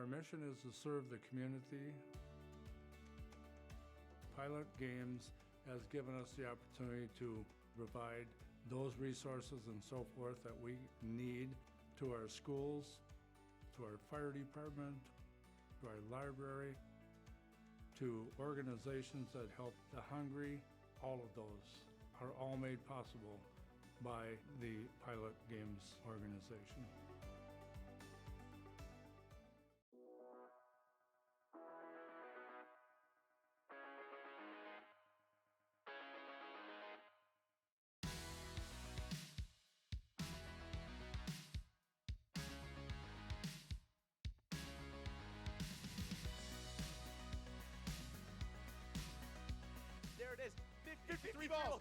Our mission is to serve the community. Pilot Games has given us the opportunity to provide those resources and so forth that we need to our schools, to our fire department, to our library, to organizations that help the hungry. All of those are all made possible by the Pilot Games organization. There it is. 53 balls.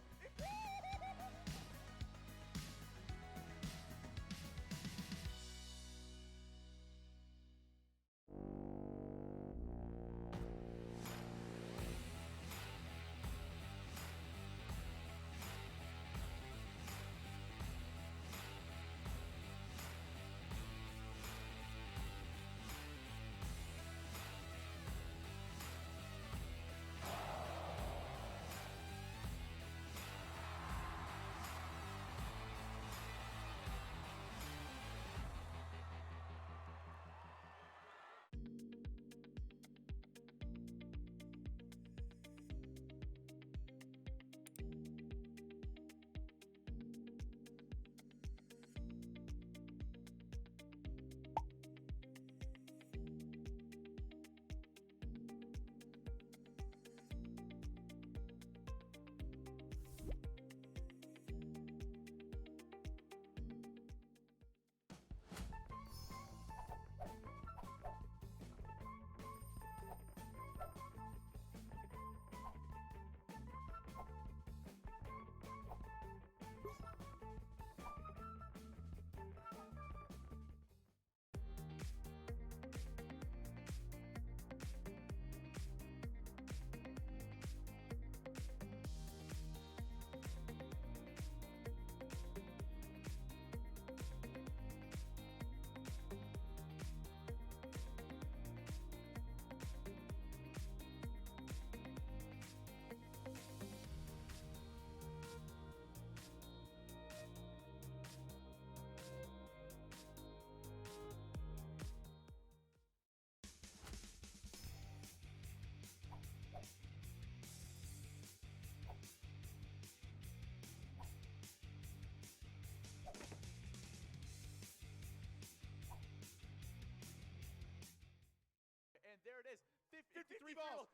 And there it is. 53 balls.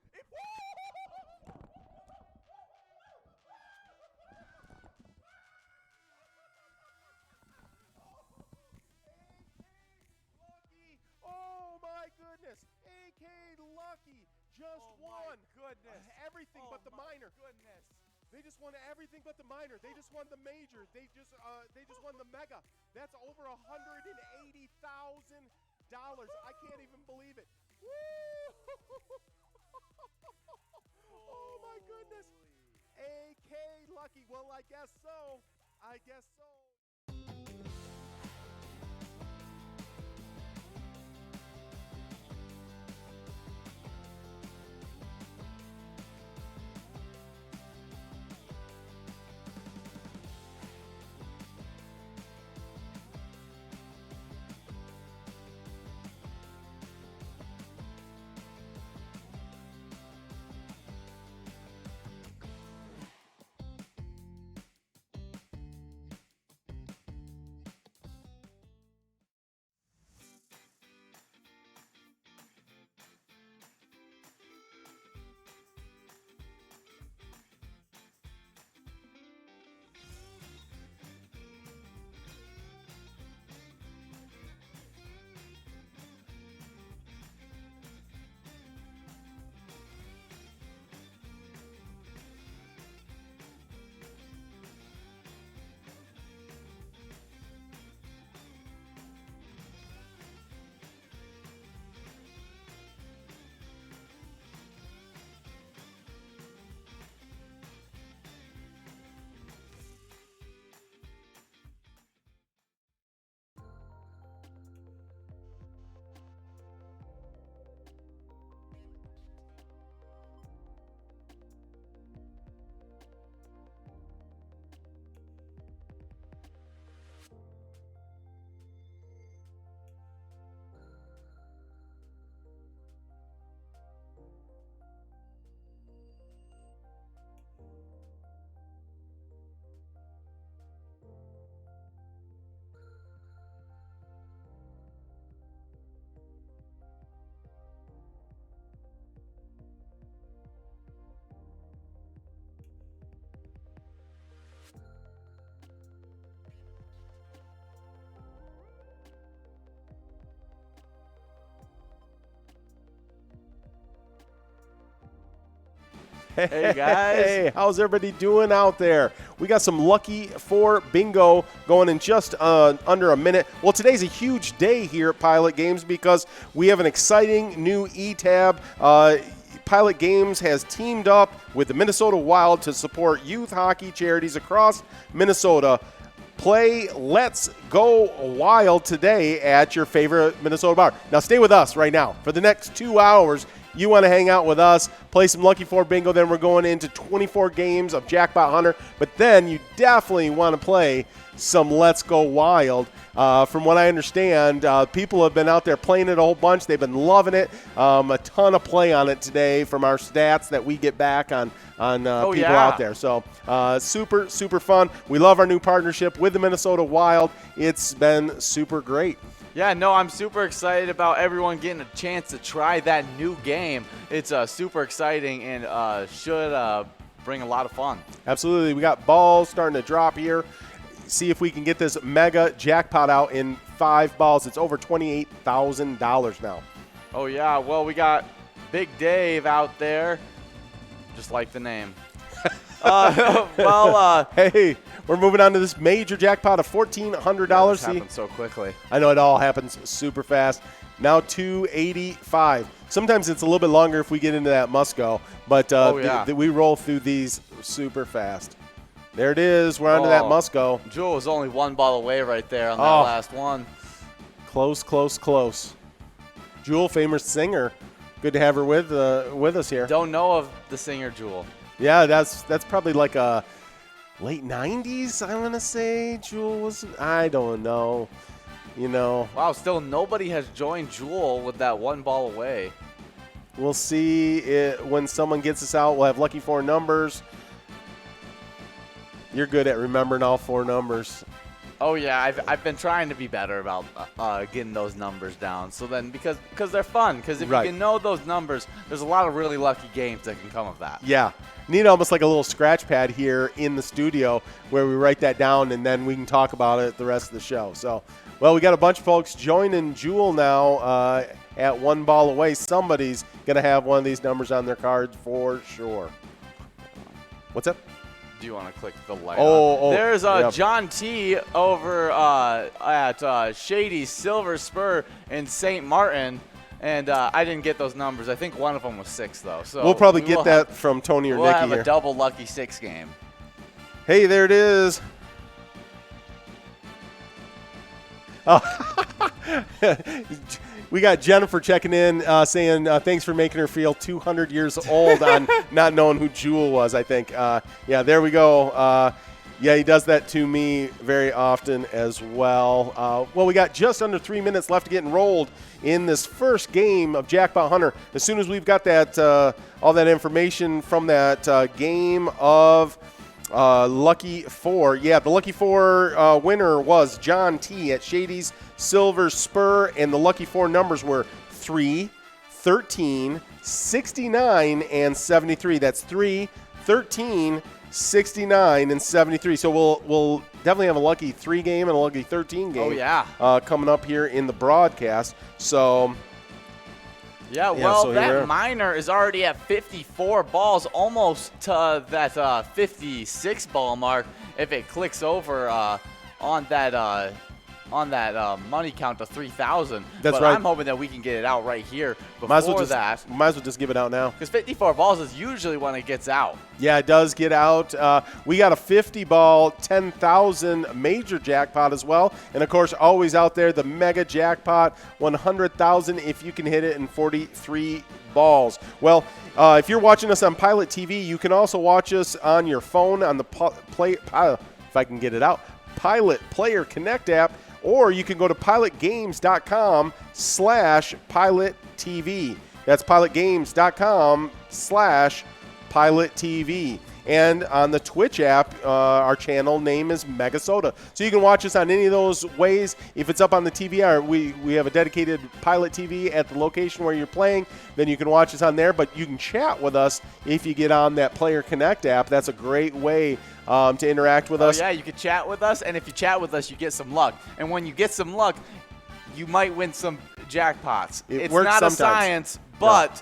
Oh my goodness. AK Lucky just won. Goodness. Everything but the minor. Goodness. They just won everything but the minor. They just won the major. They just won the mega. That's over $180,000. I can't even believe it. Woo! Oh my goodness. AK Lucky. Well, I guess so. I guess so. Hey, guys. Hey, how's everybody doing out there? We got some Lucky 4 bingo going in just under a minute. Well, today's a huge day here at Pilot Games because we have an exciting new e-tab. Pilot Games has teamed up with the Minnesota Wild to support youth hockey charities across Minnesota. Play Let's Go Wild today at your favorite Minnesota bar. Now, stay with us right now. For the next 2 hours, you want to hang out with us, play some Lucky 4 bingo, then we're going into 24 games of Jackpot Hunter. But then you definitely want to play some Let's Go Wild. From what I understand, people have been out there playing it a whole bunch. They've been loving it. A ton of play on it today from our stats that we get back on people out there. So super, super fun. We love our new partnership with the Minnesota Wild. It's been super great. Yeah, no, I'm super excited about everyone getting a chance to try that new game. It's super exciting and should bring a lot of fun. Absolutely. We got balls starting to drop here. See if we can get this mega jackpot out in 5 balls. It's over $28,000 now. Oh, yeah. Well, we got Big Dave out there, just like the name. Hey, we're moving on to this major jackpot of $1,400. This happened so quickly. I know it all happens super fast. Now $285. Sometimes it's a little bit longer if we get into that must-go, but we roll through these super fast. There it is. We're on to that must-go. Jewel was only 1 ball away right there on that last one. Close, close, close. Jewel, famous singer. Good to have her with us here. Don't know of the singer Jewel. Yeah, that's probably like a late 90s, I'm going to say. Jewel was, I don't know. You know. Wow, still nobody has joined Jewel with that 1 ball away. We'll see when someone gets us out. We'll have Lucky 4 numbers. You're good at remembering all 4 numbers. Oh, yeah. I've been trying to be better about getting those numbers down. So then, because they're fun. Because if you can know those numbers, there's a lot of really lucky games that can come of that. Yeah. Need almost like a little scratch pad here in the studio where we write that down and then we can talk about it the rest of the show. So, well, we got a bunch of folks joining Jewel now at 1 ball away. Somebody's going to have one of these numbers on their cards for sure. What's up? Do you want to click the light? There's John T. over at Shady Silver Spur in St. Martin, and I didn't get those numbers. I think one of them was 6, though. So we'll probably get that from Tony or Nikki here. We'll have a double lucky 6 game. Hey, there it is. Oh. We got Jennifer checking in saying thanks for making her feel 200 years old on not knowing who Jewel was, I think. Yeah, there we go. Yeah, he does that to me very often as well. Well, we got just under 3 minutes left to get enrolled in this first game of Jackpot Hunter. As soon as we've got that all that information from that game of Lucky 4. Yeah, the Lucky 4 winner was John T. at Shady's Silver Spur, and the Lucky 4 numbers were 3, 13, 69, and 73. That's 3, 13, 69, and 73. So we'll definitely have a Lucky 3 game and a Lucky 13 game. Oh, yeah. Coming up here in the broadcast. So... Yeah, well, that minor is already at 54 balls, almost to that 56 ball mark if it clicks over on that money count to 3,000. That's but right. I'm hoping that we can get it out right here before might as well just give it out now. Because 54 balls is usually when it gets out. Yeah, it does get out. We got a 50-ball, 10,000 major jackpot as well. And, of course, always out there, the mega jackpot, 100,000 if you can hit it in 43 balls. Well, if you're watching us on Pilot TV, you can also watch us on your phone on the if I can get it out, Pilot Player Connect app. Or you can go to pilotgames.com/pilottv. That's pilotgames.com/pilottv. And on the Twitch app, our channel name is Megasoda. So you can watch us on any of those ways. If it's up on the TV, we have a dedicated Pilot TV at the location where you're playing, then you can watch us on there. But you can chat with us if you get on that Player Connect app. That's a great way to interact with us. Oh, yeah, you can chat with us, and if you chat with us, you get some luck. And when you get some luck, you might win some jackpots. It it's works not sometimes. a science, but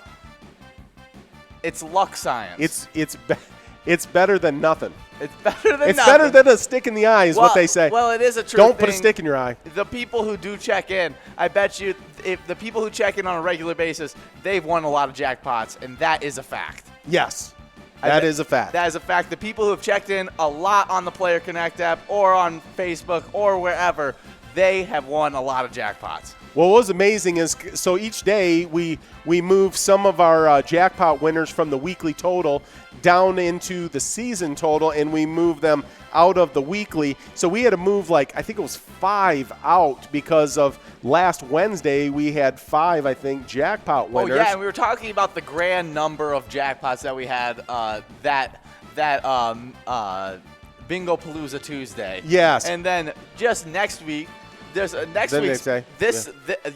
It's luck science. It's better than nothing. It's better than It's nothing. better than a stick in the eye is what they say. Well, it is a true Don't put a thing. stick in your eye. The people who do check in, I bet you, if the people who check in on a regular basis, they've won a lot of jackpots, and that is a fact. Yes, that is a fact. That is a fact. The people who have checked in a lot on the Player Connect app or on Facebook or wherever, they have won a lot of jackpots. Well, what was amazing is, so each day we move some of our jackpot winners from the weekly total down into the season total, and we move them out of the weekly. So we had to move, I think it was 5 out because of last Wednesday we had 5, I think, jackpot winners. Oh, yeah, and we were talking about the grand number of jackpots that we had Bingo Palooza Tuesday. Yes. And then just next week, there's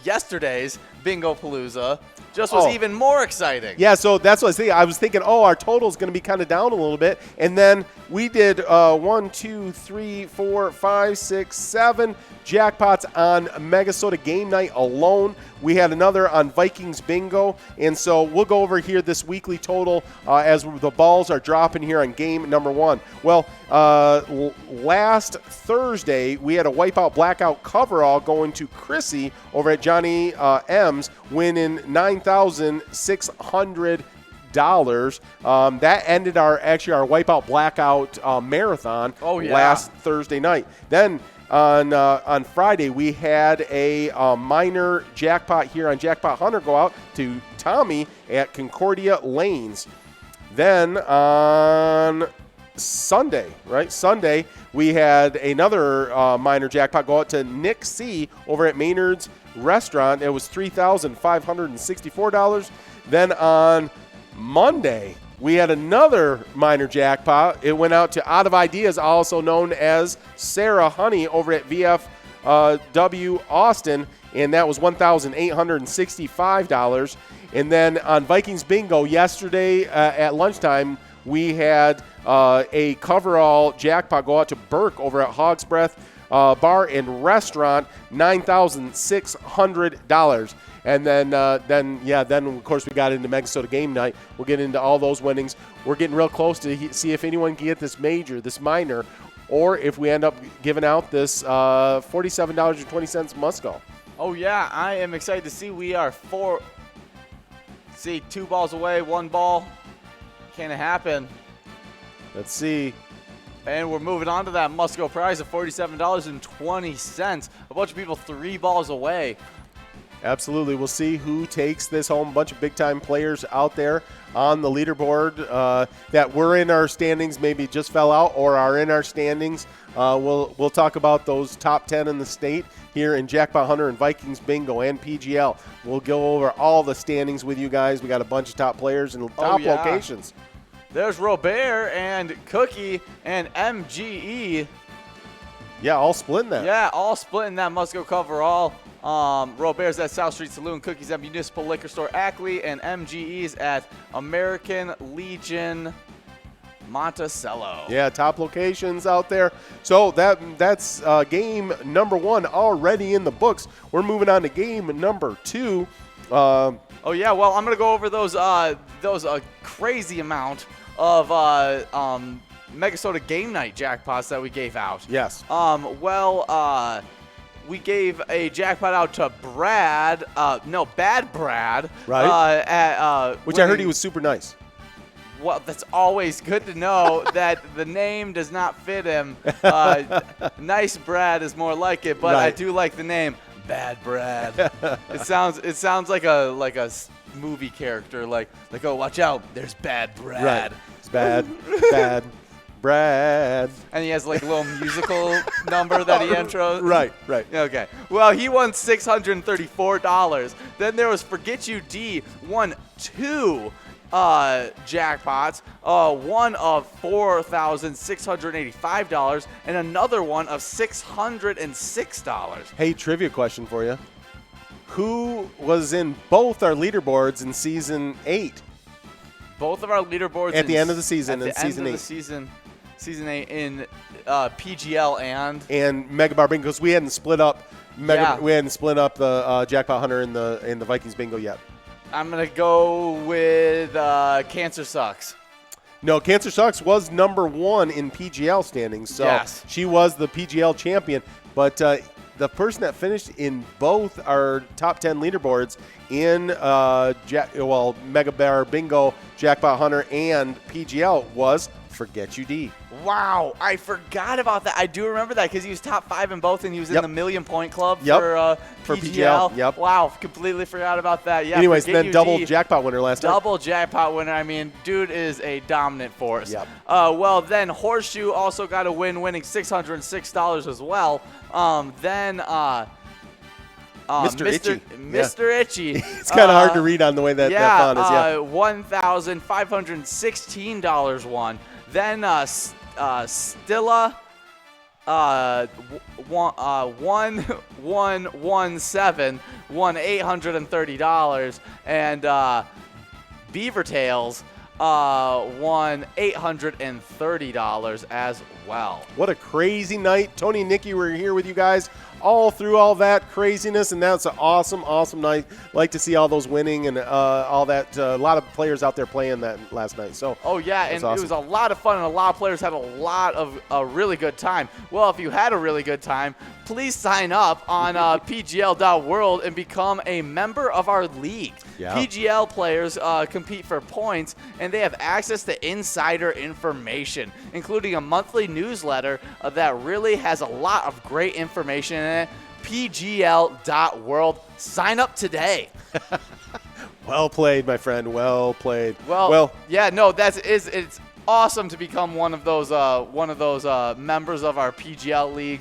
yesterday's Bingo Palooza just was even more exciting. Yeah, so that's what I was thinking. I was thinking, our total is going to be kind of down a little bit. And then we did 1, 2, 3, 4, 5, 6, 7 jackpots on Megasoda Game Night alone. We had another on Vikings Bingo. And so we'll go over here this weekly total as the balls are dropping here on game number 1. Well, last Thursday, we had a Wipeout Blackout coverall going to Chrissy over at Johnny M's, winning $9,600. That ended our Wipeout Blackout marathon last Thursday night. Then on Friday, we had a minor jackpot here on Jackpot Hunter go out to Tommy at Concordia Lanes. Then on Sunday, we had another minor jackpot go out to Nick C. over at Maynard's Restaurant. It was $3,564. Then on Monday, we had another minor jackpot. It went out to Out of Ideas, also known as Sarah Honey over at VFW Austin, and that was $1,865. And then on Vikings Bingo yesterday at lunchtime, we had a coverall jackpot go out to Burke over at Hog's Breath Bar and Restaurant, $9,600. And then of course we got into Megasoda Game Night. We'll get into all those winnings. We're getting real close to see if anyone can get this minor, or if we end up giving out this $47.20 Musco. Oh yeah, I am excited to see. We are 2 balls away, 1 ball. Can it happen? Let's see. And we're moving on to that Musco prize of $47.20. A bunch of people 3 balls away. Absolutely. We'll see who takes this home. A bunch of big-time players out there on the leaderboard that were in our standings, maybe just fell out or are in our standings. We'll talk about those top 10 in the state here in Jackpot Hunter and Vikings Bingo and PGL. We'll go over all the standings with you guys. We got a bunch of top players and top locations. There's Robert and Cookie and MGE. Yeah, all splitting that. Yeah, all splitting that Musco coverall. Robert's at South Street Saloon, Cookies at Municipal Liquor Store Ackley, and MGE's at American Legion Monticello. Yeah, top locations out there. So that's game number 1 already in the books. We're moving on to game number 2. Oh yeah, well I'm gonna go over those crazy amount of Megasoda Game Night jackpots that we gave out. Yes. We gave a jackpot out to Bad Brad. Right. Which I heard he was super nice. Well, that's always good to know that the name does not fit him. Nice Brad is more like it, but I do like the name Bad Brad. It sounds like a movie character, like oh, watch out, there's Bad Brad. Right. It's bad Brad. And he has like a little musical number that he intros. Right. Okay. Well, he won $634. Then there was Forget You D, won 2 jackpots, one of $4,685 and another one of $606. Hey, trivia question for you. Who was in both our leaderboards in season 8? Both of our leaderboards at the end of the season in season 8. Season 8 in PGL and Mega Bar Bingo, because we hadn't split up. We hadn't split up the Jackpot Hunter and the Vikings Bingo yet. I'm going to go with Cancer Sucks. No, Cancer Sucks was number 1 in PGL standings, so Yes. she was the PGL champion. But the person that finished in both our top 10 leaderboards in Mega Bear Bingo, Jackpot Hunter, and PGL was Forget You D. Wow, I forgot about that. I do remember that because he was top 5 in both, and he was in the million-point club for PGL. Yep. Wow, completely forgot about that. Yeah. Anyways, then double jackpot winner last night. Double jackpot winner. I mean, dude is a dominant force. Yep. Well, then Horseshoe also got a win, winning $606 as well. Mr. Itchy. Mr. Itchy. It's kind of hard to read on the way that font is. Yeah. $1,516 won. Then Stilla 1117 won $830, and Beaver Tails won $830 as well. What a crazy night. Tony and Nikki were here with you guys all through all that craziness, and that's an awesome, awesome night. Like to see all those winning and all that. A lot of players out there playing that last night. So oh yeah, and awesome. It was a lot of fun, and a lot of players had a lot of a really good time. Well, if you had a really good time, please sign up on PGL.world and become a member of our league. Yeah. PGL players compete for points, and they have access to insider information, including a monthly newsletter that really has a lot of great information in it. PGL.world. Sign up today. Well played, my friend. Well played. Well, yeah, no, it's awesome to become one of those members of our PGL league.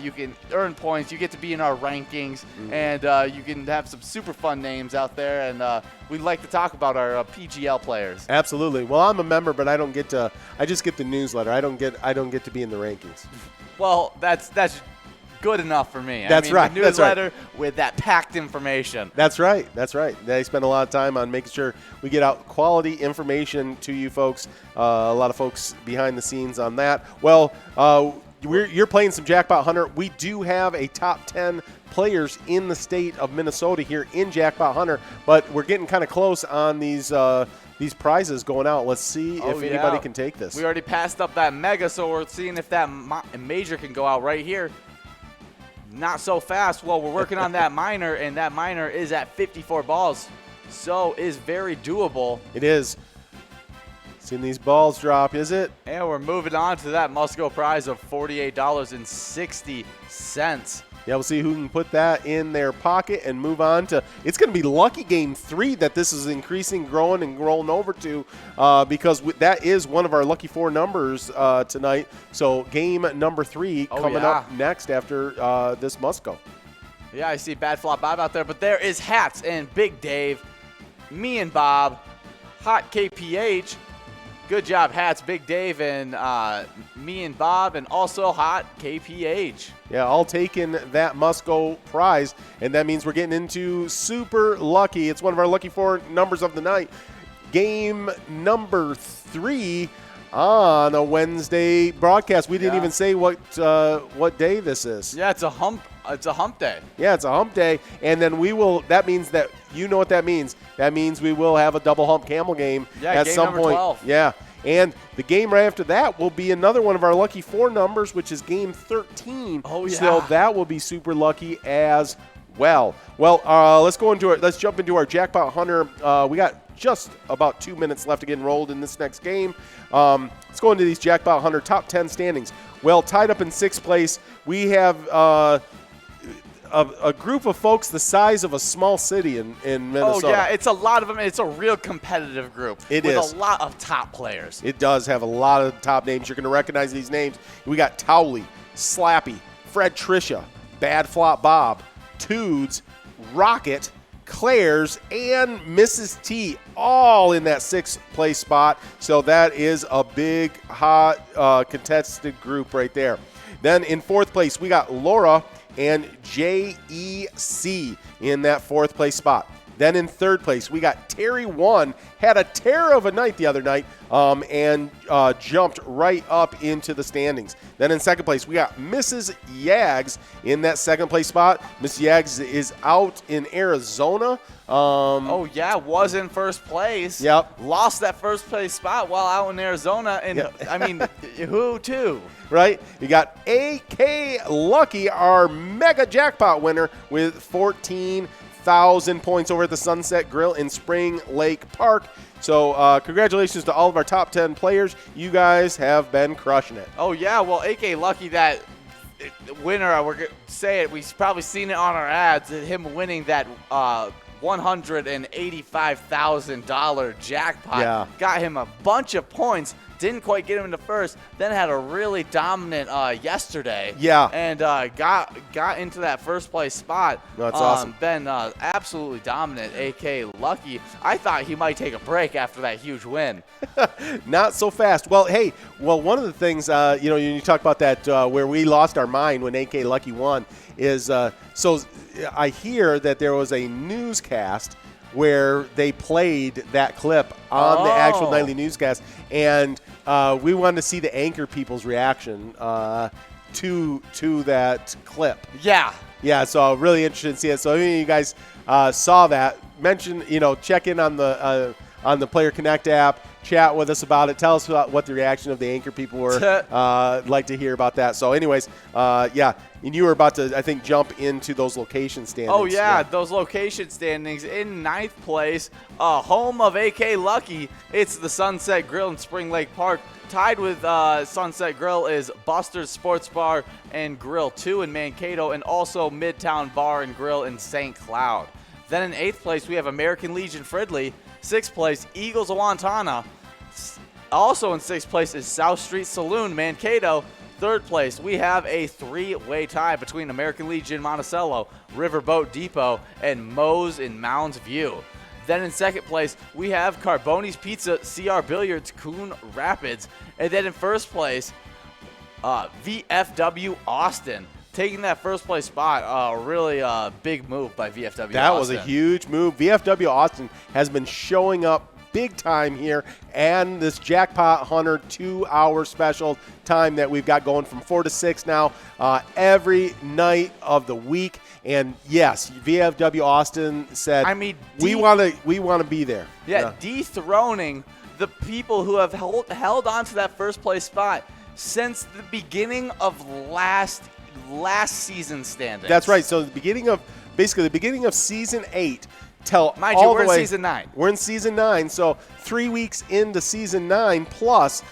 You can earn points. You get to be in our rankings, and you can have some super fun names out there. And we'd like to talk about our PGL players. Absolutely. Well, I'm a member, but I don't get to. I just get the newsletter. I don't get to be in the rankings. Well, that's good enough for me. That's right. The newsletter with that packed information. That's right. That's right. They spend a lot of time on making sure we get out quality information to you folks. A lot of folks behind the scenes on that. Well, you're playing some Jackpot Hunter. We do have a top 10 players in the state of Minnesota here in Jackpot Hunter, but we're getting kind of close on these prizes going out. Let's see if anybody can take this. We already passed up that mega, so we're seeing if that major can go out right here. Not so fast. Well, we're working on that minor, and that minor is at 54 balls, so is very doable. It is. Seeing these balls drop, is it? And we're moving on to that must-go prize of $48.60. Yeah, we'll see who can put that in their pocket and move on to. It's going to be lucky game 3 that this is increasing, growing, and rolling over to, because that is one of our lucky 4 numbers tonight. So game number 3 coming up next after this must go. Yeah, I see Bad Flop Bob out there, but there is Hats and Big Dave, me and Bob, Hot KPH. Good job, Hats, Big Dave, and me and Bob, and also Hot KPH. Yeah, all taking that must-go prize, and that means we're getting into super lucky. It's one of our lucky 4 numbers of the night. Game number 3 on a Wednesday broadcast. We didn't even say what day this is. Yeah, it's a hump day. Yeah, it's a hump day, and then we will. That means that you know what that means. That means we will have a double hump camel game at game some number point. 12. Yeah, and the game right after that will be another one of our lucky 4 numbers, which is game 13. Oh yeah. So that will be super lucky as well. Well, let's jump into our Jackpot Hunter. We got just about 2 minutes left to get enrolled in this next game. Let's go into these Jackpot Hunter top 10 standings. Well, tied up in 6th place, we have a group of folks the size of a small city in Minnesota. Oh, yeah, it's a lot of them. It's a real competitive group. It with is. a lot of top players. It does have a lot of top names. You're going to recognize these names. We got Towley, Slappy, Fred Tricia, Bad Flop Bob, Toods, Rocket, Claire's, and Mrs. T, all in that 6th place spot. So that is a big, hot, contested group right there. Then in 4th place, we got Laura and JEC in that 4th place spot. Then in third place, we got Terry 1, had a terror of a night the other night, and jumped right up into the standings. Then in second place, we got Mrs. Yags in that second place spot. Miss Yags is out in Arizona. Oh, yeah, was in first place. Yep. Lost that first place spot while out in Arizona. And, Yep. I mean, who to? Right? You got AK Lucky, our mega jackpot winner, with 14,000 points over at the Sunset Grill in Spring Lake Park. So congratulations to all of our top 10 players. You guys have been crushing it. Oh, yeah, well, AK Lucky, that winner, we're going to say it, we've probably seen it on our ads, him winning that $185,000 jackpot. Yeah. Got him a bunch of points. Didn't quite get him into first. Then had a really dominant yesterday. Yeah. And got into that first place spot. That's awesome. Been absolutely dominant. AK Lucky. I thought he might take a break after that huge win. Not so fast. Well, hey, one of the things, you talk about that where we lost our mind when AK Lucky won is, so I hear that there was a newscast where they played that clip on the actual nightly newscast, and we wanted to see the anchor people's reaction to that clip. Yeah. Yeah, so really interested to see it. So if any of you guys saw that, mention, check in on the Player Connect app, chat with us about it. Tell us about what the reaction of the anchor people were. Like to hear about that. So anyways, yeah, and you were about to, I think, jump into those location standings. Oh, yeah, those location standings. In ninth place, home of AK Lucky, it's the Sunset Grill in Spring Lake Park. Tied with Sunset Grill is Buster's Sports Bar and Grill 2 in Mankato, and also Midtown Bar and Grill in St. Cloud. Then in eighth place, we have American Legion Fridley. Sixth place, Eagles of Wantana. Also in sixth place is South Street Saloon, Mankato. Third place, we have a three-way tie between American Legion Monticello, Riverboat Depot, and Moe's in Mounds View. Then in second place, we have Carboni's Pizza, CR Billiards, Coon Rapids. And then in first place, VFW Austin. Taking that first place spot, really big move by VFW Austin. That was a huge move. VFW Austin has been showing up big time here, and this Jackpot Hunter 2-hour special time that we've got going from 4 to 6 now, every night of the week. And yes, VFW Austin said, we want to be there. Yeah, dethroning the people who have held on to that first place spot since the beginning of last season standings. That's right. So the beginning of season 8 till mind all you, we're the way, in season 9. We're in season 9, so 3 weeks into season 9 plus.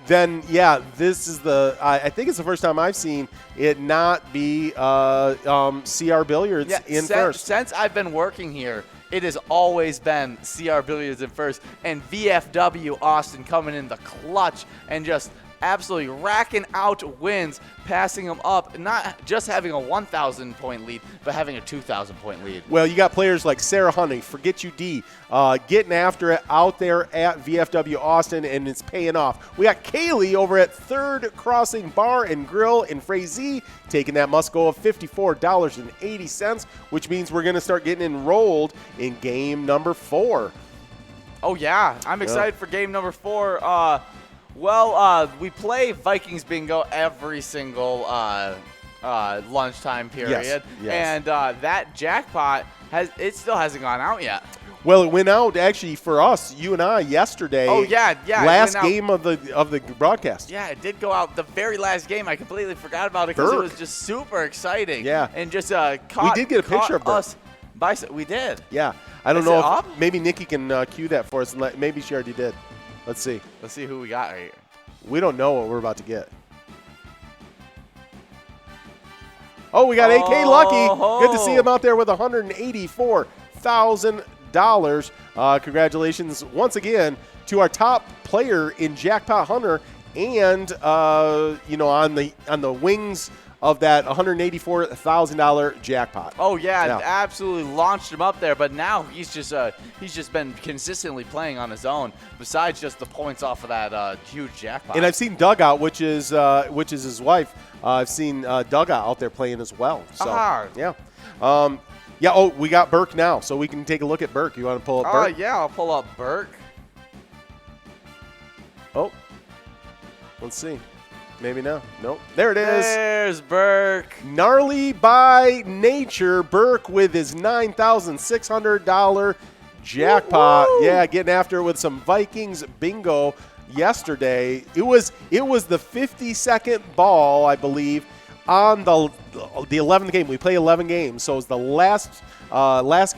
Then yeah, this is I think it's the first time I've seen it not be CR Billiards in first. Since I've been working here, it has always been CR Billiards in first, and VFW Austin coming in the clutch and just absolutely racking out wins, passing them up, not just having a 1,000-point lead, but having a 2,000-point lead. Well, you got players like Sarah Honey, Forget You D, getting after it out there at VFW Austin, and it's paying off. We got Kaylee over at Third Crossing Bar and Grill in Frazee, taking that must-go of $54.80, which means we're going to start getting enrolled in game number 4. Oh, yeah. I'm excited for game number 4. We play Vikings Bingo every single lunchtime period. Yes. And that jackpot, still hasn't gone out yet. Well, it went out actually for us, you and I, yesterday. Oh, yeah. Last game of the broadcast. Yeah, it did go out the very last game. I completely forgot about it because it was just super exciting. Yeah. And just we did get a picture of us. We did. Yeah. I don't know if up? maybe Nikki can cue that for us. Maybe she already did. Let's see. Let's see who we got right here. We don't know what we're about to get. Oh, we got AK Lucky. Good to see him out there with $184,000. Congratulations once again to our top player in Jackpot Hunter, and on the wings of that $184,000 jackpot. Oh yeah, absolutely launched him up there. But now he's just been consistently playing on his own. Besides just the points off of that huge jackpot. And I've seen Dugout, which is his wife. I've seen Dugout out there playing as well. So yeah. Yeah, oh, we got Burke now, so we can take a look at Burke. You want to pull up Burke? Yeah, I'll pull up Burke. Oh, let's see. Maybe now. Nope. There it is. There's Burke. Gnarly by nature. Burke with his $9,600 jackpot. Woo-hoo! Yeah, getting after it with some Vikings bingo yesterday. It was the 52nd ball, I believe, on the 11th game. We play 11 games, so it was the last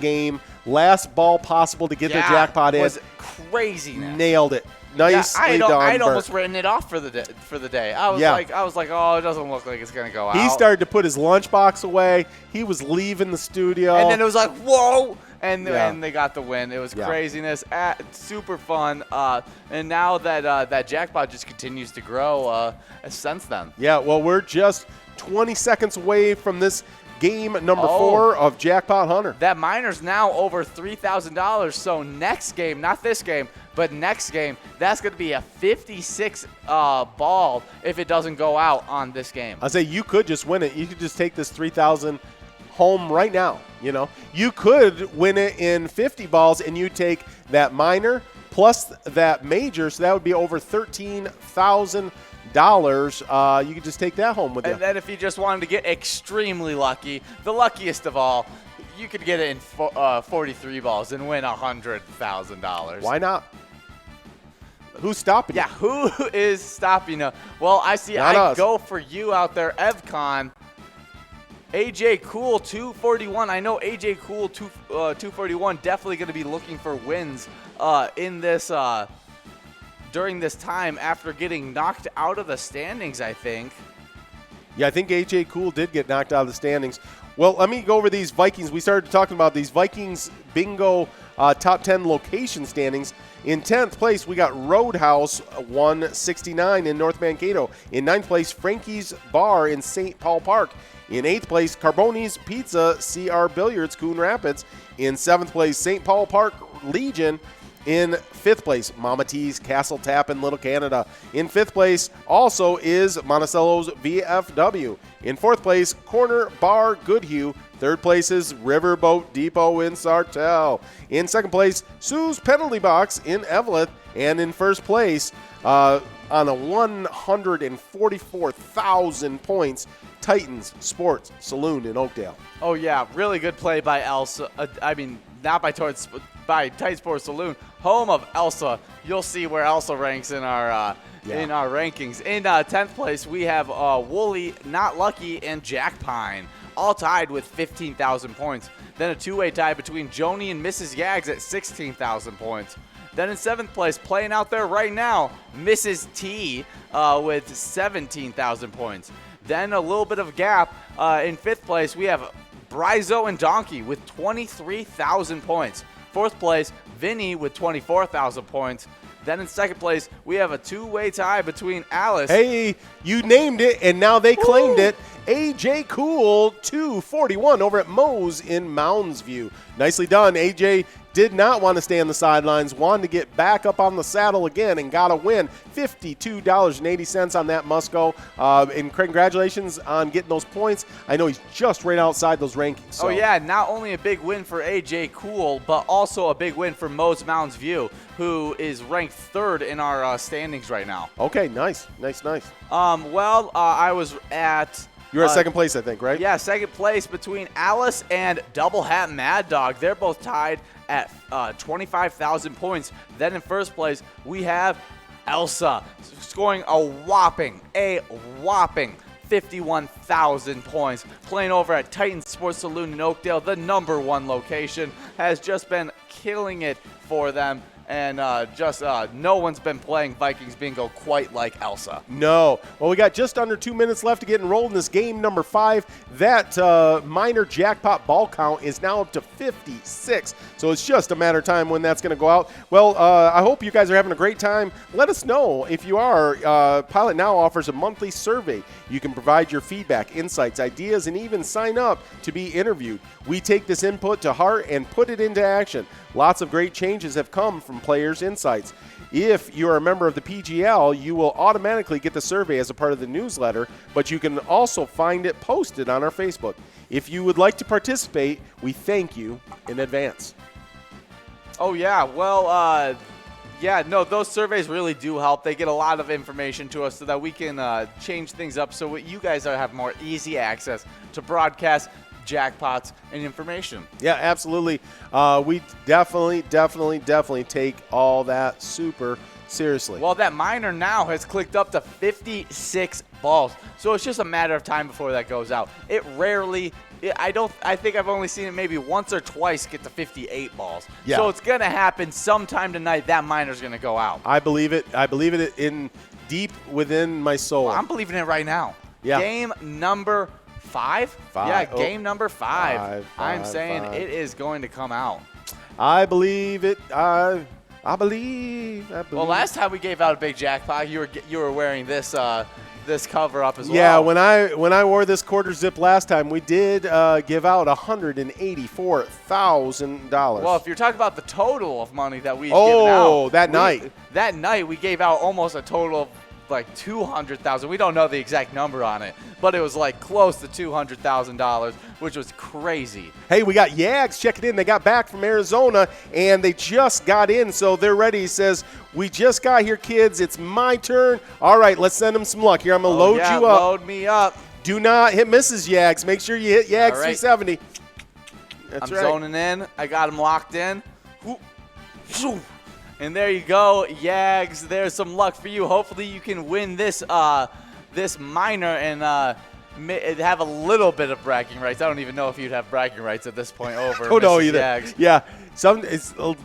game, last ball possible to get the jackpot in. It was craziness. Nailed it. Nicely done, I'd almost Burke. written it off for the day. I was like, oh, it doesn't look like it's gonna go out. He started to put his lunchbox away. He was leaving the studio, and then it was like, whoa. And they got the win. It was craziness. Super fun. And now that jackpot just continues to grow since then. Yeah, well, we're just 20 seconds away from this game number 4 of Jackpot Hunter. That miner's now over $3,000. So next game, not this game, but next game, that's going to be a 56 ball if it doesn't go out on this game. I say you could just win it. You could just take this 3,000 home right now. You know, you could win it in 50 balls, and you take that minor plus that major, so that would be over $13,000. You could just take that home with you. And then if you just wanted to get extremely lucky, the luckiest of all, you could get it in 43 balls and win $100,000. Why not? Who's stopping you? Yeah, who is stopping you? Well, I see. I go for you out there, EvCon. AJ Cool 241. I know AJ Cool 241 definitely going to be looking for wins in this during this time after getting knocked out of the standings, I think. Yeah, I think AJ Cool did get knocked out of the standings. Well, let me go over these Vikings. We started talking about these Vikings bingo top 10 location standings. In 10th place, we got Roadhouse 169 in North Mankato. In 9th place, Frankie's Bar in St. Paul Park. In 8th place, Carboni's Pizza, CR Billiards, Coon Rapids. In 7th place, St. Paul Park Legion. In 5th place, Mama T's Castle Tap in Little Canada. In 5th place also is Monticello's VFW. In 4th place, Corner Bar Goodhue. 3rd place is Riverboat Depot in Sartell. In 2nd place, Sue's Penalty Box in Eveleth. And in 1st place, on a 144,000 points, Titans Sports Saloon in Oakdale. Oh, yeah. Really good play by Elsa. Not by Titan Sports Saloon, home of Elsa. You'll see where Elsa ranks in our rankings. In 10th place, we have Wooly, Not Lucky, and Jack Pine, all tied with 15,000 points. Then a two-way tie between Joni and Mrs. Yags at 16,000 points. Then in 7th place, playing out there right now, Mrs. T with 17,000 points. Then a little bit of a gap. In 5th place, we have Bryzo and Donkey with 23,000 points. 4th place, Vinny with 24,000 points. Then in 2nd place, we have a two-way tie between Alice. Hey, you named it, and now they claimed it. AJ Cool 241 over at Moe's in Mounds View. Nicely done. AJ did not want to stay on the sidelines, wanted to get back up on the saddle again and got a win. $52.80 on that Musco. And congratulations on getting those points. I know he's just right outside those rankings. So. Oh, yeah, not only a big win for AJ Cool, but also a big win for Moe's Mounds View, who is ranked 3rd in our standings right now. Okay, nice. I was at... You were at 2nd place, I think, right? Yeah, 2nd place between Alice and Double Hat Mad Dog. They're both tied at 25,000 points. Then in 1st place, we have Elsa scoring a whopping 51,000 points. Playing over at Titan Sports Saloon in Oakdale, the #1 location, has just been killing it for them. And no one's been playing Vikings bingo quite like Elsa. No. Well, we got just under 2 minutes left to get enrolled in this game number 5. That minor jackpot ball count is now up to 56. So it's just a matter of time when that's going to go out. Well, I hope you guys are having a great time. Let us know if you are. Pilot Now offers a monthly survey. You can provide your feedback, insights, ideas, and even sign up to be interviewed. We take this input to heart and put it into action. Lots of great changes have come from from players' insights. If you're a member of the PGL, you will automatically get the survey as a part of the newsletter, but you can also find it posted on our Facebook. If you would like to participate, we thank you in advance. Oh, yeah. Well, yeah, no, those surveys really do help. They get a lot of information to us so that we can change things up so you guys have more easy access to broadcasts, jackpots, and information. Yeah, absolutely. We definitely take all that super seriously. Well, that minor now has clicked up to 56 balls, so it's just a matter of time before that goes out. It rarely, I think I've only seen it maybe once or twice get to 58 balls. Yeah. So it's going to happen sometime tonight. That minor's going to go out. I believe it. I believe it in deep within my soul. Well, I'm believing it right now. Yeah. Game number 5? Yeah, game number 5. I'm saying 5. it is going to come out. I believe it. I believe. Well, last time we gave out a big jackpot, you were wearing this this cover up as well. Yeah, when I wore this quarter zip last time, we did give out $184,000. Well, if you're talking about the total of money that we've given out. That night we gave out almost a total of like $200,000. We don't know the exact number on it, but it was like close to $200,000, which was crazy. Hey, we got Yags checking in. They got back from Arizona, and they just got in, so they're ready. He says, we just got here, kids. It's my turn. All right, let's send them some luck. Here, I'm going to load you up. Load me up. Do not hit Mrs. Yags. Make sure you hit Yags 370. That's I'm right. zoning in. I got him locked in. And there you go, Yags. There's some luck for you. Hopefully you can win this this minor and have a little bit of bragging rights. I don't even know if you'd have bragging rights at this point over Don't know Mrs. either. Yags. Yeah,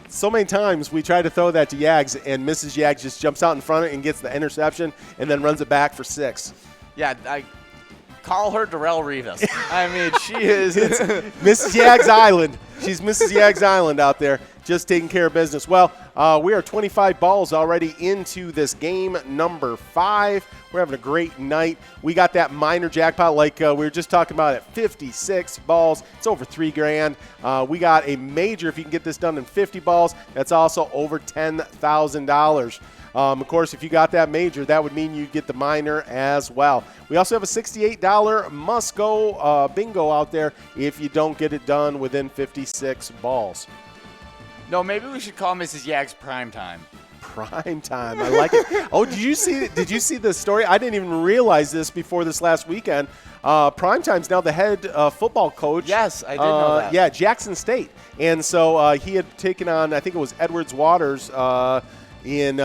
so many times we try to throw that to Yags, and Mrs. Yags just jumps out in front of it and gets the interception and then runs it back for 6. Yeah, I call her Darrell Rivas. I mean, she is Mrs. Yags Island. She's Mrs. Yags Island out there, just taking care of business. Well, we are 25 balls already into this game number 5. We're having a great night. We got that minor jackpot like we were just talking about at 56 balls. It's over $3,000. We got a major, if you can get this done in 50 balls, that's also over $10,000. Of course, if you got that major, that would mean you get the minor as well. We also have a $68 must-go bingo out there if you don't get it done within 56 balls. No, maybe we should call Mrs. Yags Prime Time. Prime time. I like it. Oh, did you see the story? I didn't even realize this before this last weekend. Prime Time's now the head football coach. Yes, I did know that. Yeah, Jackson State. And so he had taken on, I think it was Edwards Waters, I think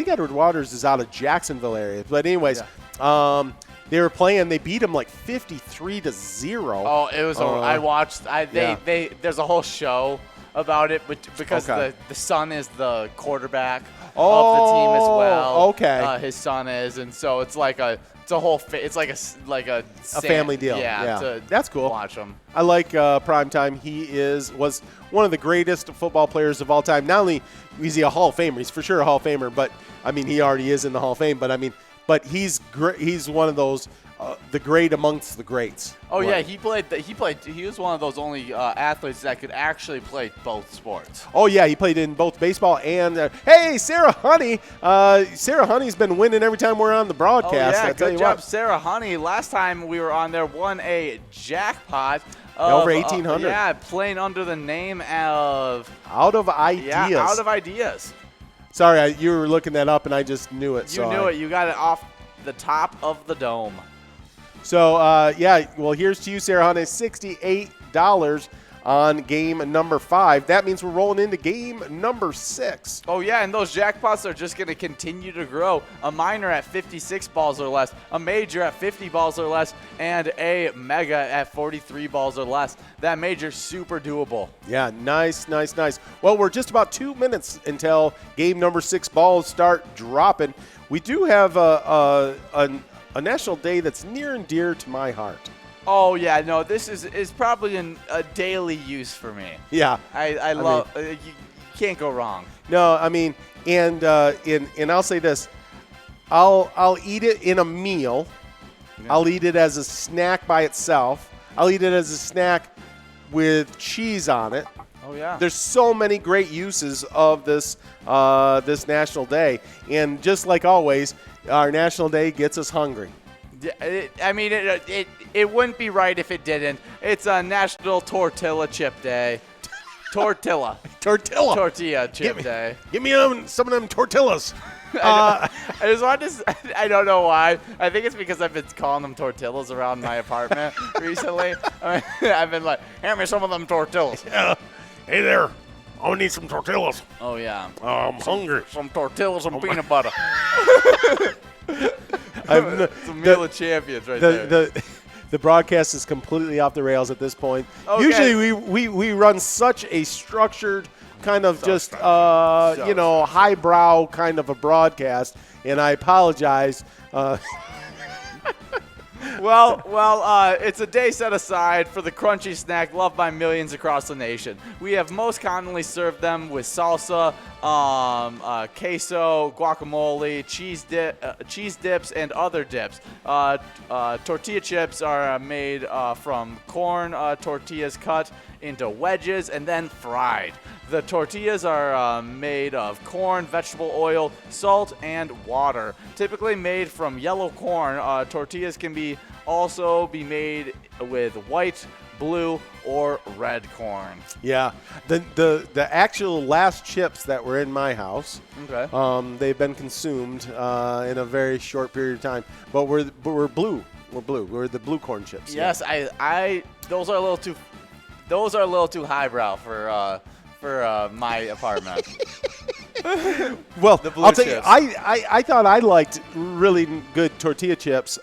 Edward Waters is out of Jacksonville area. But anyways, they were playing. They beat him like 53-0. Oh, it was. I watched. There's a whole show about it, but because the son is the quarterback of the team as well. Okay. His son is, and so it's like it's a whole. It's like a family deal. Yeah. That's cool. Watch him. I like Prime Time. He was one of the greatest football players of all time. Not only is he a Hall of Famer, he's for sure a Hall of Famer, but I mean he already is in the Hall of Fame. But he's great. He's one of those the great amongst the greats. Oh yeah, he was one of those only athletes that could actually play both sports. Oh yeah, he played in both baseball and hey, Sarah Honey. Sarah Honey's been winning every time we're on the broadcast. Oh yeah, good job, Sarah Honey. Last time we were on there, won a jackpot. Over 1,800. Yeah, playing under the name of Out of Ideas. Yeah, Out of Ideas. Sorry, you were looking that up and I just knew it. You knew it. You got it off the top of the dome. So, well, here's to you, Sarah Honey, $68 on game number 5. That means we're rolling into game number 6. Oh, yeah, and those jackpots are just going to continue to grow. A minor at 56 balls or less, a major at 50 balls or less, and a mega at 43 balls or less. That major's super doable. Yeah, nice. Well, we're just about 2 minutes until game number 6 balls start dropping. We do have a national day that's near and dear to my heart. Oh, yeah, no, this is probably a daily use for me. Yeah. I love you can't go wrong. No, I mean, and I'll say this. I'll eat it in a meal. Yeah. I'll eat it as a snack by itself. I'll eat it as a snack with cheese on it. Oh, yeah. There's so many great uses of this this National Day. And just like always, our National Day gets us hungry. It wouldn't be right if it didn't. It's a National Tortilla Chip Day. Tortilla chip day. Give me some of them tortillas. I just wanted to. I don't know why. I think it's because I've been calling them tortillas around my apartment recently. I've been like, hand me some of them tortillas. Yeah. Hey there. I need some tortillas. Oh yeah. I'm hungry. Some tortillas and peanut butter. It's a meal of champions right there. The broadcast is completely off the rails at this point. Okay. Usually we run such a structured kind of highbrow kind of a broadcast, and I apologize. Well, it's a day set aside for the crunchy snack loved by millions across the nation. We have most commonly served them with salsa, queso, guacamole, cheese dips, and other dips. Tortilla chips are made from corn tortillas cut into wedges and then fried. The tortillas are made of corn, vegetable oil, salt, and water. Typically made from yellow corn, tortillas can also be made with white, blue, or red corn. Yeah, the actual last chips that were in my house, okay, they've been consumed in a very short period of time. But we're blue. We're blue. We're the blue corn chips. Yes, yeah. Those are a little too highbrow for my apartment. Well, I'll tell you, chips. I thought I liked really good tortilla chips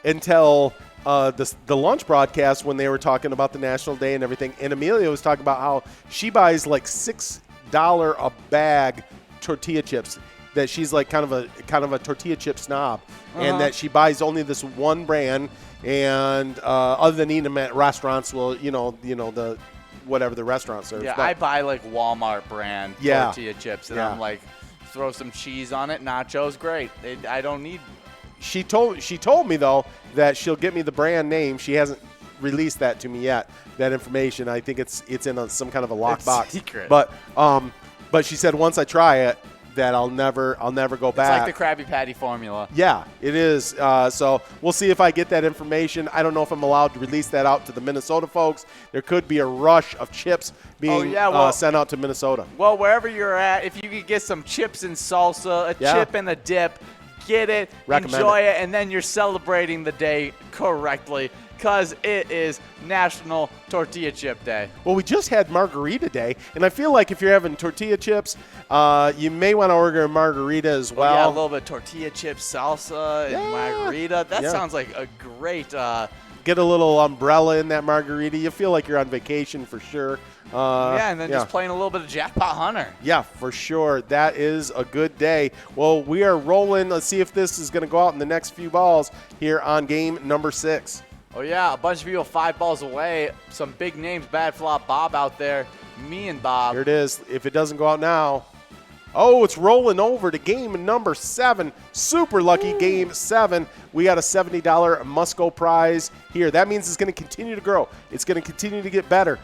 until the lunch broadcast when they were talking about the National Day and everything. And Amelia was talking about how she buys like $6 a bag tortilla chips. That she's like kind of a tortilla chip snob, and that she buys only this one brand. And other than eating them at restaurants, well, the whatever the restaurant serves. Yeah, but I buy like Walmart brand tortilla chips, and I'm like, throw some cheese on it, nachos, great. I don't need. She told me though that she'll get me the brand name. She hasn't released that to me yet. That information, I think it's in some kind of a locked box. Secret. But she said once I try it, that I'll never go back. It's like the Krabby Patty formula. Yeah, it is. So we'll see if I get that information. I don't know if I'm allowed to release that out to the Minnesota folks. There could be a rush of chips being sent out to Minnesota. Well, wherever you're at, if you could get some chips and salsa, chip and a dip, get it, enjoy it, and then you're celebrating the day correctly. Because it is National Tortilla Chip Day. Well, we just had Margarita Day, and I feel like if you're having tortilla chips, you may want to order a margarita as well. Yeah, a little bit of tortilla chip salsa and margarita. That sounds like a great. Get a little umbrella in that margarita. You feel like you're on vacation for sure. And then just playing a little bit of Jackpot Hunter. Yeah, for sure. That is a good day. Well, we are rolling. Let's see if this is going to go out in the next few balls here on game number 6. Oh, yeah, a bunch of people 5 balls away. Some big names, Bad Flop Bob out there. Me and Bob. Here it is. If it doesn't go out now. Oh, it's rolling over to game number 7. Super lucky game 7. We got a $70 Musco prize here. That means it's going to continue to grow. It's going to continue to get better.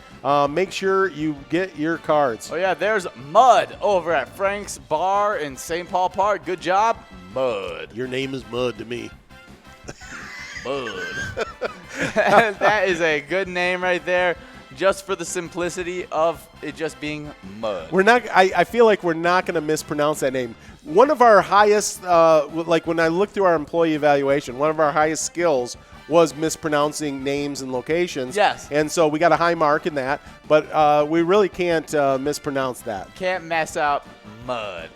Make sure you get your cards. Oh, yeah, there's Mud over at Frank's Bar in St. Paul Park. Good job, Mud. Your name is Mud to me. Mud. That is a good name right there, just for the simplicity of it just being Mud. We're not. I feel like we're not going to mispronounce that name. One of our highest, like when I look through our employee evaluation, one of our highest skills was mispronouncing names and locations. Yes. And so we got a high mark in that, but we really can't mispronounce that. Can't mess up Mud.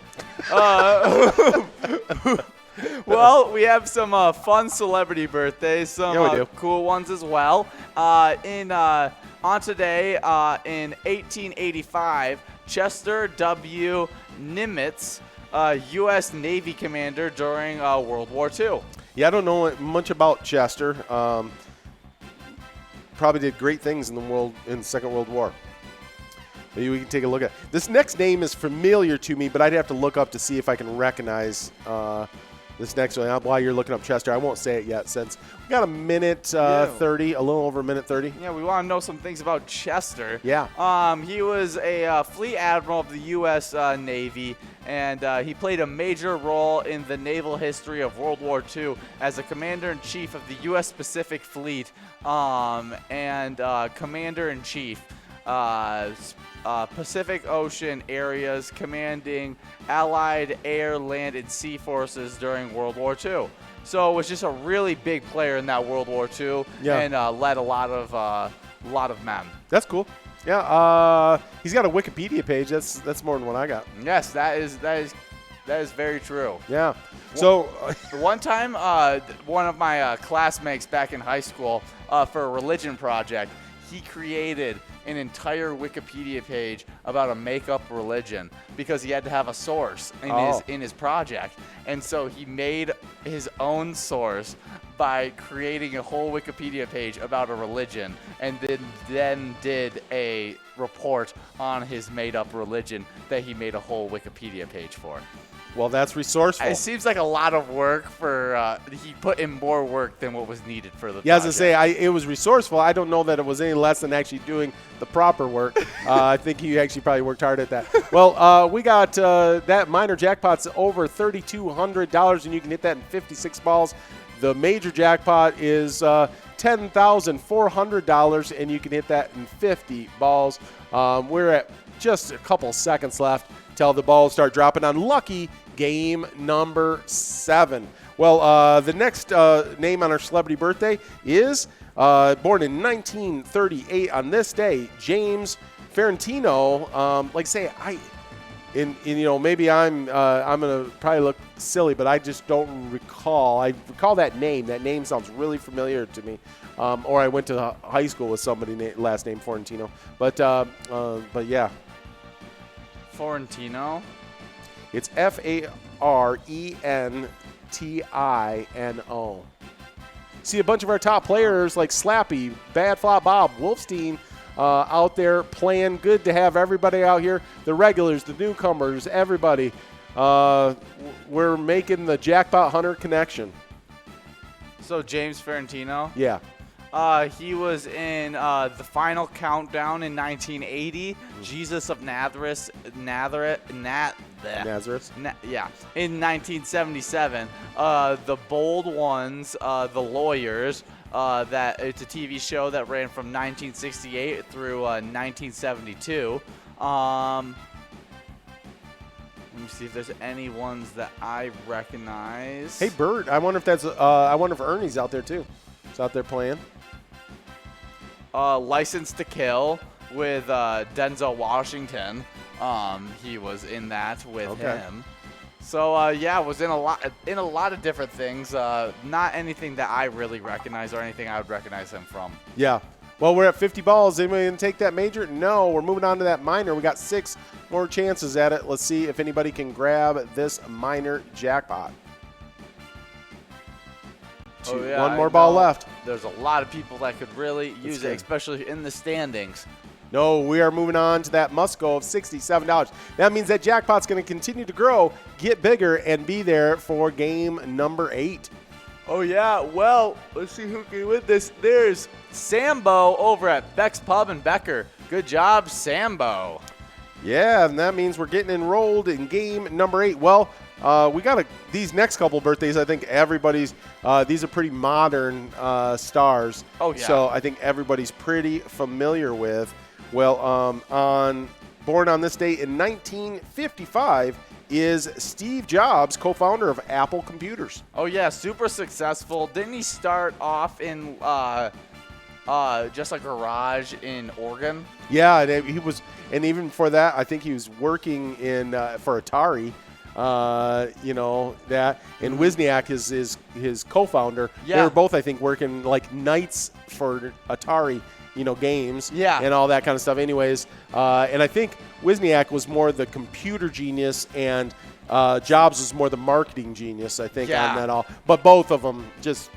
Well, we have some fun celebrity birthdays, some cool ones as well. On today, in 1885, Chester W. Nimitz, U.S. Navy commander during World War II. Yeah, I don't know much about Chester. Probably did great things in the Second World War. Maybe we can take a look at it. This next name is familiar to me, but I'd have to look up to see if I can recognize this next one. While you're looking up Chester, I won't say it yet since we got a minute 30, a little over a minute 30. Yeah, we want to know some things about Chester. Yeah. He was a fleet admiral of the U.S. Navy, and he played a major role in the naval history of World War II as a commander-in-chief of the U.S. Pacific Fleet and commander-in-chief. Pacific Ocean areas commanding Allied air, land, and sea forces during World War II. So was just a really big player in that World War II and led a lot of men. That's cool. Yeah, he's got a Wikipedia page. That's more than what I got. Yes, that is very true. Yeah. So one time, one of my classmates back in high school for a religion project, he created an entire Wikipedia page about a make-up religion because he had to have a source in his project. And so he made his own source by creating a whole Wikipedia page about a religion and then did a report on his made-up religion that he made a whole Wikipedia page for. Well, that's resourceful. It seems like a lot of work for he put in more work than what was needed for the project. As I say, it was resourceful. I don't know that it was any less than actually doing the proper work. I think he actually probably worked hard at that. Well, we got that minor jackpot's over $3,200, and you can hit that in 56 balls. The major jackpot is $10,400, and you can hit that in 50 balls. We're at just a couple seconds left till the balls start dropping on lucky game number 7. Well, the next name on our celebrity birthday is born in 1938 on this day, James Ferrantino. Like I say, maybe I'm gonna probably look silly, but I just don't recall. I recall that name. That name sounds really familiar to me. Or I went to high school with somebody last name Ferrantino. But yeah. Ferrantino. It's Farentino. See a bunch of our top players like Slappy, Bad Flop Bob, Wolfstein out there playing. Good to have everybody out here. The regulars, the newcomers, everybody. We're making the Jackpot Hunter connection. So James Ferrantino? Yeah. He was in the Final Countdown in 1980. Jesus of Nazareth. Yeah. In 1977, The Bold Ones, The Lawyers. It's a TV show that ran from 1968 through 1972. Let me see if there's any ones that I recognize. Hey, Bert. I wonder if Ernie's out there too. He's out there playing. License to Kill with Denzel Washington. He was in that with him. So was in a lot of different things. Not anything that I really recognize or anything I would recognize him from. Yeah. Well, we're at 50 balls. Anybody going to take that major? No. We're moving on to that minor. We got 6 more chances at it. Let's see if anybody can grab this minor jackpot. One more ball left. There's a lot of people that could really use it, especially in the standings. No, we are moving on to that must-go of $67. That means that jackpot's going to continue to grow, get bigger, and be there for game number 8. Oh, yeah. Well, let's see who can win this. There's Sambo over at Beck's Pub in Becker. Good job, Sambo. Yeah, and that means we're getting enrolled in game number 8. Well, we got these next couple birthdays. I think everybody's these are pretty modern stars. Oh, yeah. So I think everybody's pretty familiar with. Well, born on this day in 1955 is Steve Jobs, co-founder of Apple Computers. Oh yeah, super successful. Didn't he start off in just a garage in Oregon? Yeah, and he was, and even for that, I think he was working in for Atari. That, and Wozniak is his co-founder. Yeah. They were both, I think, working like nights for Atari, games. Yeah. And all that kind of stuff. Anyways, and I think Wozniak was more the computer genius, and Jobs was more the marketing genius. I think on that all. But both of them just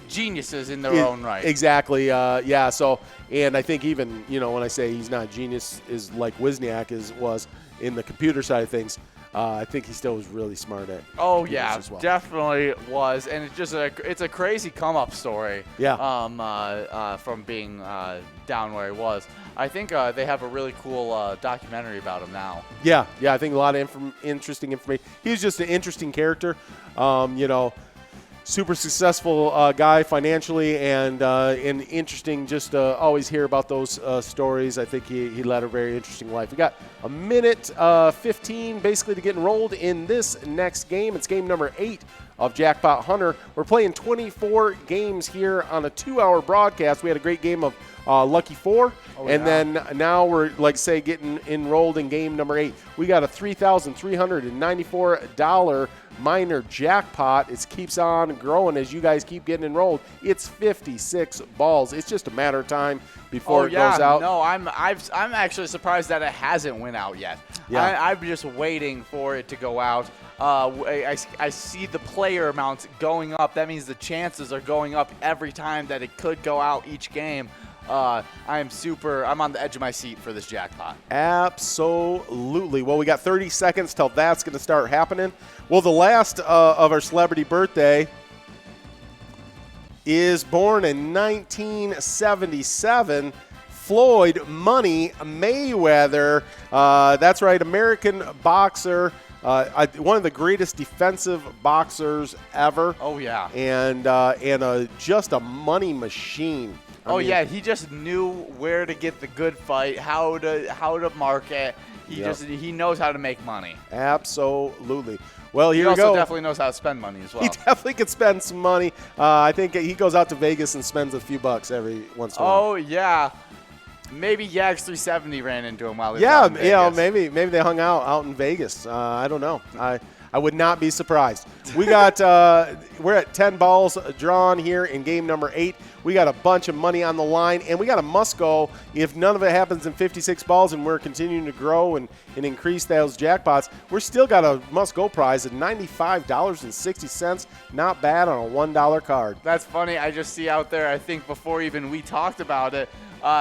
geniuses in their own right. Exactly. Yeah. So, and I think even when I say he's not a genius, is like Wozniak was in the computer side of things. I think he still was really smart at. Oh computers yeah, as well. definitely was, and it's a crazy come up story. Yeah. From being down where he was. I think they have a really cool documentary about him now. Yeah, I think a lot of interesting information. He's just an interesting character. Super successful guy financially, and interesting just to always hear about those stories. I think he led a very interesting life. We got a minute 15 basically to get enrolled in this next game. It's game number 8 of Jackpot Hunter. We're playing 24 games here on a 2-hour broadcast. We had a great game of Lucky 4, then now we're, like say, getting enrolled in game number 8. We got a $3,394 minor jackpot. It keeps on growing as you guys keep getting enrolled. It's 56 balls. It's just a matter of time before it goes out. No, I'm actually surprised that it hasn't went out yet. Yeah. I'm just waiting for it to go out. I see the player amounts going up. That means the chances are going up every time that it could go out each game. I'm on the edge of my seat for this jackpot. Absolutely. Well, we got 30 seconds till that's going to start happening. Well, the last of our celebrity birthday is born in 1977. Floyd Money Mayweather. That's right, American boxer. One of the greatest defensive boxers ever. Oh, yeah. And just a money machine. I mean, yeah, he just knew where to get the good fight, how to market. He knows how to make money. Absolutely. Well, here we go. He also definitely knows how to spend money as well. He definitely could spend some money. I think he goes out to Vegas and spends a few bucks every once in a while. Oh, yeah. Maybe Yags 370 ran into him while he was out in Vegas. Maybe they hung out in Vegas. I don't know. I would not be surprised. We got we're at 10 balls drawn here in game number 8. We got a bunch of money on the line, and we got a must-go. If none of it happens in 56 balls and we're continuing to grow and increase those jackpots, we're still got a must-go prize of $95.60. Not bad on a $1 card. That's funny. I just see out there, I think before even we talked about it,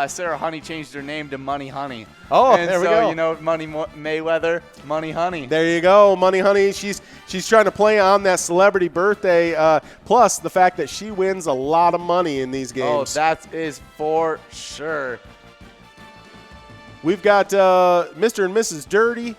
Sarah Honey changed her name to Money Honey. Oh, and there we so, go. You know, Money Mayweather, Money Honey. There you go, Money Honey. She's trying to play on that celebrity birthday, plus the fact that she wins a lot of money in these games. Oh, that is for sure. We've got Mr. and Mrs. Dirty,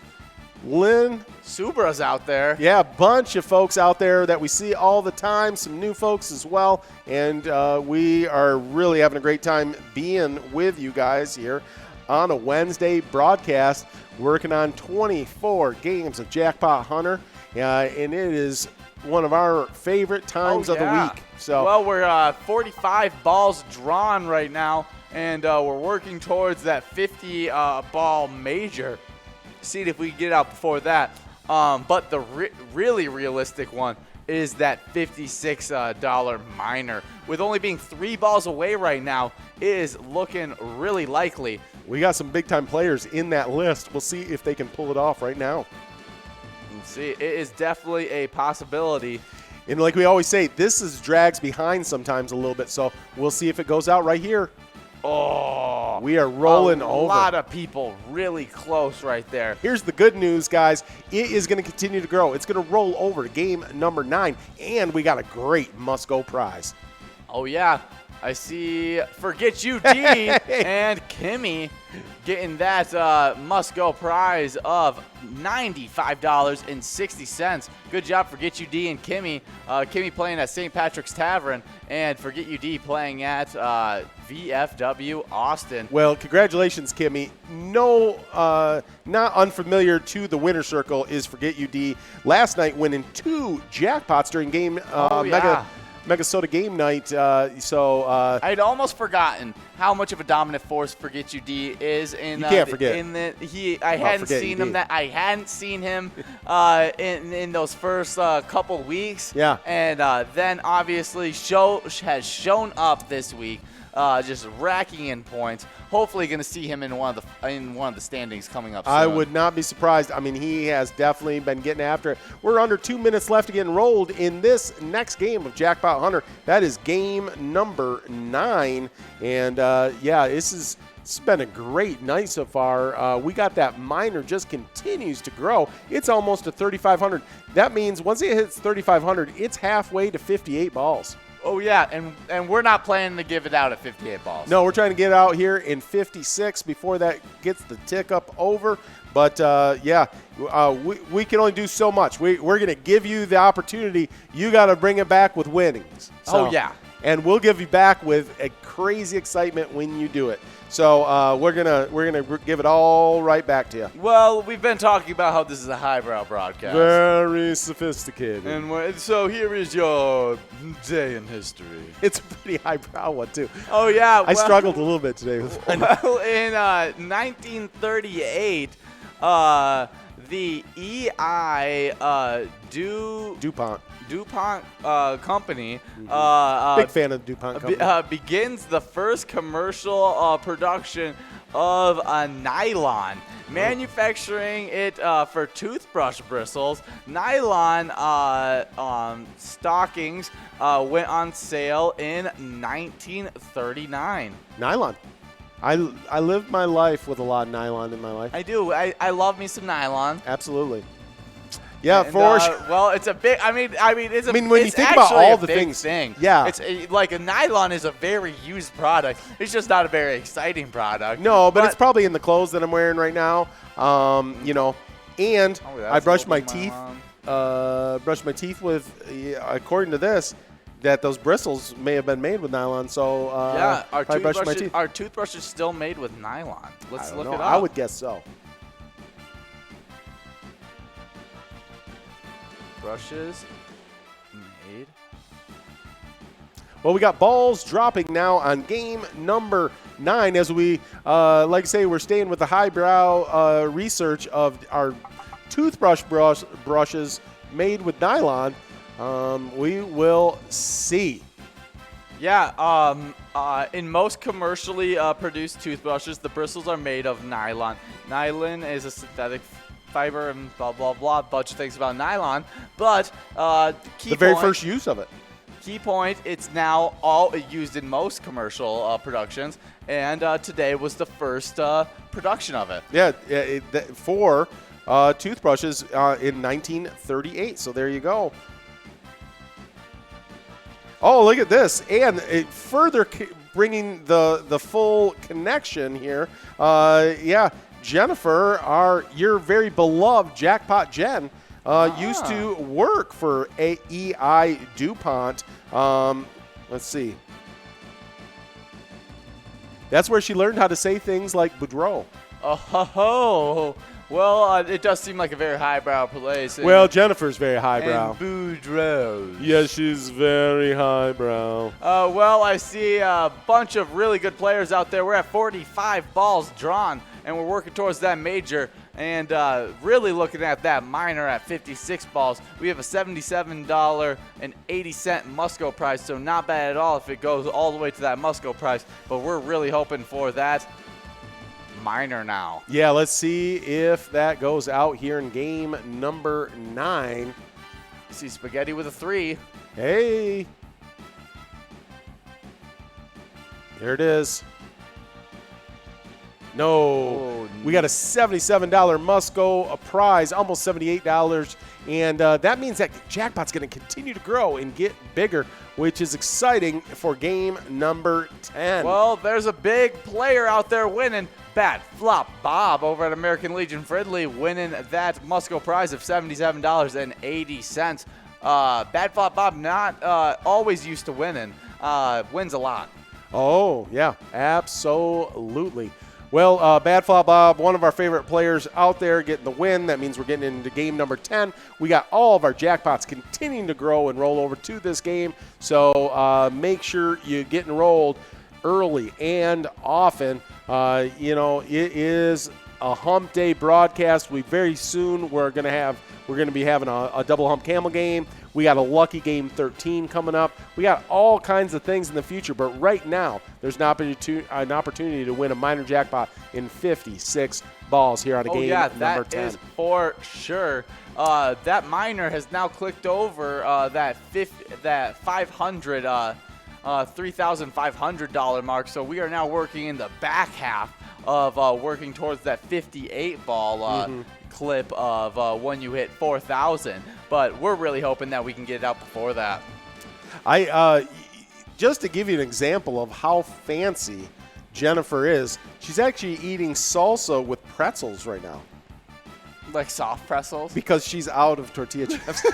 Lynn. Subra's out there. Yeah, a bunch of folks out there that we see all the time, some new folks as well, and we are really having a great time being with you guys here on a Wednesday broadcast, working on 24 games of Jackpot Hunter, and it is one of our favorite times of the week. So, well, we're 45 balls drawn right now, and we're working towards that 50 ball major. See if we can get out before that. But the really realistic one is that $56 minor. With only being 3 balls away right now, is looking really likely. We got some big-time players in that list. We'll see if they can pull it off right now. Let's see, it is definitely a possibility. And like we always say, this is drags behind sometimes a little bit, so we'll see if it goes out right here. Oh, we are rolling over. A lot of people really close right there. Here's the good news, guys. It is going to continue to grow. It's going to roll over to game number 9, and we got a great must-go prize. Oh, yeah. I see Forget You D and Kimmy getting that must-go prize of $95.60. Good job, Forget You D and Kimmy. Kimmy playing at St. Patrick's Tavern, and Forget You D playing at VFW Austin. Well, congratulations, Kimmy. No, not unfamiliar to the winner circle is Forget You D. Last night winning 2 jackpots during game Mega Soda game night. I'd almost forgotten how much of a dominant force Forget You D is. You can't forget. I hadn't seen him in those first couple weeks. Yeah. And then obviously has shown up this week, just racking in points. Hopefully, going to see him in one of the standings coming up soon. I would not be surprised. I mean, he has definitely been getting after it. We're under 2 minutes left to get enrolled in this next game of Jackpot Hunter. That is game number 9, and this is It's been a great night so far. We got that minor just continues to grow. It's almost to 3,500. That means once it hits 3,500, it's halfway to 58 balls. Oh, yeah, and we're not planning to give it out at 58 balls. No, we're trying to get out here in 56 before that gets the tick up over. But, we can only do so much. We're going to give you the opportunity. You got to bring it back with winnings. So, oh, yeah. And we'll give you back with a crazy excitement when you do it. So we're gonna give it all right back to you. Well, we've been talking about how this is a highbrow broadcast. Very sophisticated. And so here is your day in history. It's a pretty highbrow one too. Oh yeah, I struggled a little bit today with mine. Well, in 1938, the DuPont company. Big fan of DuPont company. Begins the first commercial production of nylon, manufacturing it for toothbrush bristles. Nylon stockings went on sale in 1939. Nylon. I lived my life with a lot of nylon in my life. I do. I love me some nylon. Absolutely. Yeah, and, for sure. Well, it's a big. I mean, it's a. when you think about all the things, yeah, it's like a nylon is a very used product. It's just not a very exciting product. No, but it's probably in the clothes that I'm wearing right now. And I brushed my teeth. Brushed my teeth with, according to this, that those bristles may have been made with nylon. So yeah, our toothbrush is still made with nylon. Let's look it up. I would guess so. Brushes made. Well, we got balls dropping now on game number 9. As we, like I say, we're staying with the highbrow research of our toothbrush brushes made with nylon. We will see. Yeah, in most commercially produced toothbrushes, the bristles are made of nylon. Nylon is a synthetic fiber and blah, blah, blah, bunch of things about nylon. But the very first use of it. Key point, it's now all used in most commercial productions, and today was the first production of it. Yeah, for toothbrushes in 1938. So there you go. Oh, look at this. And it further bringing the full connection here. Jennifer, your very beloved Jackpot Jen, used to work for AEI DuPont. Let's see. That's where she learned how to say things like Boudreaux. Oh, ho, ho. Well, it does seem like a very highbrow place. Well, Jennifer's very highbrow. And Boudreaux. Yes, she's very highbrow. Well, I see a bunch of really good players out there. We're at 45 balls drawn, and we're working towards that major. And really looking at that minor at 56 balls. We have a $77.80 Musco prize, so not bad at all if it goes all the way to that Musco prize. But we're really hoping for that minor now. Yeah, let's see if that goes out here in game number 9. You see Spaghetti with a 3. Hey. There it is. No. We got a $77 Musco, a prize, almost $78. And that means that Jackpot's going to continue to grow and get bigger, which is exciting for game number 10. Well, there's a big player out there winning. Bad Flop Bob over at American Legion Friendly winning that Musco prize of $77.80. Bad Flop Bob not always used to winning. Wins a lot. Oh, yeah, absolutely. Well, Bad Flop Bob, one of our favorite players out there getting the win. That means we're getting into game number 10. We got all of our jackpots continuing to grow and roll over to this game. So make sure you get enrolled early and often. It is a hump day broadcast. Very soon we're going to be having a double hump camel game. We got a lucky game 13 coming up. We got all kinds of things in the future, but right now there's an opportunity to win a minor jackpot in 56 balls here on a game number 10. That is for sure. That minor has now clicked over that $3,500 mark. So we are now working in the back half of working towards that 58 ball clip of when you hit 4,000. But we're really hoping that we can get it out before that. Just to give you an example of how fancy Jennifer is, she's actually eating salsa with pretzels right now. Like soft pretzels? Because she's out of tortilla chips.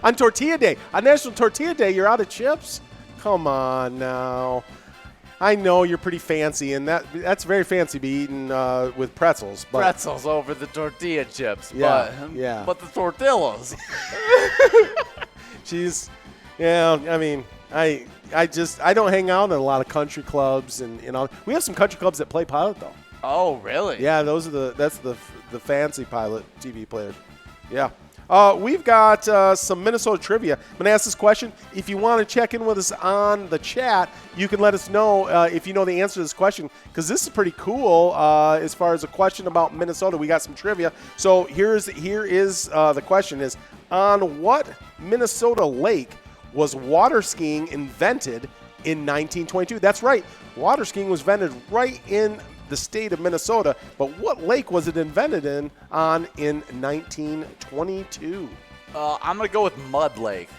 On Tortilla Day, on National Tortilla Day, you're out of chips? Come on now. I know you're pretty fancy, and that's very fancy to be eaten with pretzels. But pretzels over the tortilla chips. Yeah, but the tortillas. I mean, I don't hang out in a lot of country clubs and all. We have some country clubs that play Pilot though. Oh, really? Yeah, that's the fancy Pilot TV players. Yeah. We've got some Minnesota trivia. I'm going to ask this question. If you want to check in with us on the chat, you can let us know if you know the answer to this question, because this is pretty cool as far as a question about Minnesota. We got some trivia. So here is the question is, on what Minnesota lake was water skiing invented in 1922? That's right. Water skiing was invented right in the state of Minnesota, but what lake was it invented in 1922? I'm going to go with Mud Lake.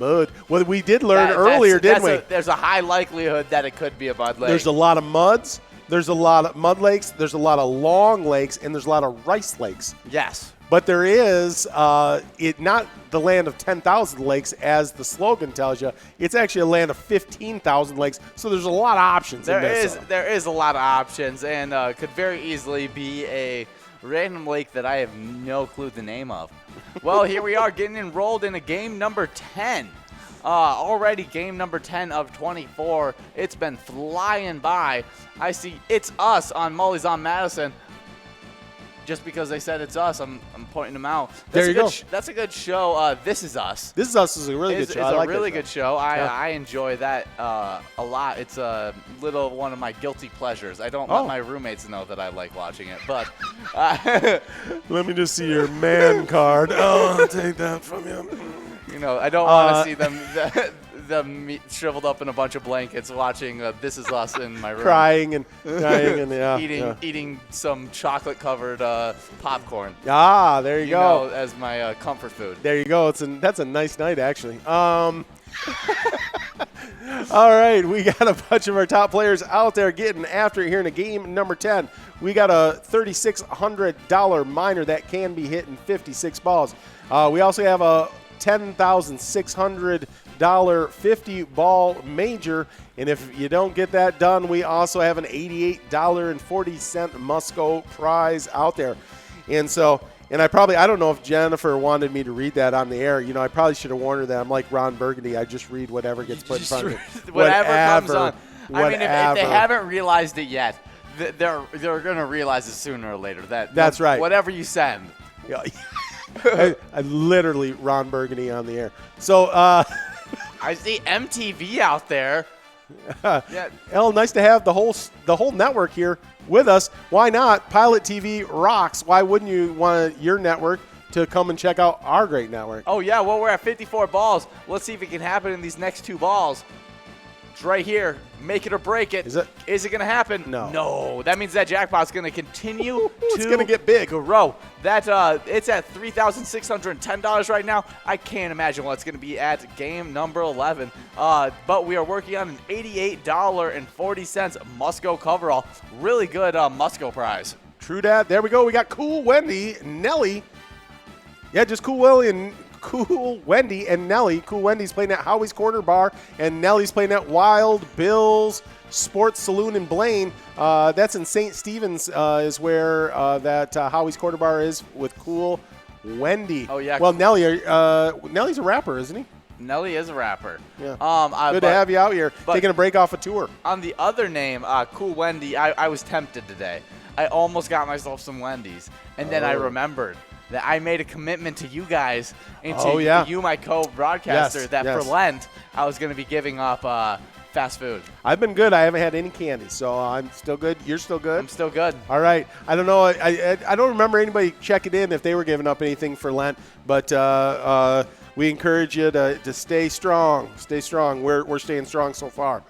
Mud. Well, we did learn earlier, didn't we? There's a high likelihood that it could be a mud lake. There's a lot of muds. There's a lot of mud lakes. There's a lot of long lakes, and there's a lot of rice lakes. Yes. But there is not the land of 10,000 lakes, as the slogan tells you. It's actually a land of 15,000 lakes. So there's a lot of options. There is a lot of options, and could very easily be a random lake that I have no clue the name of. Well, here we are getting enrolled in a game number 10. Already game number 10 of 24. It's been flying by. I see It's Us on Mully's on Madison. Just because they said it's us, I'm pointing them out. There you go. That's a good show. This Is Us. This Is Us is a really good show. It's a really good show. I enjoy that a lot. It's a little one of my guilty pleasures. I don't let my roommates know that I like watching it, but let me just see your man card. Oh, I'll take that from you. You know, I don't want to see them shriveled up in a bunch of blankets watching This Is Us in my room. Crying and eating some chocolate-covered popcorn. Ah, there you go. Know, as my comfort food. There you go. That's a nice night, actually. All right, we got a bunch of our top players out there getting after it here in a game number 10. We got a $3,600 minor that can be hit in 56 balls. We also have a $10,600 50-ball major, and if you don't get that done, we also have an $88.40 Musco prize out there. And so, I don't know if Jennifer wanted me to read that on the air. You know, I probably should have warned her that I'm like Ron Burgundy. I just read whatever gets put in front of me. Whatever comes on. I mean, if they haven't realized it yet, they're going to realize it sooner or later. That's right. Whatever you send. Yeah. I literally Ron Burgundy on the air. So I see MTV out there. Yeah. Well, nice to have the whole network here with us. Why not? Pilot TV rocks. Why wouldn't you want your network to come and check out our great network? Oh yeah, well we're at 54 balls. Let's see if it can happen in these next two balls. It's right here. Make it or break it. Is it going to happen? No. No. That means that jackpot's going to continue it's going to get big. Grow. That it's at $3,610 right now. I can't imagine what it's going to be at game number 11. But we are working on an $88.40 Musco coverall. Really good Musco prize. True that. There we go. We got Cool Wendy, Nelly. Yeah, just Cool Wendy and Nelly. Cool Wendy's playing at Howie's Corner Bar, and Nelly's playing at Wild Bill's Sports Saloon in Blaine. That's in St. Stephen's is where that Howie's Corner Bar is with Cool Wendy. Oh, yeah. Well, Nelly's a rapper, isn't he? Nelly is a rapper. Yeah. Good to have you out here taking a break off a tour. On the other name, Cool Wendy, I was tempted today. I almost got myself some Wendy's, and then I remembered that I made a commitment to you guys and to you, my co-broadcaster, for Lent, I was going to be giving up fast food. I've been good. I haven't had any candy, so I'm still good. You're still good? I'm still good. All right. I don't know. I don't remember anybody checking in if they were giving up anything for Lent, but we encourage you to stay strong. Stay strong. We're staying strong so far.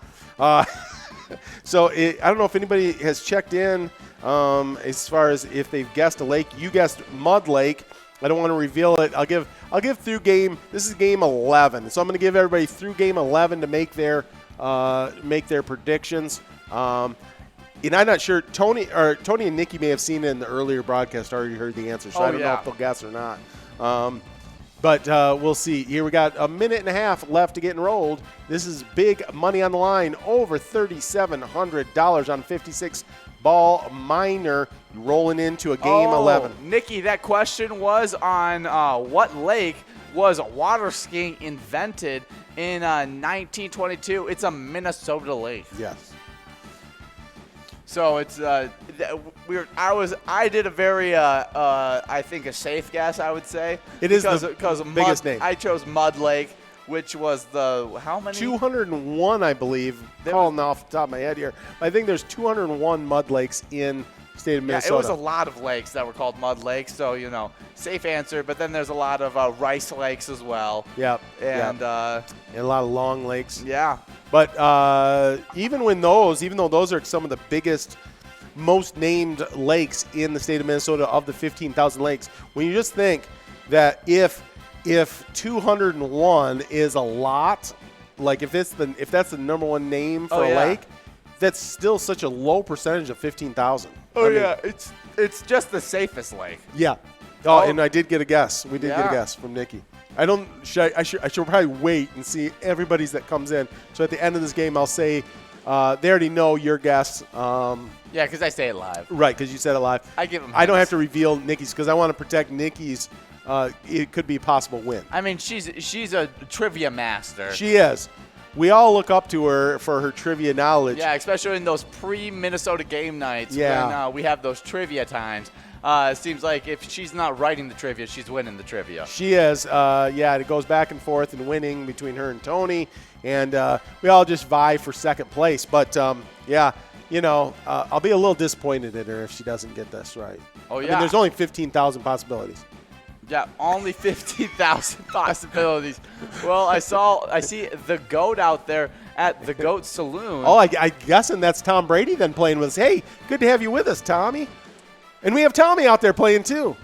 So I don't know if anybody has checked in as far as if they've guessed a lake. You guessed Mud Lake. I don't want to reveal it. I'll give through game. This is game 11, so I'm going to give everybody through game 11 to make their predictions. And I'm not sure. Tony and Nikki may have seen it in the earlier broadcast. Already heard the answer, so I don't know if they'll guess or not. But we'll see. Here we got a minute and a half left to get enrolled. This is big money on the line, over $3,700 on 56 ball minor, rolling into a game 11. Nikki, that question was on what lake was water skiing invented in 1922? It's a Minnesota lake. Yes. So it's I did a very I think a safe guess, I would say. It is because biggest name. I chose Mud Lake, which was the how many? 201, I believe. Calling off the top of my head here. I think there's 201 mud lakes in the state of Minnesota. Yeah, it was a lot of lakes that were called mud lakes. So safe answer. But then there's a lot of rice lakes as well. Yep. And and a lot of long lakes. Yeah. But even though those are some of the biggest, most named lakes in the state of Minnesota of the 15,000 lakes, when you just think that if 201 is a lot, like if that's the number one name for a lake, that's still such a low percentage of 15,000. It's just the safest lake. Yeah. And I did get a guess. We did get a guess from Nikki. I should probably wait and see everybody's that comes in. So at the end of this game, I'll say they already know your guess. Yeah, because I say it live. Right, because you said it live. I give them. I don't have to reveal Nikki's because I want to protect Nikki's. It could be a possible win. I mean, she's a trivia master. She is. We all look up to her for her trivia knowledge. Yeah, especially in those pre-Minnesota game nights when we have those trivia times. It seems like if she's not writing the trivia, she's winning the trivia. She is. It goes back and forth and winning between her and Tony. And we all just vie for second place. But, I'll be a little disappointed in her if she doesn't get this right. Oh, yeah. I mean, there's only 15,000 possibilities. Yeah, only 15,000 possibilities. Well, I see the GOAT out there at the GOAT Saloon. Oh, I guessing that's Tom Brady then playing with us. Hey, good to have you with us, Tommy. And we have Tommy out there playing too.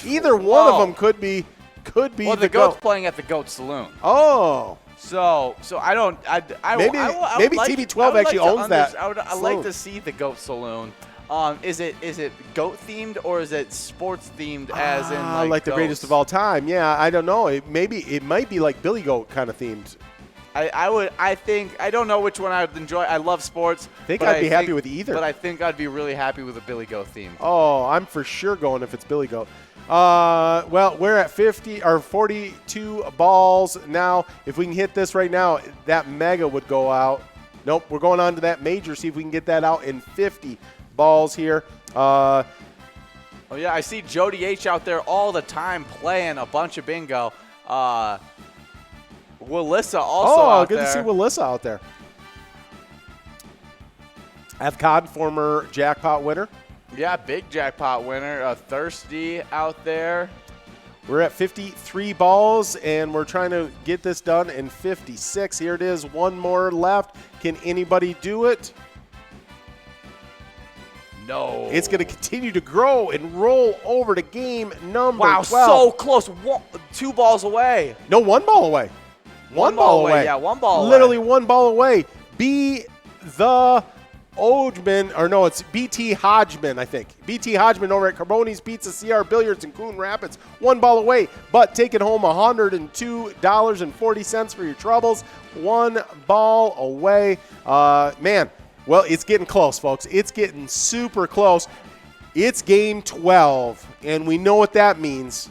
Either one of them could be well, the GOAT's playing at the GOAT Saloon. Oh. So I don't. Maybe TB12 actually owns that. I'd like to see the GOAT Saloon. Is it GOAT themed or is it sports themed? As in like the greatest of all time? Yeah, I don't know. It might be like Billy Goat kind of themed. I don't know which one I would enjoy. I love sports. I think I'd be happy with either. But I think I'd be really happy with a Billy Goat theme. Oh, I'm for sure going if it's Billy Goat. Well, we're at 42 balls now. If we can hit this right now, that mega would go out. Nope, we're going on to that major. See if we can get that out in 50 balls here. Oh yeah, I see Jody H out there all the time playing a bunch of bingo. Willissa also out there. Good to see Willissa out there. Avcod, former Jackpot winner. Yeah, big Jackpot winner. Thirsty out there. We're at 53 balls, and we're trying to get this done in 56. Here it is, one more left. Can anybody do it? No. It's going to continue to grow and roll over to game number 12. So close. 2 balls away. No, 1 ball away. One ball away. Yeah, 1 ball away. Literally 1 ball away. Be the Hodgman, or no, it's BT Hodgman, I think. BT Hodgman over at Carboni's Pizza, CR Billiards in Coon Rapids. 1 ball away, but taking home $102.40 for your troubles. 1 ball away. Man, well, it's getting close, folks. It's getting super close. It's game 12, and we know what that means.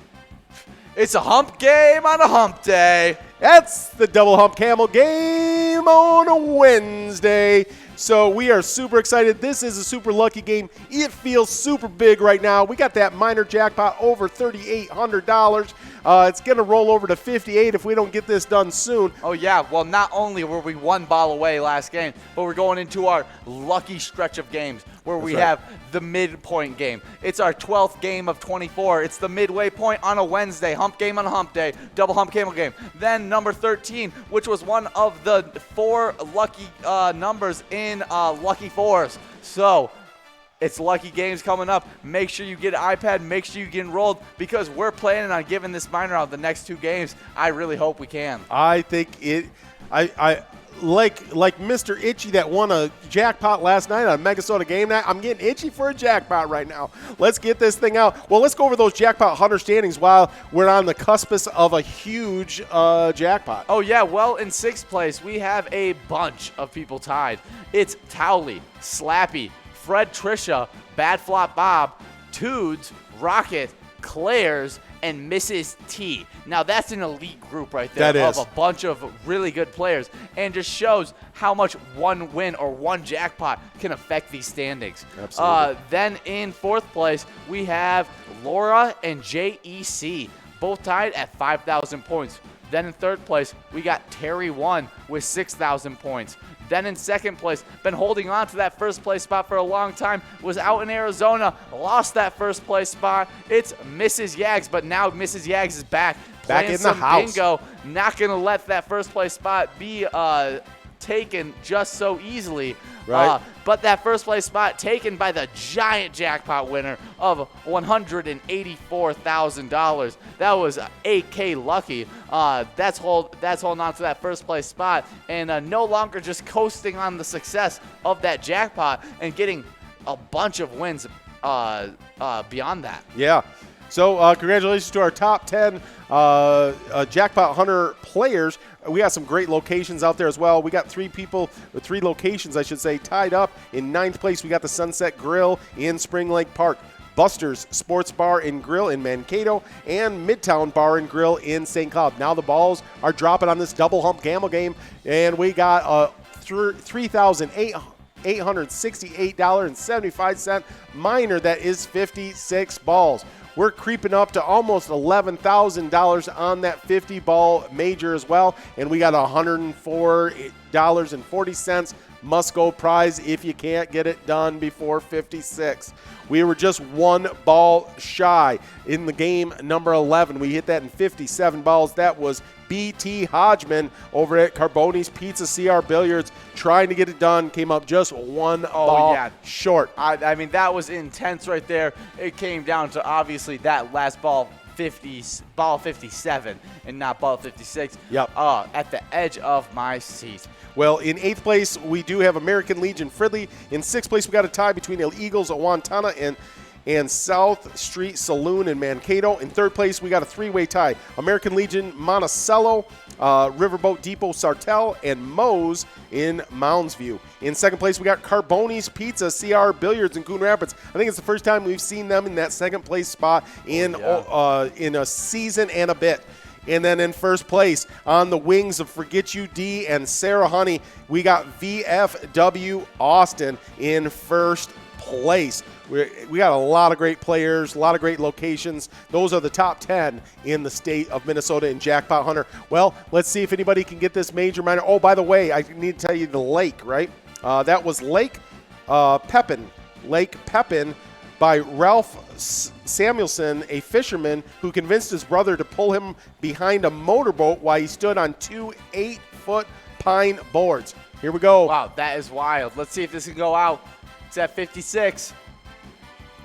It's a hump game on a hump day. That's the Double Hump Camel game on a Wednesday. So we are super excited. This is a super lucky game. It feels super big right now. We got that minor jackpot over $3,800. It's going to roll over to 58 if we don't get this done soon. Oh, yeah. Well, not only were we 1 ball away last game, but we're going into our lucky stretch of games where we have the midpoint game. It's our 12th game of 24. It's the midway point on a Wednesday, hump game on a hump day, double hump camel game. Then number 13, which was one of the 4 lucky numbers in in Lucky Fours. So it's Lucky Games coming up. Make sure you get an iPad. Make sure you get enrolled because we're planning on giving this minor out the next 2 games. I really hope we can. I think it – I like Mr. Itchy that won a jackpot last night on Megasota Game Night. I'm getting itchy for a jackpot right now. Let's get this thing out. Well, let's go over those jackpot hunter standings while we're on the cuspice of a huge jackpot. Oh, yeah. Well, in 6th place, we have a bunch of people tied. It's Towley, Slappy, Fred Trisha, Bad Flop Bob, Toods, Rocket, Claire's, and Mrs. T. Now, that's an elite group right there of a bunch of really good players and just shows how much one win or one jackpot can affect these standings. Absolutely. Then in 4th place, we have Laura and JEC, both tied at 5,000 points. Then in 3rd place, we got Terry 1 with 6,000 points. Then in 2nd place, been holding on to that 1st place spot for a long time, was out in Arizona, lost that 1st place spot. It's Mrs. Yags, but now Mrs. Yags is back in the house. Bingo. Not going to let that 1st place spot be taken just so easily. Right. But that 1st place spot taken by the giant jackpot winner of $184,000. That was 8K lucky. That's holding on to that 1st place spot and no longer just coasting on the success of that jackpot and getting a bunch of wins beyond that. Yeah. So congratulations to our top 10 Jackpot Hunter players. We got some great locations out there as well. We got 3 locations, I should say, tied up. In 9th place, we got the Sunset Grill in Spring Lake Park, Buster's Sports Bar and Grill in Mankato, and Midtown Bar and Grill in St. Cloud. Now the balls are dropping on this double hump gamble game, and we got $3,868.75 minor that is 56 balls. We're creeping up to almost $11,000 on that 50-ball major as well, and we got $104.40 must-go prize if you can't get it done before 56. We were just 1 ball shy in the game number 11. We hit that in 57 balls. That was B.T. Hodgman over at Carboni's Pizza CR Billiards trying to get it done. Came up just 1 ball short. I mean, that was intense right there. It came down to obviously that last ball, ball 57 and not ball 56. Yep. At the edge of my seat. Well, in 8th place, we do have American Legion Fridley. In 6th place, we got a tie between the Eagles of Wantana and South Street Saloon in Mankato. In 3rd place, we got a 3-way tie. American Legion Monticello, Riverboat Depot Sartell, and Moe's in Mounds View. In 2nd place, we got Carboni's Pizza CR Billiards in Coon Rapids. I think it's the first time we've seen them in that 2nd place spot in a season and a bit. And then in 1st place, on the wings of Forget You D and Sarah Honey, we got VFW Austin in 1st place. We got a lot of great players, a lot of great locations. Those are the top 10 in the state of Minnesota in Jackpot Hunter. Well, let's see if anybody can get this major minor. Oh, by the way, I need to tell you the lake, right? That was Lake Pepin by Ralph Samuelson, a fisherman who convinced his brother to pull him behind a motorboat while he stood on 2 8-foot pine boards. Here we go. Wow, that is wild. Let's see if this can go out. It's at 56.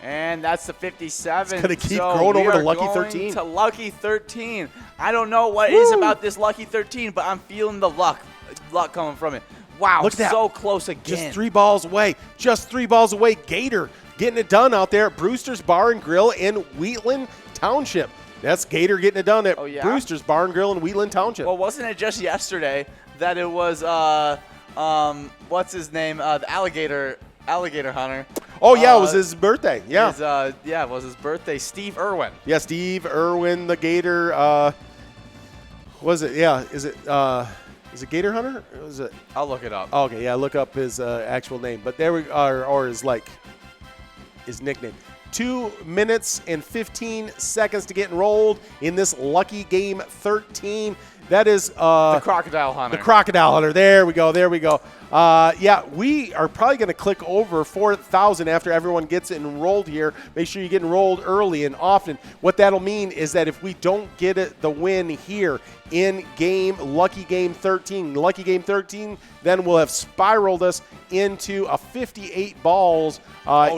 And that's the 57. It's going to keep growing over to Lucky 13. To Lucky 13. I don't know what it is about this Lucky 13, but I'm feeling the luck coming from it. Wow, look at that. So close again. Just 3 balls away. Just 3 balls away. Gator getting it done out there at Brewster's Bar and Grill in Wheatland Township. That's Gator getting it done at Brewster's Bar and Grill in Wheatland Township. Well, wasn't it just yesterday that it was, what's his name, the alligator hunter? Oh, yeah, it was his birthday. Yeah. It was his birthday. Steve Irwin. Yeah, Steve Irwin, the Gator. Was it? Yeah. Is it Gator Hunter? Or was it? I'll look it up. Oh, okay, yeah, look up his actual name. But there we are, or his nickname. 2 minutes and 15 seconds to get enrolled in this Lucky Game 13. That is the Crocodile Hunter. The Crocodile Hunter. There we go. Yeah, we are probably going to click over 4,000 after everyone gets enrolled here. Make sure you get enrolled early and often. What that'll mean is that if we don't get the win here in game Lucky Game 13. Lucky Game 13 then will have spiraled us into a 58 balls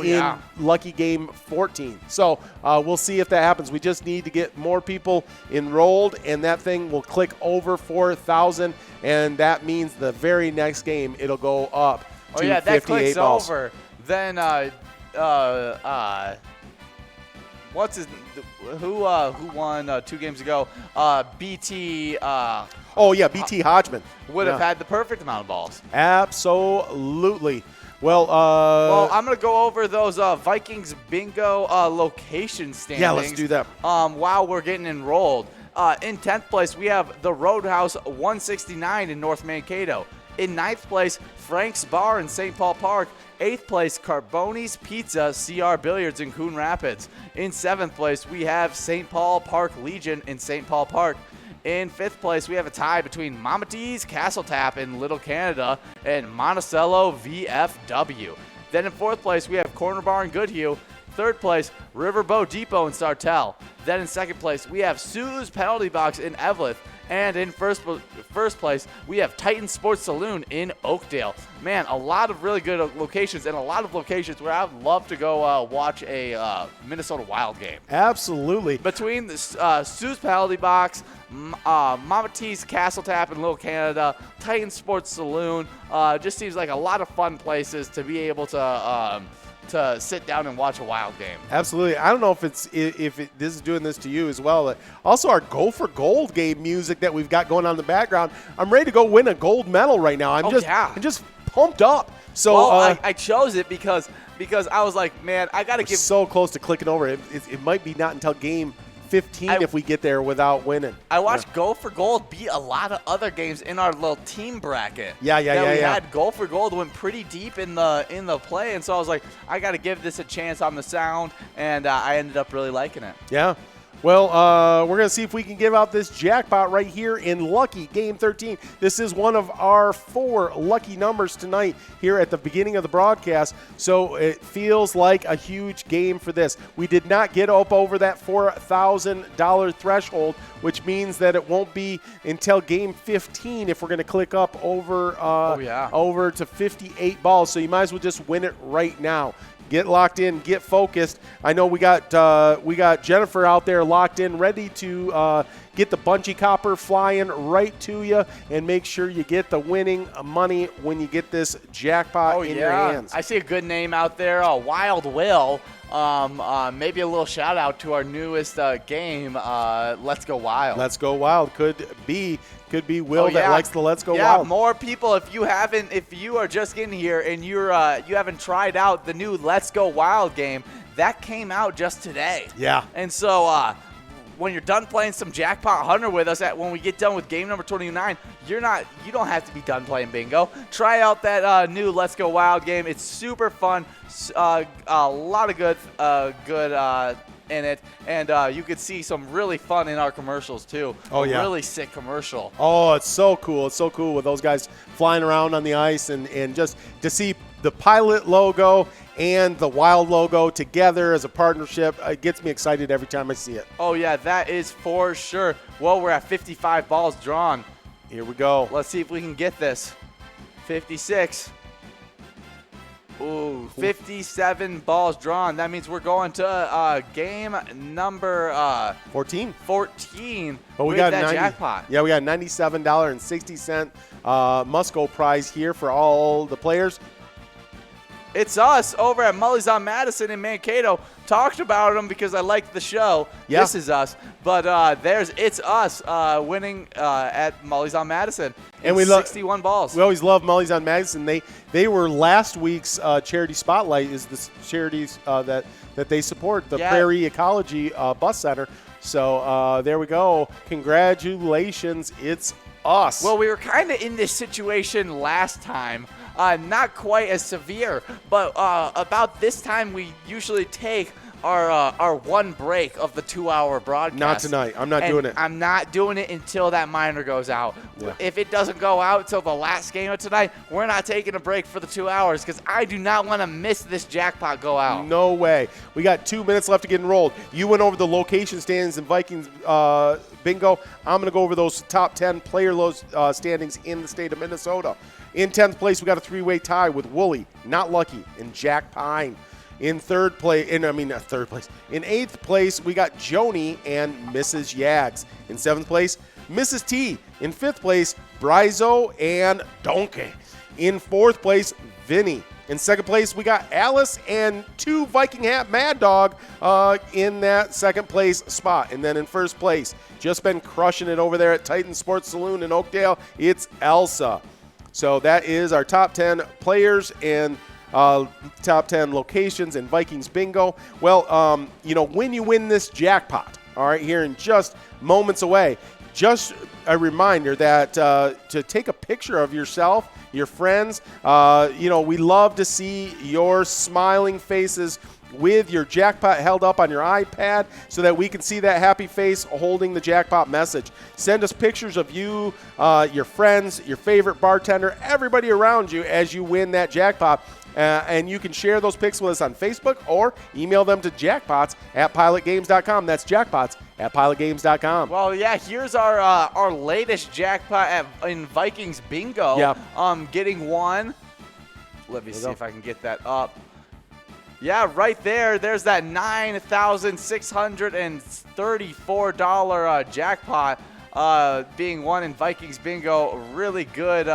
in Lucky Game 14. So we'll see if that happens. We just need to get more people enrolled, and that thing will click over 4,000, and that means the very next game it'll go up to 58 that clicks balls. over. Then what's his who won 2 games ago? BT. BT Hodgman would have had the perfect amount of balls. Absolutely. Well, I'm going to go over those Vikings bingo location standings. Yeah, let's do that. While we're getting enrolled. In 10th place, we have the Roadhouse 169 in North Mankato. In 9th place, Frank's Bar in St. Paul Park. 8th place, Carboni's Pizza, CR Billiards in Coon Rapids. In 7th place, we have St. Paul Park Legion in St. Paul Park. In 5th place, we have a tie between Mama T's Castle Tap in Little Canada and Monticello VFW. Then in 4th place, we have Corner Bar in Goodhue. 3rd place, Riverboat Depot in Sartell. Then in 2nd place, we have Sue's Penalty Box in Eveleth. And in first place, we have Titan Sports Saloon in Oakdale. Man, a lot of really good locations, and a lot of locations where I would love to go watch a Minnesota Wild game. Absolutely. Between the Sue's Penalty Box, Mama T's Castle Tap in Little Canada, Titan Sports Saloon, just seems like a lot of fun places to be able to sit down and watch a Wild game. Absolutely. I don't know if this is doing this to you as well. Also, our Go for Gold game music that we've got going on in the background. I'm ready to go win a gold medal right now. I'm just pumped up. So I chose it because I was like, man, I got to give. So close to clicking over. It might be not until game 15 if we get there without winning. I watched Go for Gold beat a lot of other games in our little team bracket. We had Go for Gold went pretty deep in the play, and so I was like, I got to give this a chance on the sound, and I ended up really liking it. Yeah. Well, we're going to see if we can give out this jackpot right here in Lucky Game 13. This is one of our 4 lucky numbers tonight here at the beginning of the broadcast, so it feels like a huge game for this. We did not get up over that $4,000 threshold, which means that it won't be until Game 15 if we're going to click up over, over to 58 balls, so you might as well just win it right now. Get locked in, get focused. I know we got Jennifer out there locked in, ready to get the bungee copper flying right to you, and make sure you get the winning money when you get this jackpot in your hands. I see a good name out there, Wild Will. Maybe a little shout out to our newest game, Let's Go Wild. Let's Go Wild could be Will that likes the Let's Go Wild. Yeah, more people. If you are just getting here and you haven't tried out the new Let's Go Wild game, that came out just today. Yeah. And so when you're done playing some Jackpot Hunter with us, when we get done with game number 29, you don't have to be done playing bingo. Try out that new Let's Go Wild game. It's super fun. A lot of good in it, and you could see some really fun in our commercials too. Really sick commercial. Oh, it's so cool. It's so cool with those guys flying around on the ice, and just to see the Pilot logo and the Wild logo together as a partnership, it gets me excited every time I see it. Oh yeah, that is for sure. Well, we're at 55 balls drawn. Here we go. Let's see if we can get this. 56. Ooh, 57 balls drawn. That means we're going to game number 14. 14 but we with got that jackpot. Yeah, we got $97.60 Musco prize here for all the players. It's us over at Mully's on Madison in Mankato. Talked about them because I liked the show. Yeah. This is us. But it's us winning at Mully's on Madison. And we 61 balls. We always love Mully's on Madison. They were last week's charity spotlight. Is the charities that they support, the Prairie Ecology Bus Center. So there we go. Congratulations, it's us. Well, we were kind of in this situation last time. Not quite as severe, but about this time we usually take our one break of the 2-hour broadcast. Not tonight. I'm not doing it. I'm not doing it until that minor goes out. Yeah. If it doesn't go out until the last game of tonight, we're not taking a break for the 2 hours because I do not want to miss this jackpot go out. No way. We got 2 minutes left to get enrolled. You went over the location standings in Vikings bingo. I'm going to go over those top 10 player standings in the state of Minnesota. In 10th place, we got a 3-way tie with Wooly, Not Lucky, and Jack Pine. In third place, in 8th place, we got Joni and Mrs. Yags. In 7th place, Mrs. T. In 5th place, Brizo and Donkey. In 4th place, Vinny. In 2nd place, we got Alice and 2 Viking Hat Mad Dog in that 2nd place spot. And then in 1st place, just been crushing it over there at Titan Sports Saloon in Oakdale, it's Elsa. So that is our top 10 players and top 10 locations in Vikings bingo. Well, when you win this jackpot, all right, here in just moments away, just a reminder that to take a picture of yourself, your friends. We love to see your smiling faces with your jackpot held up on your iPad so that we can see that happy face holding the jackpot message. Send us pictures of you, your friends, your favorite bartender, everybody around you as you win that jackpot. And you can share those pics with us on Facebook or email them to jackpots@pilotgames.com. That's jackpots@pilotgames.com. Well, yeah, here's our latest jackpot in Vikings bingo. Yeah. Getting one. Let me see if I can get that up. Yeah, right there. There's that $9,634 jackpot being won in Vikings bingo. Really good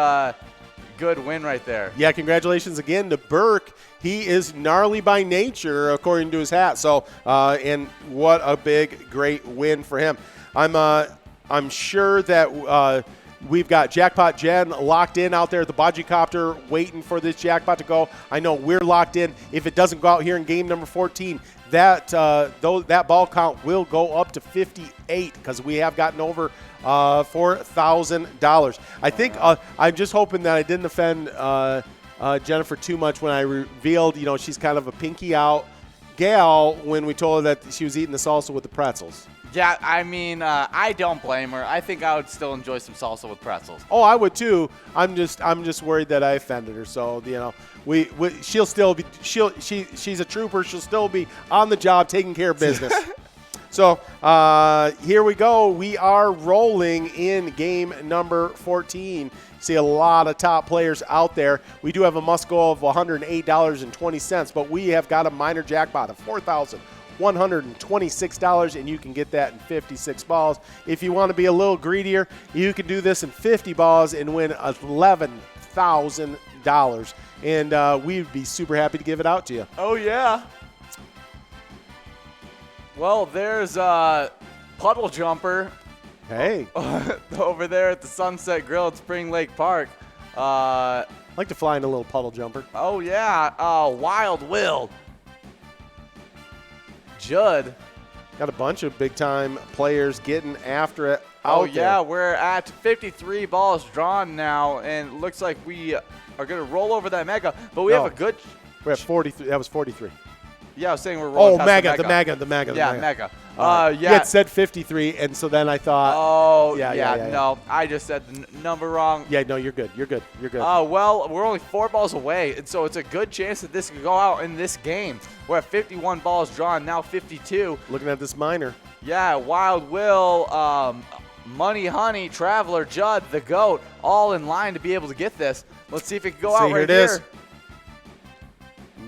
win right there. Yeah, congratulations again to Burke. He is gnarly by nature, according to his hat. So, and what a great win for him. I'm sure that we've got Jackpot Jen locked in out there at the Baji Copter waiting for this jackpot to go. I know we're locked in. If it doesn't go out here in game number 14, that ball count will go up to 58 because we have gotten over $4,000. I think I'm just hoping that I didn't offend Jennifer too much when I revealed, she's kind of a pinky out gal when we told her that she was eating the salsa with the pretzels. Yeah, I mean, I don't blame her. I think I would still enjoy some salsa with pretzels. Oh, I would too. I'm just worried that I offended her. So she'll still be she's a trooper. She'll still be on the job taking care of business. So here we go. We are rolling in game number 14. See a lot of top players out there. We do have a must go of $108.20, but we have got a minor jackpot of $4,126, and you can get that in 56 balls. If you want to be a little greedier, you can do this in 50 balls and win $11,000. And we'd be super happy to give it out to you. Oh, yeah. Well, there's Puddle Jumper. Hey. Over there at the Sunset Grill at Spring Lake Park. I'd like to fly in a little puddle jumper. Oh, yeah. Wild Will. Judd. Got a bunch of big-time players getting after it out there. Yeah, we're at 53 balls drawn now, and it looks like we are going to roll over that mega, but we have a good... We're at 43. That was 43. Yeah, I was saying we're rolling past the mega. Yeah, mega. You had said 53, and so then I thought... Oh, yeah. No, I just said the number wrong. Yeah, no, you're good. You're good. Well, we're only 4 balls away, and so it's a good chance that this could go out in this game. We're at 51 balls drawn, now 52. Looking at this minor. Yeah, Wild Will, Money Honey, Traveler, Judd, the GOAT, all in line to be able to get this. Let's see if it can go out right here. Here it is.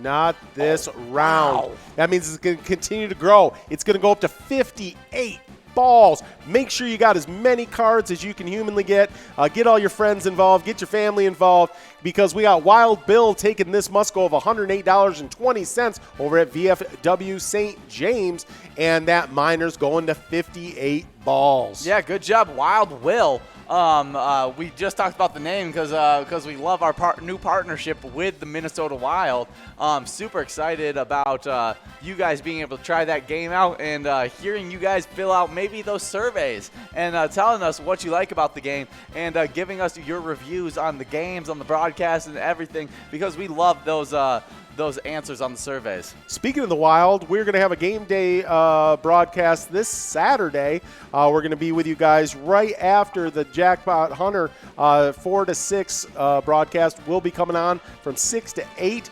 Not this round. Wow. That means it's going to continue to grow. It's going to go up to 58 balls. Make sure you got as many cards as you can humanly get. Get all your friends involved. Get your family involved because we got Wild Bill taking this must-go of $108.20 over at VFW St. James, and that minor's going to 58 balls. Yeah, good job, Wild Will. We just talked about the name because we love our new partnership with the Minnesota Wild. Super excited about you guys being able to try that game out and hearing you guys fill out maybe those surveys and telling us what you like about the game and giving us your reviews on the games, on the broadcast, and everything because we love those those answers on the surveys. Speaking of the Wild, we're going to have a game day broadcast this Saturday. We're going to be with you guys right after the Jackpot Hunter 4 to 6 broadcast. Will be coming on from 6 to 8,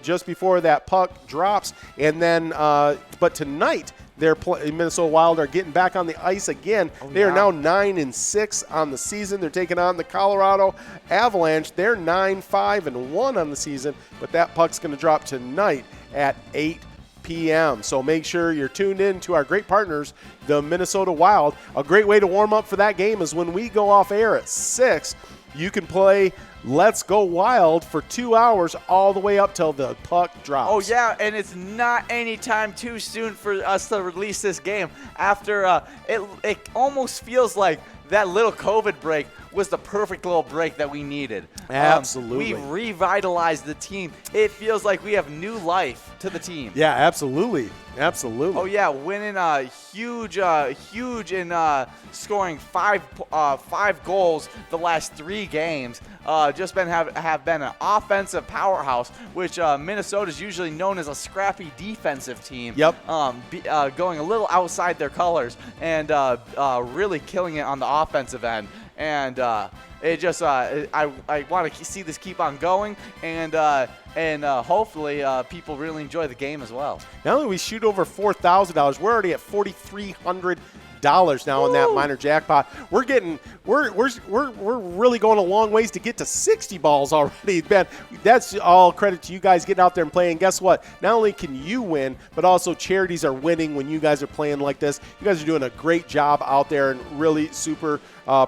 just before that puck drops. And then, but tonight, Minnesota Wild are getting back on the ice again. They are now 9-6 on the season. They're taking on the Colorado Avalanche. They're 9-5-1 on the season, but that puck's going to drop tonight at 8 p.m. So make sure you're tuned in to our great partners, the Minnesota Wild. A great way to warm up for that game is when we go off air at 6. You can play Let's Go Wild for 2 hours all the way up till the puck drops. Oh, yeah, and it's not any time too soon for us to release this game. After it almost feels like that little COVID break was the perfect little break that we needed. Absolutely. We revitalized the team. It feels like we have new life to the team. Yeah, absolutely. Absolutely. Oh, yeah, winning huge in scoring five goals the last 3 games. Just have been an offensive powerhouse, which Minnesota is usually known as a scrappy defensive team. Yep. Going a little outside their colors and really killing it on the offensive end. And it just I want to see this keep on going, and hopefully people really enjoy the game as well. Not only we shoot over $4,000, we're already at $4,300 now in that minor jackpot. We're really going a long ways to get to 60 balls already. Ben, that's all credit to you guys getting out there and playing. Guess what? Not only can you win, but also charities are winning when you guys are playing like this. You guys are doing a great job out there, and really super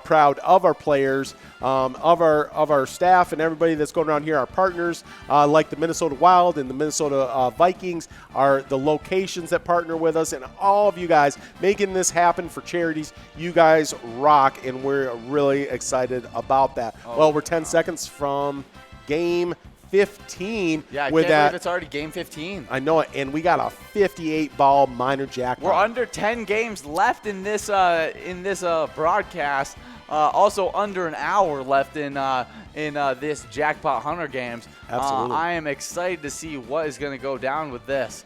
proud of our players, of our staff, and everybody that's going around here. Our partners, like the Minnesota Wild and the Minnesota Vikings, are the locations that partner with us, and all of you guys making this happen for charities. You guys rock, and we're really excited about that. Well, we're 10 seconds from game 15. Yeah, I with can't that. believe it's already game 15. I know it, and we got a 58-ball minor jackpot. We're under 10 games left in this broadcast. Also under an hour left in this Jackpot Hunter games. Absolutely. I am excited to see what is going to go down with this.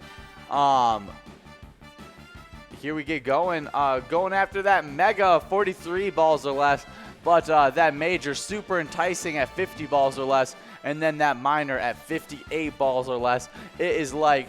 Here we get going. Going after that mega 43 balls or less, but that major super enticing at 50 balls or less, and then that minor at 58 balls or less. It is like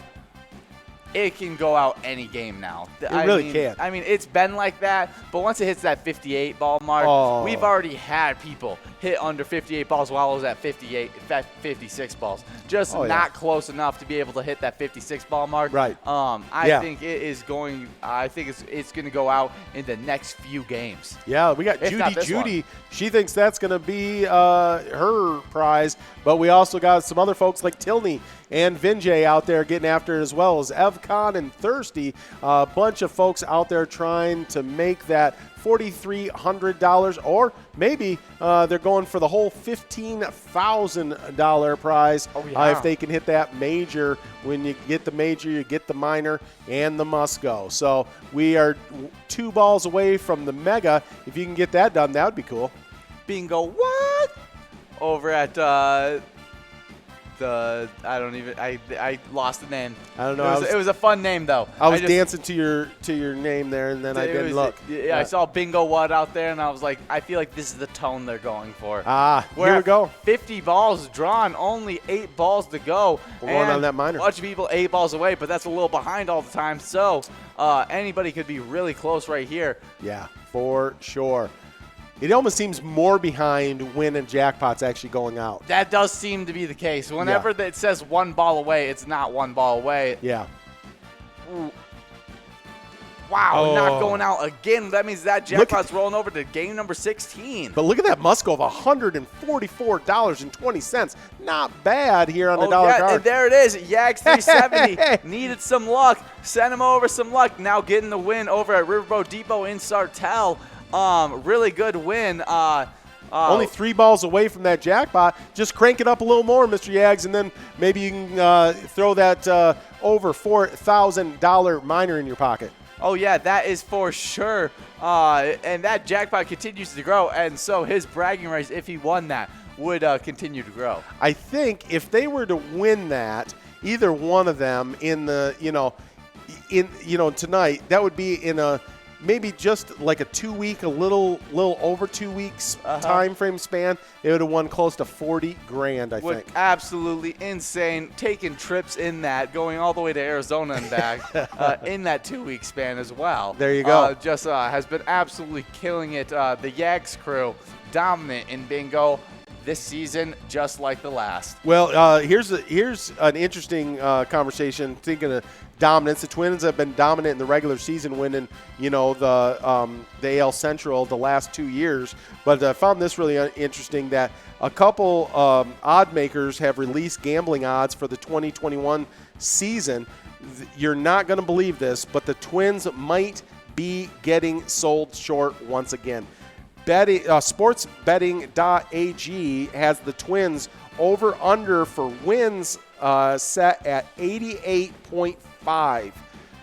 it can go out any game now. It really can. I mean, it's been like that, but once it hits that 58 ball mark, we've already had people hit under 58 balls while it was at 56 balls. Just not close enough to be able to hit that 56 ball mark. Right. I think it is going. I think it's going to go out in the next few games. Yeah, we got Judy. She thinks that's going to be her prize, but we also got some other folks like Tilney and Vinjay out there getting after it, as well as Evcon and Thirsty. A bunch of folks out there trying to make that $4,300, or maybe they're going for the whole $15,000 prize. If they can hit that major. When you get the major, you get the minor and the must-go. So we are 2 balls away from the mega. If you can get that done, that would be cool. Bingo, what? Over at I lost the name. I don't know. It was a fun name though. I was dancing to your name there, and then I didn't look. Yeah, I saw Bingo What out there, and I was like, I feel like this is the tone they're going for. Here we go. 50 balls drawn, only 8 balls to go. We're going on that minor. A bunch of people 8 balls away, but that's a little behind all the time. So anybody could be really close right here. Yeah, for sure. It almost seems more behind when a jackpot's actually going out. That does seem to be the case. Whenever it says 1 ball away, it's not 1 ball away. Yeah. Ooh. Wow, not going out again. That means that jackpot's rolling over to game number 16. But look at that must-go of $144.20. Not bad here on the dollar card. And there it is. Yags 370 needed some luck. Sent him over some luck. Now getting the win over at Riverboat Depot in Sartell. Really good win. Only 3 balls away from that jackpot. Just crank it up a little more, Mr. Yags, and then maybe you can throw that over $4,000 minor in your pocket. Oh, yeah, that is for sure. And that jackpot continues to grow, and so his bragging rights, if he won that, would continue to grow. I think if they were to win that, either one of them in the, tonight, that would be in a maybe just like a 2 week, a little over 2 weeks time frame span. They would have won close to $40,000, I think. Absolutely insane. Taking trips in that, going all the way to Arizona and back in that 2 week span as well. There you go. Just has been absolutely killing it. The Yags crew dominant in bingo this season, just like the last. Well, here's an interesting conversation. Thinking of dominance, the Twins have been dominant in the regular season, winning the AL Central the last 2 years. But I found this really interesting that a couple odd makers have released gambling odds for the 2021 season. You're not going to believe this, but the Twins might be getting sold short once again. Sportsbetting.ag has the Twins over/under for wins set at 88.5.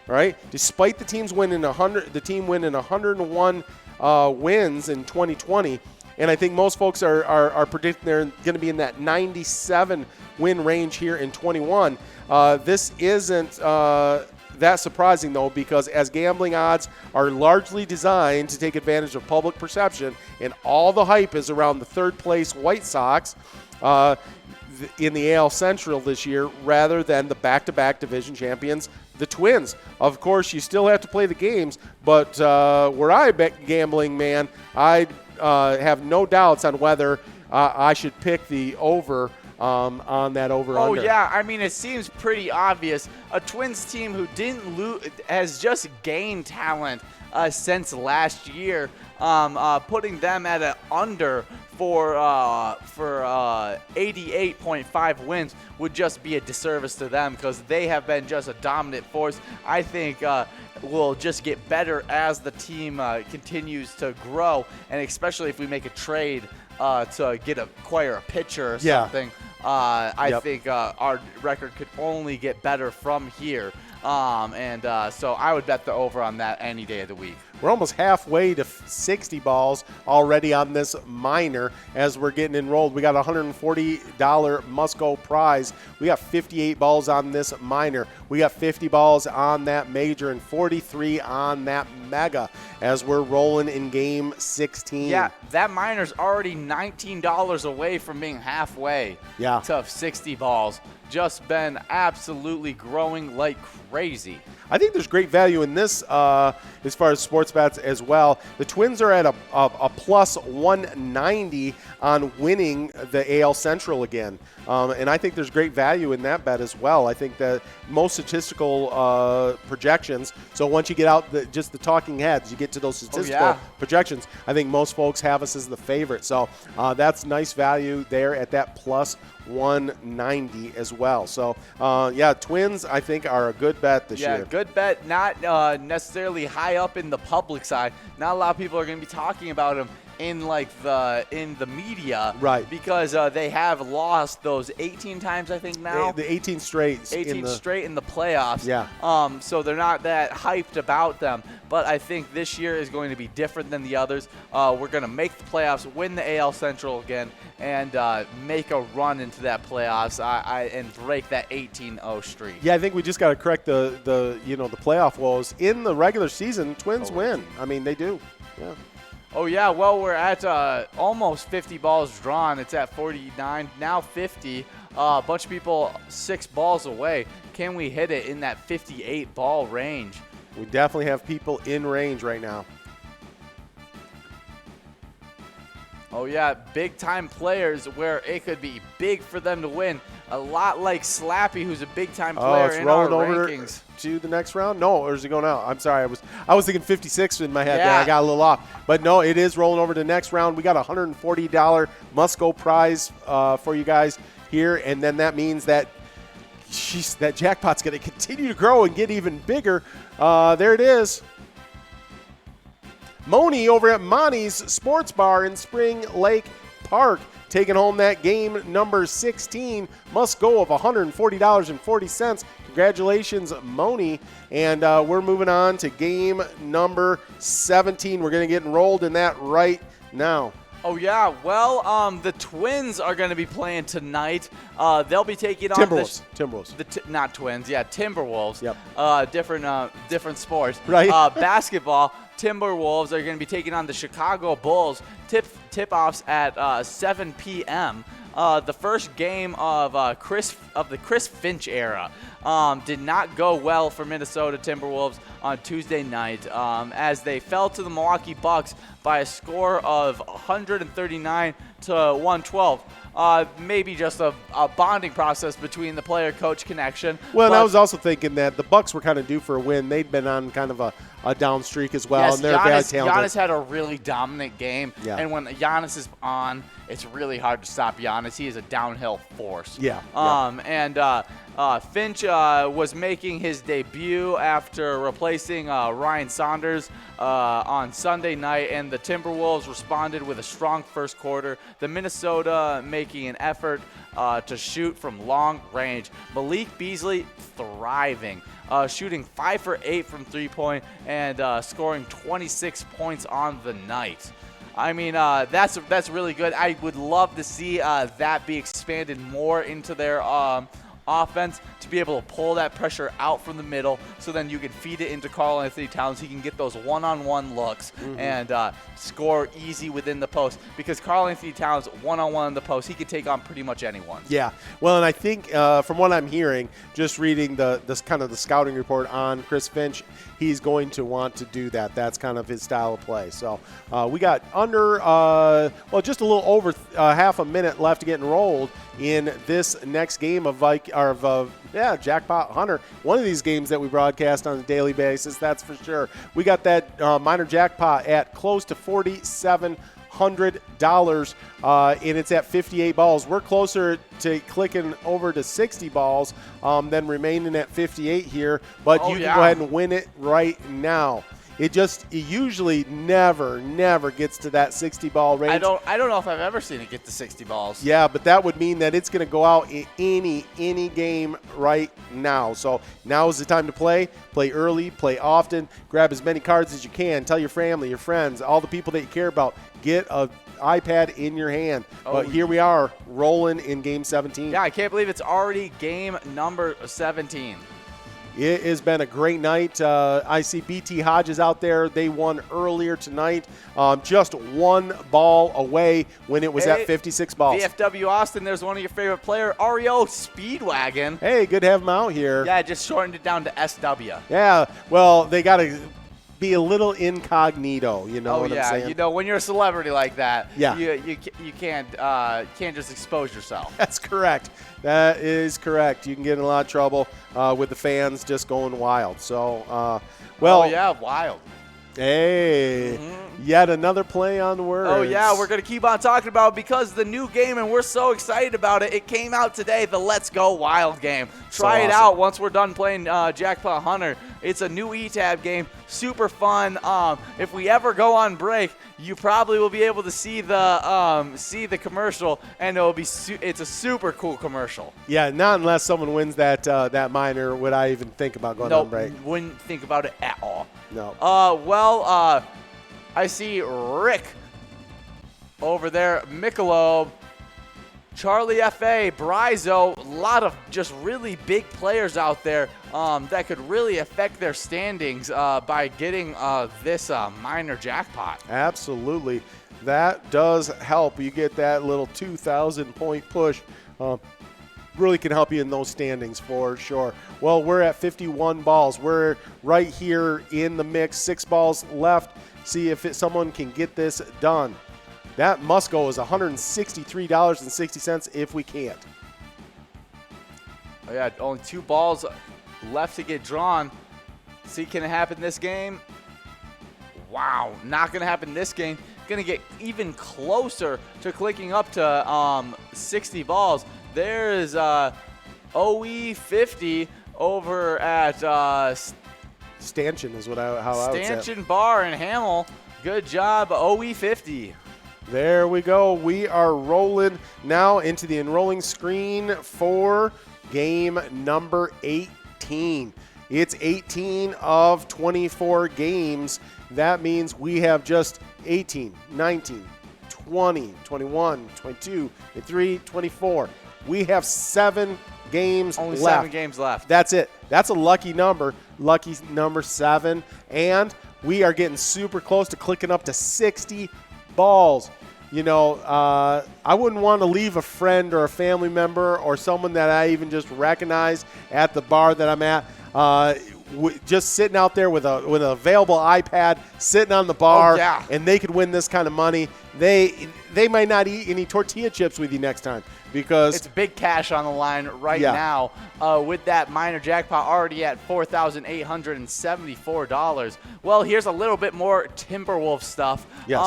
Right, despite the team winning 101 wins in 2020, and I think most folks are predicting they're going to be in that 97 win range here in 21. This isn't that surprising, though, because as gambling odds are largely designed to take advantage of public perception, and all the hype is around the third place White Sox in the AL Central this year rather than the back-to-back division champions, the Twins. Of course, you still have to play the games, but where I bet gambling, man, I have no doubts on whether I should pick the over on that over-under. Oh, yeah. I mean, it seems pretty obvious. A Twins team who didn't lose has just gained talent since last year. Putting them at an under for 88.5 wins would just be a disservice to them because they have been just a dominant force. I think will just get better as the team continues to grow, and especially if we make a trade to acquire a pitcher or something. I think our record could only get better from here. So I would bet the over on that any day of the week. We're almost halfway to 60 balls already on this minor as we're getting enrolled. We got a $140 must-go prize. We got 58 balls on this minor. We got 50 balls on that major and 43 on that mega as we're rolling in game 16. Yeah, that minor's already $19 away from being halfway to 60 balls. Just been absolutely growing like crazy. I think there's great value in this as far as sports bets as well. The Twins are at a plus 190 on winning the AL Central again. And I think there's great value in that bet as well. I think that most statistical projections, so once you get out just the talking heads, you get to those statistical projections, I think most folks have us as the favorite. So that's nice value there at that plus 190 as well. So, Twins, I think, are a good bet this year. Yeah, good bet. Not necessarily high up in the public side. Not a lot of people are going to be talking about them in the media, right? Because they have lost those 18 times, I think now. The 18 straight. 18 straight in the playoffs. Yeah. So they're not that hyped about them. But I think this year is going to be different than the others. We're going to make the playoffs, win the AL Central again, and make a run into that playoffs and break that 18-0 streak. Yeah, I think we just got to correct the playoff woes. In the regular season, Twins win. I mean, they do. Yeah. Oh, yeah. Well, we're at almost 50 balls drawn. It's at 49, now 50. A bunch of people 6 balls away. Can we hit it in that 58 ball range? We definitely have people in range right now. Oh, yeah. Big-time players where it could be big for them to win. A lot like Slappy, who's a big-time player in our rankings. To the next round? No, or is it going out? I'm sorry. I was thinking 56 in my head there. I got a little off. But no, it is rolling over to the next round. We got a $140 must-go prize for you guys here, and then that means that that jackpot's going to continue to grow and get even bigger. There it is. Moni over at Monty's Sports Bar in Spring Lake Park, taking home that game number 16 must go of $140.40. Congratulations, Moni. And we're moving on to game number 17. We're going to get enrolled in that right now. Oh, yeah. Well, the Twins are going to be playing tonight. They'll be taking on Timberwolves. Not Twins. Yeah, Timberwolves. Yep. Different sports. Right. Basketball. Timberwolves are going to be taking on the Chicago Bulls. Tip-offs at 7 p.m. The first game of the Chris Finch era did not go well for Minnesota Timberwolves on Tuesday night as they fell to the Milwaukee Bucks by a score of 139 to 112. Maybe just a bonding process between the player-coach connection. Well, and I was also thinking that the Bucks were kind of due for a win. They'd been on kind of a down streak as well, yes, and they're very talented. Giannis had a really dominant game, and when Giannis is on, it's really hard to stop Giannis. He is a downhill force. Yeah. Finch was making his debut after replacing Ryan Saunders on Sunday night, and the Timberwolves responded with a strong first quarter. The Minnesota making an effort to shoot from long range. Malik Beasley thriving, shooting 5 for 8 from three-point and scoring 26 points on the night. I mean, that's really good. I would love to see that be expanded more into their offense to be able to pull that pressure out from the middle so then you can feed it into Karl-Anthony Towns. He can get those one-on-one looks and score easy within the post because Karl-Anthony Towns one-on-one in the post, he can take on pretty much anyone. Yeah. Well, and I think from what I'm hearing, just reading this kind of the scouting report on Chris Finch, he's going to want to do that. That's kind of his style of play. So we got under, just a little over half a minute left to get enrolled in this next game of Jackpot Hunter. One of these games that we broadcast on a daily basis, that's for sure. We got that minor jackpot at close to $4,700, and it's at 58 balls. We're closer to clicking over to 60 balls than remaining at 58 here, but you can go ahead and win it right now. It usually never gets to that 60-ball range. I don't know if I've ever seen it get to 60 balls. Yeah, but that would mean that it's going to go out in any game right now. So now is the time to play. Play early, play often, grab as many cards as you can. Tell your family, your friends, all the people that you care about. Get an iPad in your hand. But here we are rolling in Game 17. Yeah, I can't believe it's already game number 17. It has been a great night. I see BT Hodges out there. They won earlier tonight, just one ball away when it was at 56 balls. VFW Austin, there's one of your favorite players, REO Speedwagon. Hey, good to have him out here. Yeah, just shortened it down to SW. Yeah, well, they got to be a little incognito, you know what I'm saying? You know, when you're a celebrity like that, yeah. you can't just expose yourself. That's correct. That is correct. You can get in a lot of trouble with the fans just going wild. So, wild. Hey, yet another play on words. Oh, yeah, we're going to keep on talking about it because the new game, and we're so excited about it. It came out today, the Let's Go Wild game. Try it out once we're done playing Jackpot Hunter. It's a new E-Tab game, super fun. If we ever go on break, you probably will be able to see the commercial, and it's a super cool commercial. Yeah, not unless someone wins that minor would I even think about going on break. Nope, wouldn't think about it at all. No. I see Rick over there, Michelob, Charlie F.A., Brizo, a lot of just really big players out there that could really affect their standings by getting this minor jackpot. Absolutely. That does help. You get that little 2,000-point push. Really can help you in those standings for sure. Well, we're at 51 balls. We're right here in the mix. 6 balls left. See if someone can get this done. That must go is $163.60 if we can't. Oh, yeah, only 2 balls left to get drawn. See, can it happen this game? Wow, not going to happen this game. Going to get even closer to clicking up to 60 balls. There's OE50 over at Stanchion is how I would say. Stanchion Bar in Hamel. Good job, OE50. There we go. We are rolling now into the enrolling screen for game number 18. It's 18 of 24 games. That means we have just 18, 19, 20, 21, 22, 23, 24. We have 7 games Only left. 7 games left. That's it. That's a lucky number 7. And we are getting super close to clicking up to 60 balls. You know, I wouldn't want to leave a friend or a family member or someone that I even just recognize at the bar that I'm at, just sitting out there with an available iPad, sitting on the bar, and they could win this kind of money. They might not eat any tortilla chips with you next time because it's big cash on the line right now with that minor jackpot already at $4,874. Well, here's a little bit more Timberwolves stuff. Yes.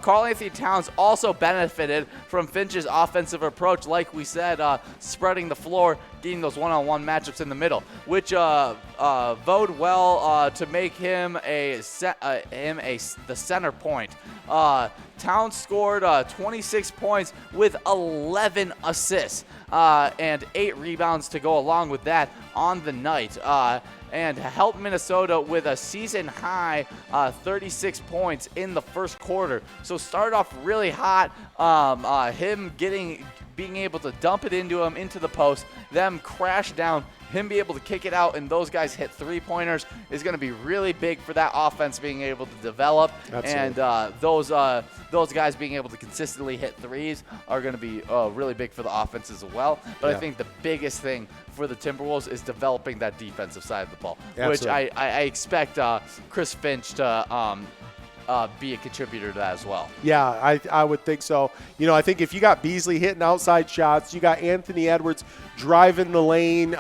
Karl Anthony Towns also benefited from Finch's offensive approach, like we said, spreading the floor, getting those one-on-one matchups in the middle, which bode well to make him the center point. Towns scored 26 points with 11 assists and 8 rebounds to go along with that on the night, and helped Minnesota with a season-high 36 points in the first quarter. So started off really hot, him being able to dump it into the post, them crash down, him be able to kick it out, and those guys hit three-pointers is going to be really big for that offense being able to develop. Absolutely. And those guys being able to consistently hit threes are going to be really big for the offense as well. But I think the biggest thing for the Timberwolves is developing that defensive side of the ball, which I expect Chris Finch to be a contributor to that as well. Yeah, I would think so. You know, I think if you got Beasley hitting outside shots, you got Anthony Edwards driving the lane,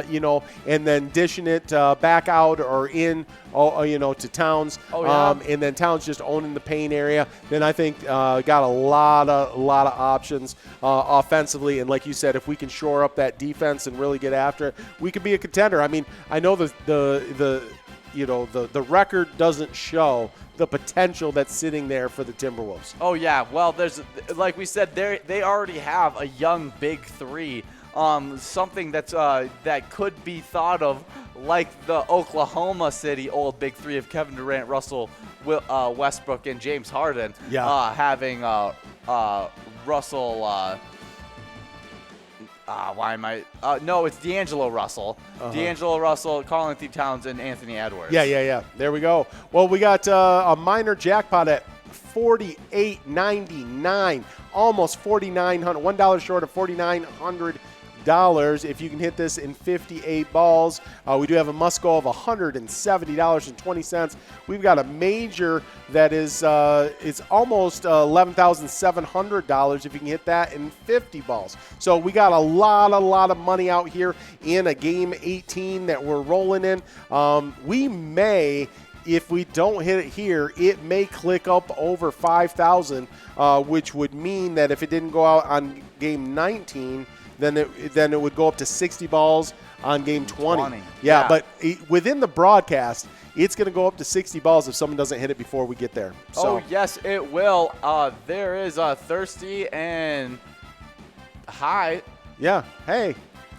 you know, and then dishing it back out or in, you know, to Towns. And then Towns just owning the paint area. Then I think got a lot of options offensively. And like you said, if we can shore up that defense and really get after it, we could be a contender. I mean, I know the record doesn't show the potential that's sitting there for the Timberwolves. Oh yeah, well, there's, like we said, they already have a young big three, something that's that could be thought of like the Oklahoma City old big three of Kevin Durant, Russell Westbrook, and James Harden. Having Russell. No, it's D'Angelo Russell. D'Angelo Russell, Karl Anthony Towns, and Anthony Edwards. Yeah. There we go. Well, we got a minor jackpot at $48.99, almost $4,900, $1 short of $4,900. If you can hit this in 58 balls. We do have a must go of $170.20. We've got a major that is it's almost $11,700 if you can hit that in 50 balls. So we got a lot of money out here in a game 18 that we're rolling in. We may, if we don't hit it here, it may click up over 5,000, which would mean that if it didn't go out on game 19, then it would go up to 60 balls on game 20. Yeah, but within the broadcast, it's going to go up to 60 balls if someone doesn't hit it before we get there. So. Oh, yes, it will. There is Thirsty and High. Yeah, hey.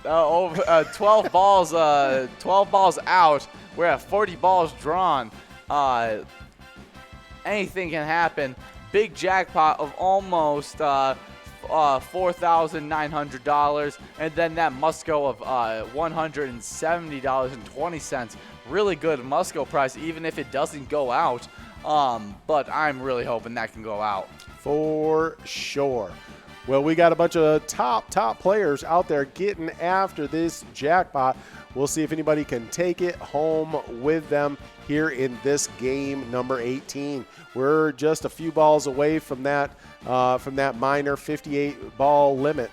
Over 12 balls 12 balls out. We're at 40 balls drawn. Anything can happen. Big jackpot of almost $4,900, and then that must-go of $170.20. Really good must-go price, even if it doesn't go out. But I'm really hoping that can go out. For sure. Well, we got a bunch of top players out there getting after this jackpot. We'll see if anybody can take it home with them here in this game number 18. We're just a few balls away from that minor 58-ball limit.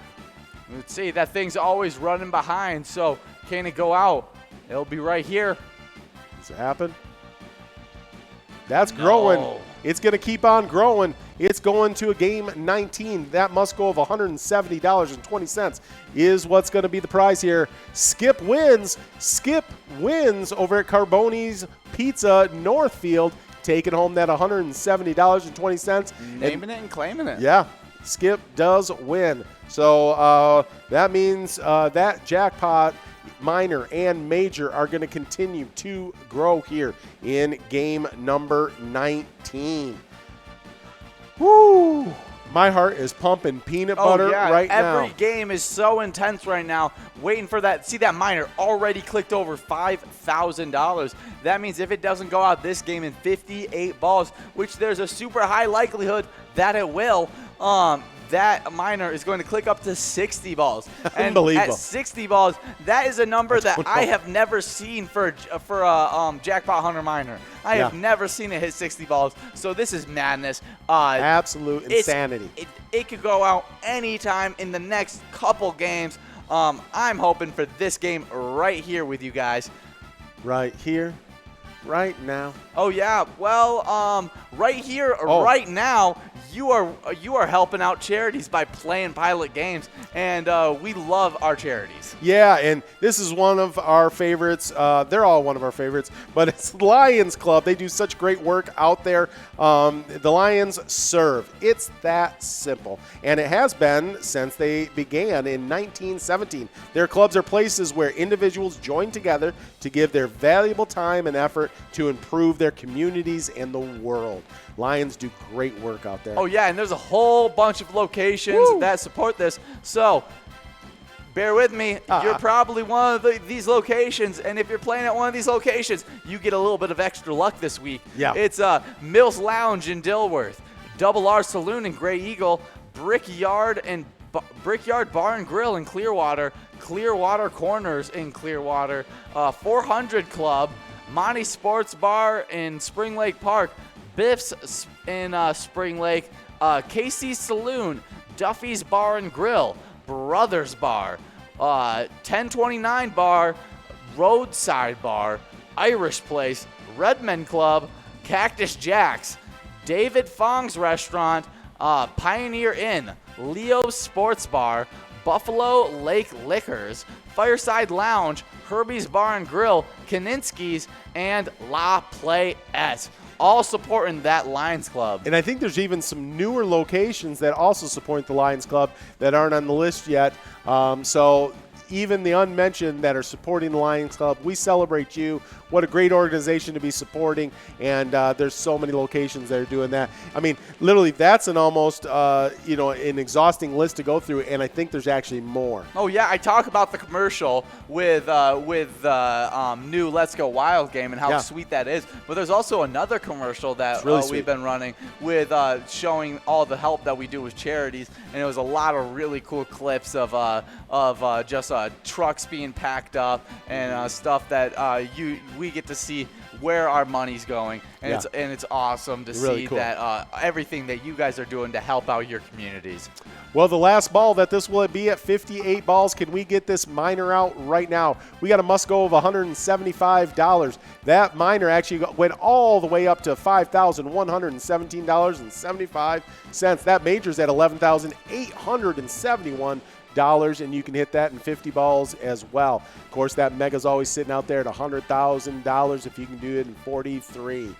Let's see, that thing's always running behind, so can it go out? It'll be right here. Does it happen? That's growing. It's going to keep on growing. It's going to a game 19. That must go of $170.20 is what's going to be the prize here. Skip wins. Skip wins over at Carboni's Pizza Northfield, taking home that $170.20. Naming it and claiming it. Yeah, Skip does win. So that means that jackpot minor and major are going to continue to grow here in game number 19. Woo! My heart is pumping peanut butter right now. Every game is so intense right now. Waiting for that. See that minor already clicked over $5,000. That means if it doesn't go out this game in 58 balls, which there's a super high likelihood that it will, that minor is going to click up to 60 balls. And Unbelievable. At 60 balls, that is a number that I have never seen for a Jackpot Hunter minor. I have never seen it hit 60 balls. So this is madness. Absolute insanity. It could go out anytime in the next couple games. I'm hoping for this game right here with you guys. Right here, right now. Oh yeah, well, right here, right now, you are helping out charities by playing Pilot games, and we love our charities. Yeah, and this is one of our favorites. They're all one of our favorites, but it's Lions Club. They do such great work out there. The Lions serve. It's that simple, and it has been since they began in 1917. Their clubs are places where individuals join together to give their valuable time and effort to improve their communities and the world. Lions do great work out there. Oh yeah, and there's a whole bunch of locations that support this. So bear with me. You're probably one of these locations, and if you're playing at one of these locations, you get a little bit of extra luck this week. Yeah. It's Mills Lounge in Dilworth, Double R Saloon in Gray Eagle, Brickyard Bar and Grill in Clearwater, Clearwater Corners in Clearwater, 400 Club, Monty Sports Bar in Spring Lake Park, Biff's in Spring Lake, Casey's Saloon, Duffy's Bar and Grill, Brothers Bar, 1029 Bar, Roadside Bar, Irish Place, Redmond Club, Cactus Jack's, David Fong's Restaurant, Pioneer Inn, Leo's Sports Bar, Buffalo Lake Liquors, Fireside Lounge, Herbie's Bar and Grill, Kaninsky's, and La Playette, all supporting that Lions Club. And I think there's even some newer locations that also support the Lions Club that aren't on the list yet. So even the unmentioned that are supporting the Lions Club, we celebrate you. What a great organization to be supporting, and there's so many locations that are doing that. I mean, literally, that's an almost, an exhausting list to go through, and I think there's actually more. Oh, yeah, I talk about the commercial with the new Let's Go Wild game and how sweet that is, but there's also another commercial that really we've been running with showing all the help that we do with charities, and it was a lot of really cool clips of just trucks being packed up and stuff that we get to see where our money's going, and it's awesome to see that everything that you guys are doing to help out your communities. Well, the last ball that this will be at 58 balls. Can we get this minor out right now? We got a must go of $175. That minor actually went all the way up to $5,117.75. That major's at $11,871. And you can hit that in 50 balls as well. Of course, that mega's always sitting out there at $100,000 if you can do it in 43.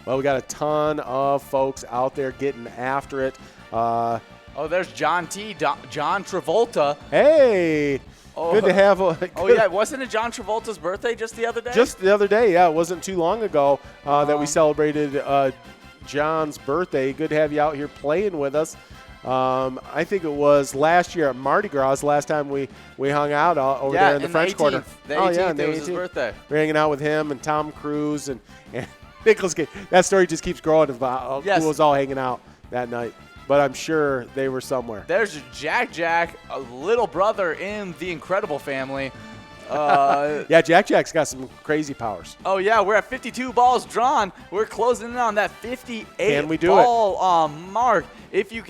Well, we got a ton of folks out there getting after it. There's John T. John Travolta. Hey, good to have. Wasn't it John Travolta's birthday just the other day? Just the other day, yeah. It wasn't too long ago that we celebrated John's birthday. Good to have you out here playing with us. I think it was last year at Mardi Gras, last time we hung out over there in the French Quarter. The 18th, it was his birthday. We're hanging out with him and Tom Cruise and Nicolas Cage. That story just keeps growing about who was all hanging out that night. But I'm sure they were somewhere. There's Jack, a little brother in the Incredible family. Jack's got some crazy powers. Oh yeah, we're at 52 balls drawn. We're closing in on that 58 ball mark. If we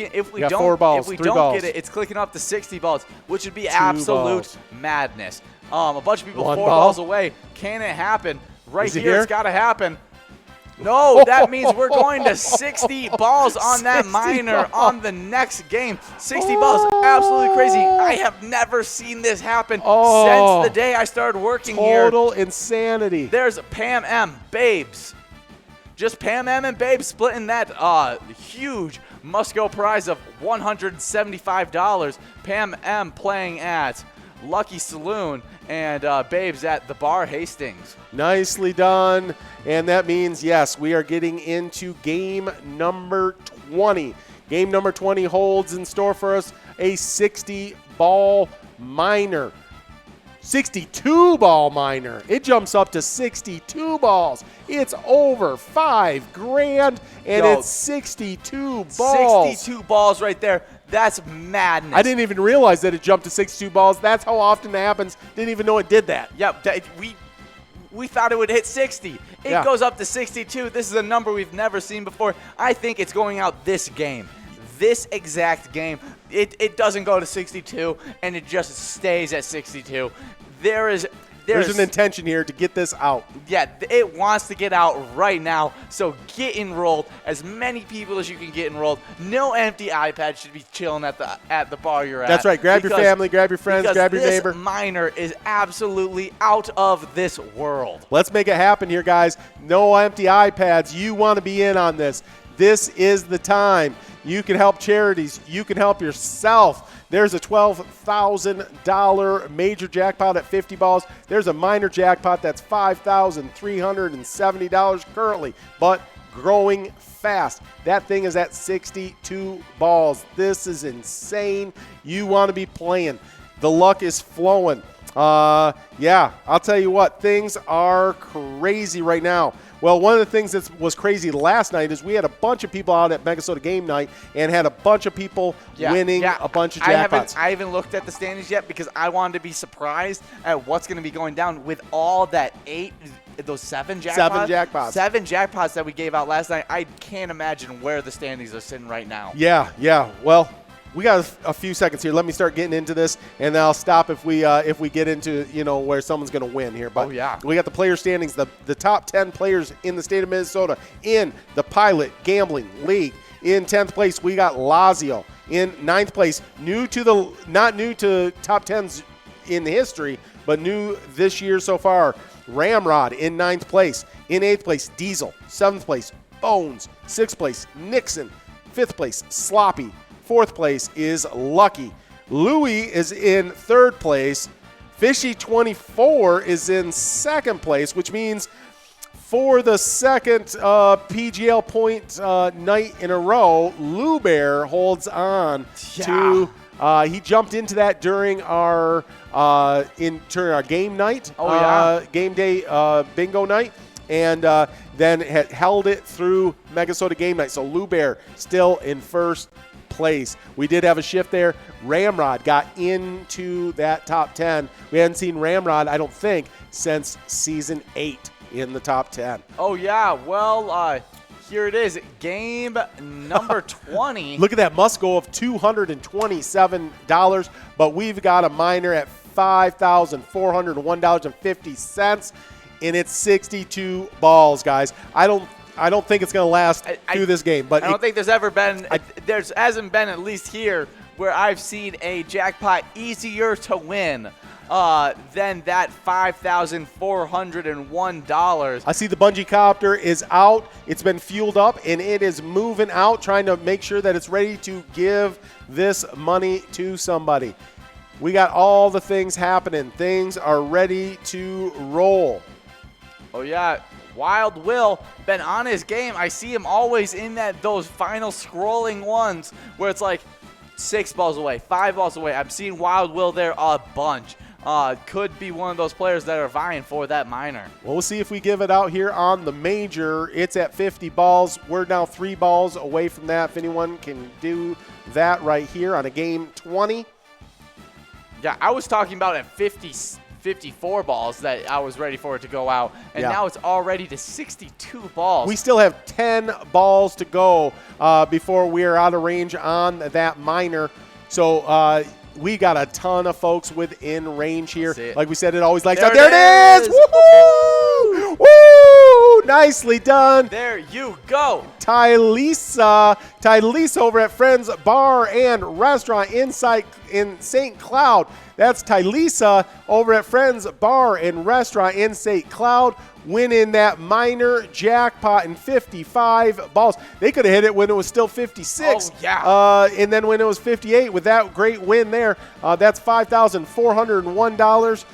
don't get it, it's clicking up to 60 balls, which would be absolute madness. A bunch of people 4 balls away. Can it happen? Right here, it's got to happen. No, that means we're going to 60 balls on that minor on the next game. 60 balls, absolutely crazy. I have never seen this happen since the day I started working here. Total insanity. There's Pam M. Babes. Just Pam M and Babes splitting that huge must-go prize of $175. Pam M playing at Lucky Saloon and Babes at the Bar Hastings. Nicely done. And that means, yes, we are getting into game number 20. Game number 20 holds in store for us a 60-ball minor. 62-ball minor. It jumps up to 62 balls. It's over $5,000, and it's 62 balls. 62 balls right there. That's madness. I didn't even realize that it jumped to 62 balls. That's how often it happens. Didn't even know it did that. Yep, we thought it would hit 60. It goes up to 62. This is a number we've never seen before. I think it's going out this game. This exact game. It doesn't go to 62, and it just stays at 62. There's an intention here to get this out. Yeah, it wants to get out right now. So get enrolled. As many people as you can get enrolled. No empty iPad should be chilling at the bar you're at. That's right. Grab your family, grab your friends, grab your neighbor. This minor is absolutely out of this world. Let's make it happen here, guys. No empty iPads. You want to be in on this. This is the time. You can help charities. You can help yourself. There's a $12,000 major jackpot at 50 balls. There's a minor jackpot that's $5,370 currently, but growing fast. That thing is at 62 balls. This is insane. You want to be playing. The luck is flowing. Yeah, I'll tell you what, things are crazy right now. Well, one of the things that was crazy last night is we had a bunch of people out at Megasota game night and had a bunch of people winning a bunch of jackpots. I haven't looked at the standings yet because I wanted to be surprised at what's going to be going down with all that seven jackpots. 7 jackpots that we gave out last night. I can't imagine where the standings are sitting right now. Yeah. Well, we got a few seconds here. Let me start getting into this, and then I'll stop if we get into where someone's going to win here. But we got the player standings, the top 10 players in the state of Minnesota in the Pilot Gambling League. In 10th place, we got Lazio. In 9th place, not new to top 10s in history, but new this year so far, Ramrod in 9th place. In 8th place, Diesel. 7th place, Bones. 6th place, Nixon. 5th place, Sloppy. 4th place is Lucky. Louie is in 3rd place. Fishy24 is in 2nd place, which means for the second PGL point night in a row, Lou Bear holds on to. He jumped into that during our game night, game day bingo night, and then had held it through Megasota game night. So Lou Bear still in first place. We did have a shift there. Ramrod got into that top 10. We hadn't seen Ramrod, I don't think, since season 8 in the top 10. Oh, yeah. Well, here it is. Game number 20. Look at that must go of $227, but we've got a minor at $5,401.50, and it's 62 balls, guys. I don't think it's going to last through this game. But I don't think there's ever been hasn't been, at least here, where I've seen a jackpot easier to win than that $5,401. I see the bungee copter is out. It's been fueled up, and it is moving out, trying to make sure that it's ready to give this money to somebody. We got all the things happening. Things are ready to roll. Oh, yeah. Wild Will been on his game. I see him always in those final scrolling ones where it's like 6 balls away, 5 balls away. I'm seeing Wild Will there a bunch. Could be one of those players that are vying for that minor. Well, we'll see if we give it out here on the major. It's at 50 balls. We're now 3 balls away from that. If anyone can do that right here on a game 20. Yeah, I was talking about at 54 balls that I was ready for it to go out, and now it's already to 62 balls. We still have 10 balls to go before we are out of range on that minor. So we got a ton of folks within range here. Like we said, it always likes out. There it is! Woo-hoo! Woo! Nicely done. There you go. Tylisa over at Friends Bar and Restaurant in St. Cloud. That's Tylisa over at Friends Bar and Restaurant in St. Cloud, winning that minor jackpot in 55 balls. They could have hit it when it was still 56. Oh, yeah. And then when it was 58, with that great win there, that's $5,401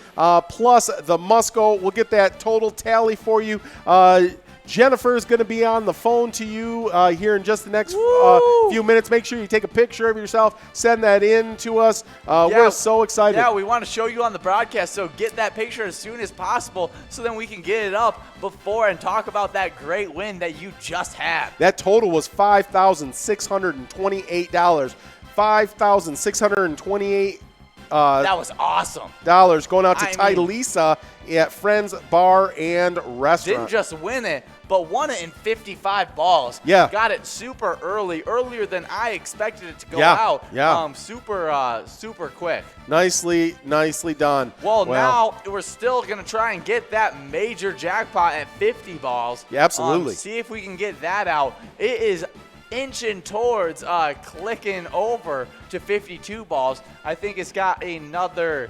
plus the Musco. We'll get that total tally for you. Jennifer is going to be on the phone to you here in just the next few minutes. Make sure you take a picture of yourself, send that in to us. We're so excited. Yeah, we want to show you on the broadcast, so get that picture as soon as possible so then we can get it up before and talk about that great win that you just had. That total was $5,628. $5,628. That was awesome. Going out to Tylisa at Friends Bar and Restaurant. Didn't just win it, but won it in 55 balls. Yeah. Got it super early, earlier than I expected it to go out. Yeah. Super quick. Nicely done. Well, now we're still going to try and get that major jackpot at 50 balls. Yeah, absolutely. See if we can get that out. It is inching towards clicking over to 52 balls. I think it's got another.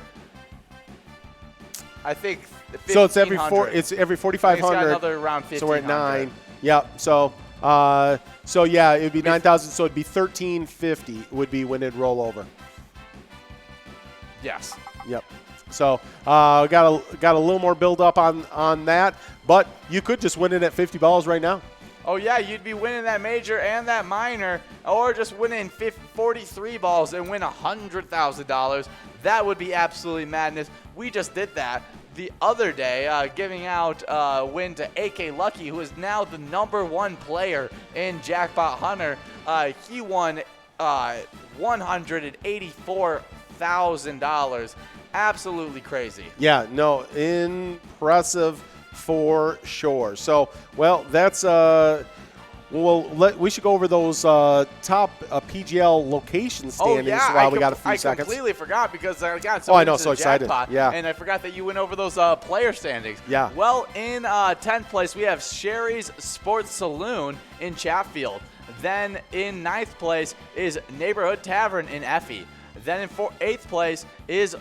I think. So it's every 4,500. It's got another around 1,500. So we're at 9. Yep. So yeah, it would be 9,000. So it'd be 1,350 would be when it'd roll over. Yes. Yep. So got a little more build up on that, but you could just win it at 50 balls right now. Oh, yeah, you'd be winning that major and that minor, or just winning 43 balls and win $100,000. That would be absolutely madness. We just did that the other day, giving out a win to AK Lucky, who is now the #1 player in Jackpot Hunter. He won $184,000. Absolutely crazy. Yeah, no, impressive for sure. So, well, that's we should go over those top PGL location standings while we got a few seconds. I completely forgot because I got so excited. Jackpot, yeah. And I forgot that you went over those player standings. Yeah. Well, in 10th place, we have Sherry's Sports Saloon in Chatfield. Then in 9th place is Neighborhood Tavern in Effie. Then in 8th place is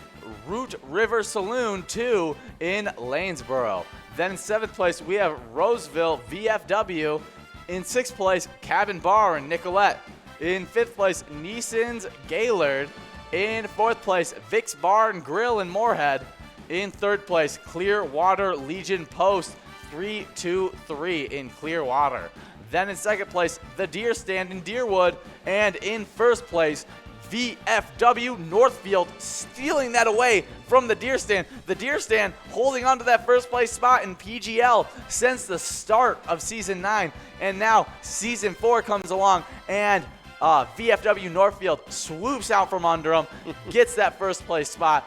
Root River Saloon 2 in Lanesboro. Then in 7th place, we have Roseville VFW. In 6th place, Cabin Bar in Nicolette. In 5th place, Neeson's Gaylord. In 4th place, Vic's Bar and Grill in Moorhead. In 3rd place, Clearwater Legion Post 323 in Clearwater. Then in 2nd place, The Deer Stand in Deerwood. And in 1st place, VFW Northfield, stealing that away from the Deer Stand. The Deer Stand holding on to that first place spot in PGL since the start of Season 9. And now Season 4 comes along, and VFW Northfield swoops out from under them, gets that first place spot.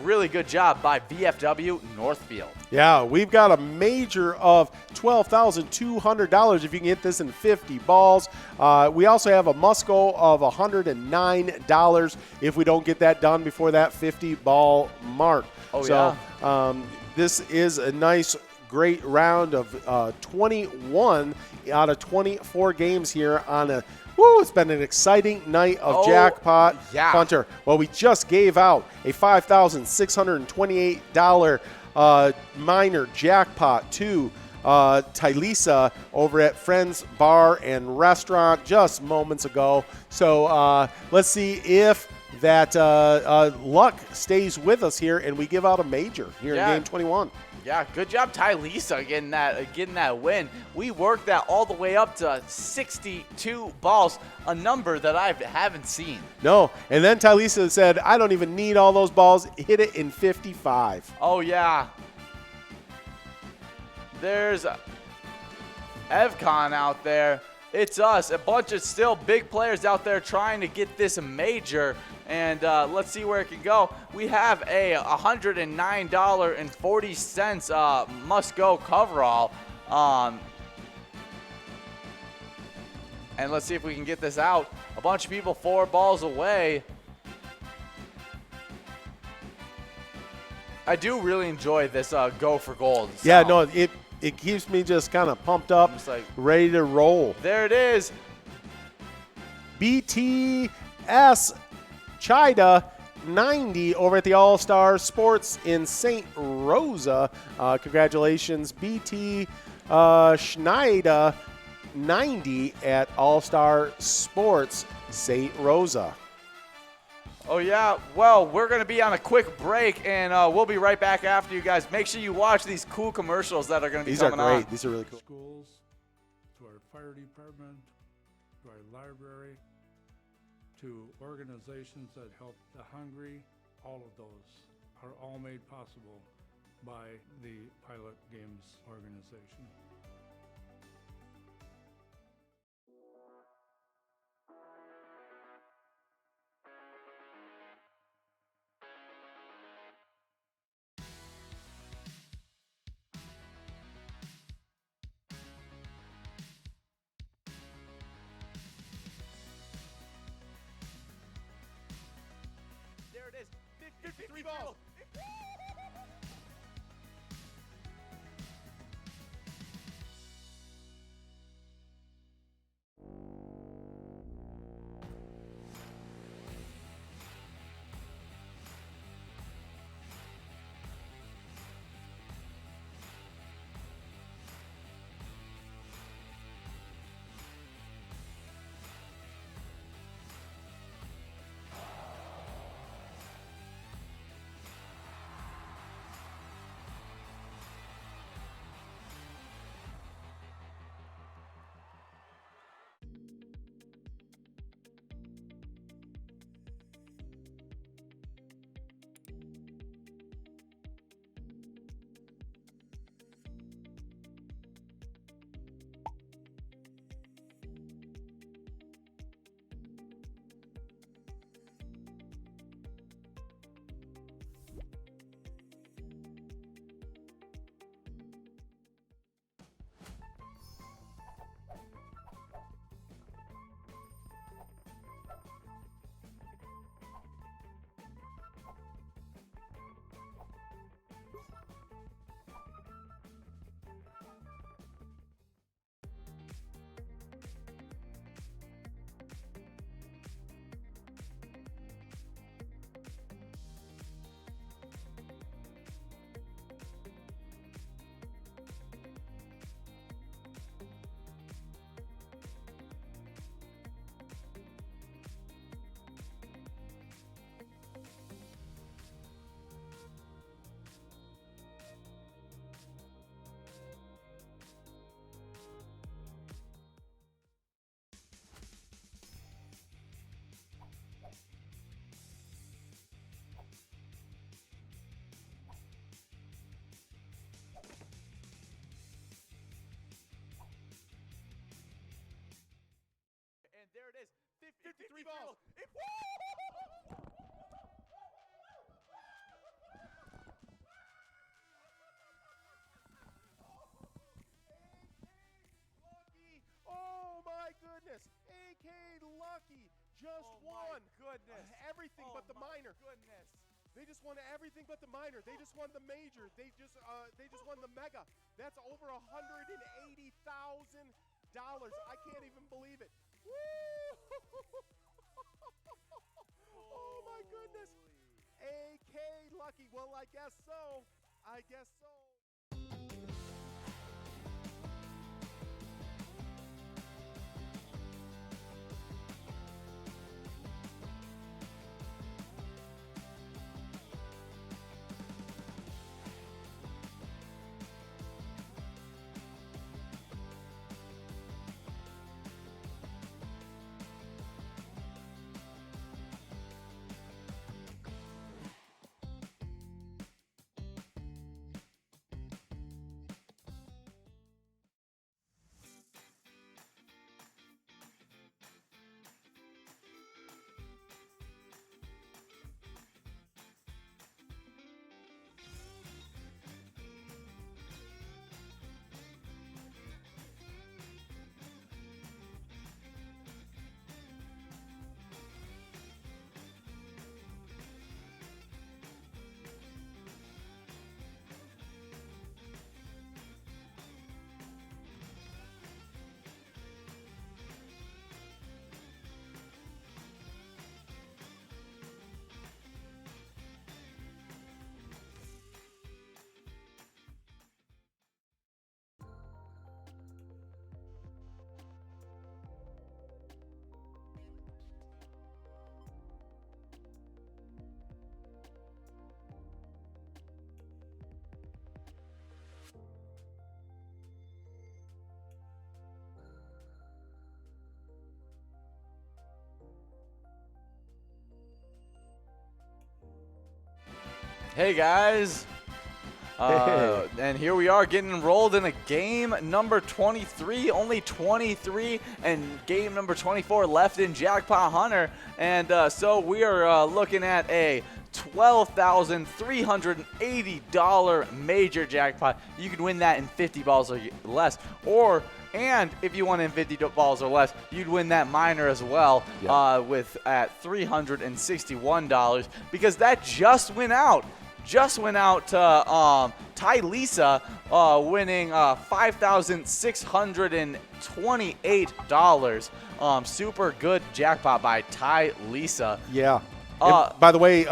Really good job by VFW Northfield. Yeah, we've got a major of $12,200 if you can hit this in 50 balls. We also have a must-go of $109 if we don't get that done before that 50-ball mark. Oh, so, this is a nice, great round of 21 out of 24 games here on a it's been an exciting night of Jackpot Hunter. Well, we just gave out a $5,628 minor jackpot to Tylisa over at Friends Bar and Restaurant just moments ago. So let's see if that luck stays with us here and we give out a major here in Game 21. Yeah, good job, Tylisa, getting that win. We worked that all the way up to 62 balls, a number that I haven't seen. No, and then Tylisa said, I don't even need all those balls. Hit it in 55. Oh, yeah. There's EvCon out there. It's us, a bunch of still big players out there trying to get this major. And let's see where it can go. We have a $109.40 must-go coverall. And let's see if we can get this out. A bunch of people 4 balls away. I do really enjoy this go for gold sound. Yeah, no, it keeps me just kind of pumped up, like, ready to roll. There it is. BTS Chida 90 over at the All-Star Sports in St. Rosa. Congratulations, BT Schneider 90 at All-Star Sports St. Rosa. Oh, yeah. Well, we're going to be on a quick break, and we'll be right back after you guys. Make sure you watch these cool commercials that are going to be coming on. These are great. These are really cool. Schools, to our fire department, to our library, to organizations that help the hungry. All of those are all made possible by the Pilot Games organization. There it is. 53 balls. And there it is. 53 balls. Oh my goodness. AK Lucky just won. Goodness. Everything but the minor. Goodness. They just won everything but the minor. They just won the major. They just won the mega. That's over $180,000. I can't even believe it. Woo! Oh my goodness. AK Lucky. Well, I guess so. I guess so. Hey, guys. And here we are getting enrolled in a game number 23, only 23, and game number 24 left in Jackpot Hunter. And so we are looking at a $12,380 major jackpot. You can win that in 50 balls or less, and if you won in 50 balls or less, you'd win that minor as well. With at $361, because that just went out. To Ty Lisa, winning $5,628. Super good jackpot by Ty Lisa. Yeah. By the way,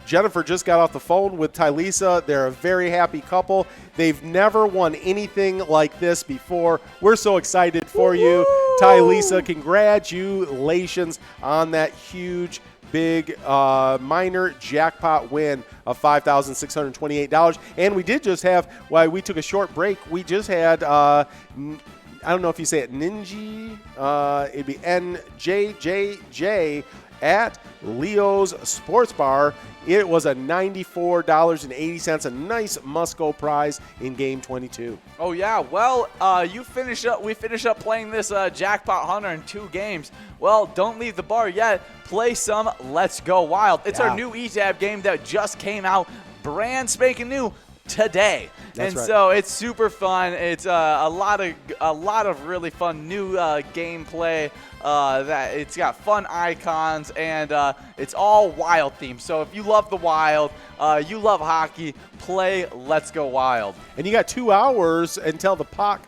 Jennifer just got off the phone with Ty Lisa. They're a very happy couple. They've never won anything like this before. We're so excited for you. Ty Lisa, congratulations on that huge, big minor jackpot win of $5,628. And we did just have, while we took a short break, we just had, I don't know if you say it, Ninji, it'd be NJJJ at Leo's Sports Bar. It was a $94.80, a nice Musco prize in game 22. Oh yeah, well, we finish up playing this Jackpot Hunter in 2 games. Well, don't leave the bar yet. Play some Let's Go Wild. It's our new E-Tab game that just came out, brand spanking new today. That's right. So it's super fun. It's a lot of really fun new gameplay. That it's got fun icons, and it's all Wild themed. So if you love the Wild, you love hockey, play Let's Go Wild. And you got 2 hours until the puck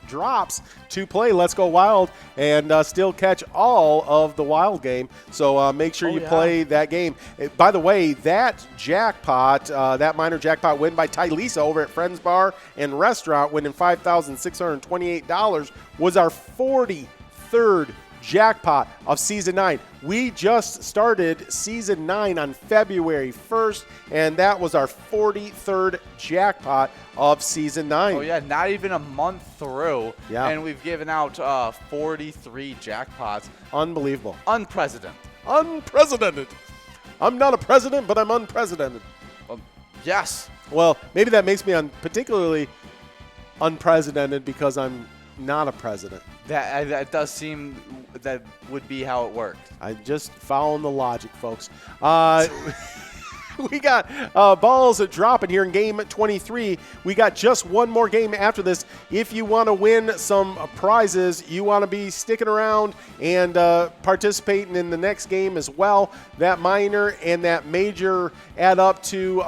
drops to play Let's Go Wild and still catch all of the Wild game. So make sure you play that game. By the way, that jackpot, that minor jackpot win by Ty Lisa over at Friends Bar and Restaurant, winning $5,628, was our 43rd jackpot of Season 9. We just started Season 9 on February 1st, and that was our 43rd jackpot of Season 9. Oh, yeah, not even a month through, and we've given out 43 jackpots. Unbelievable. Unprecedented. Unprecedented. I'm not a president, but I'm unprecedented. Yes. Well, maybe that makes me particularly unprecedented because I'm not a president. That does seem that would be how it worked. I just following the logic, folks. We got balls dropping here in game 23. We got just one more game after this. If you want to win some prizes, you want to be sticking around and participating in the next game as well. That minor and that major add up to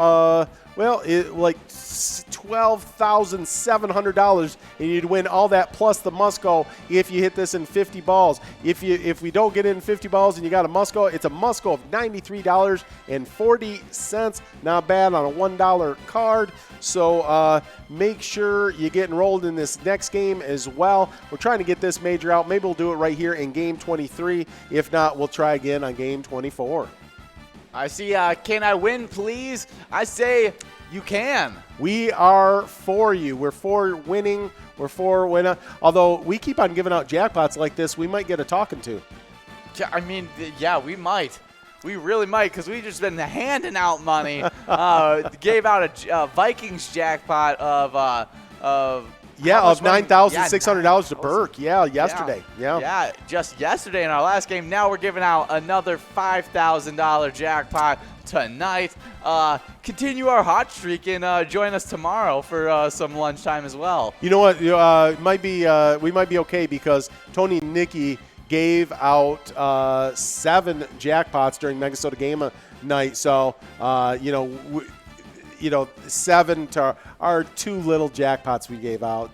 like $12,700, and you'd win all that plus the Musco if you hit this in 50 balls. If we don't get in 50 balls and you got a Musco, it's a Musco of $93.40. Not bad on a $1 card. So make sure you get enrolled in this next game as well. We're trying to get this major out. Maybe we'll do it right here in game 23. If not, we'll try again on game 24. I see, can I win, please? I say you can. We are for you. We're for winning. We're for winning. Although we keep on giving out jackpots like this, we might get a talking to. I mean, yeah, we might. We really might, because we've just been handing out money. Gave out a Vikings jackpot of $9,600 to Burke. Yeah, yesterday. Yeah, just yesterday in our last game. Now we're giving out another $5,000 jackpot tonight. Continue our hot streak and join us tomorrow for some lunchtime as well. You know what? We might be okay because Tony and Nikki gave out 7 jackpots during Megasota Game Night. So, 7 to our 2 little jackpots we gave out.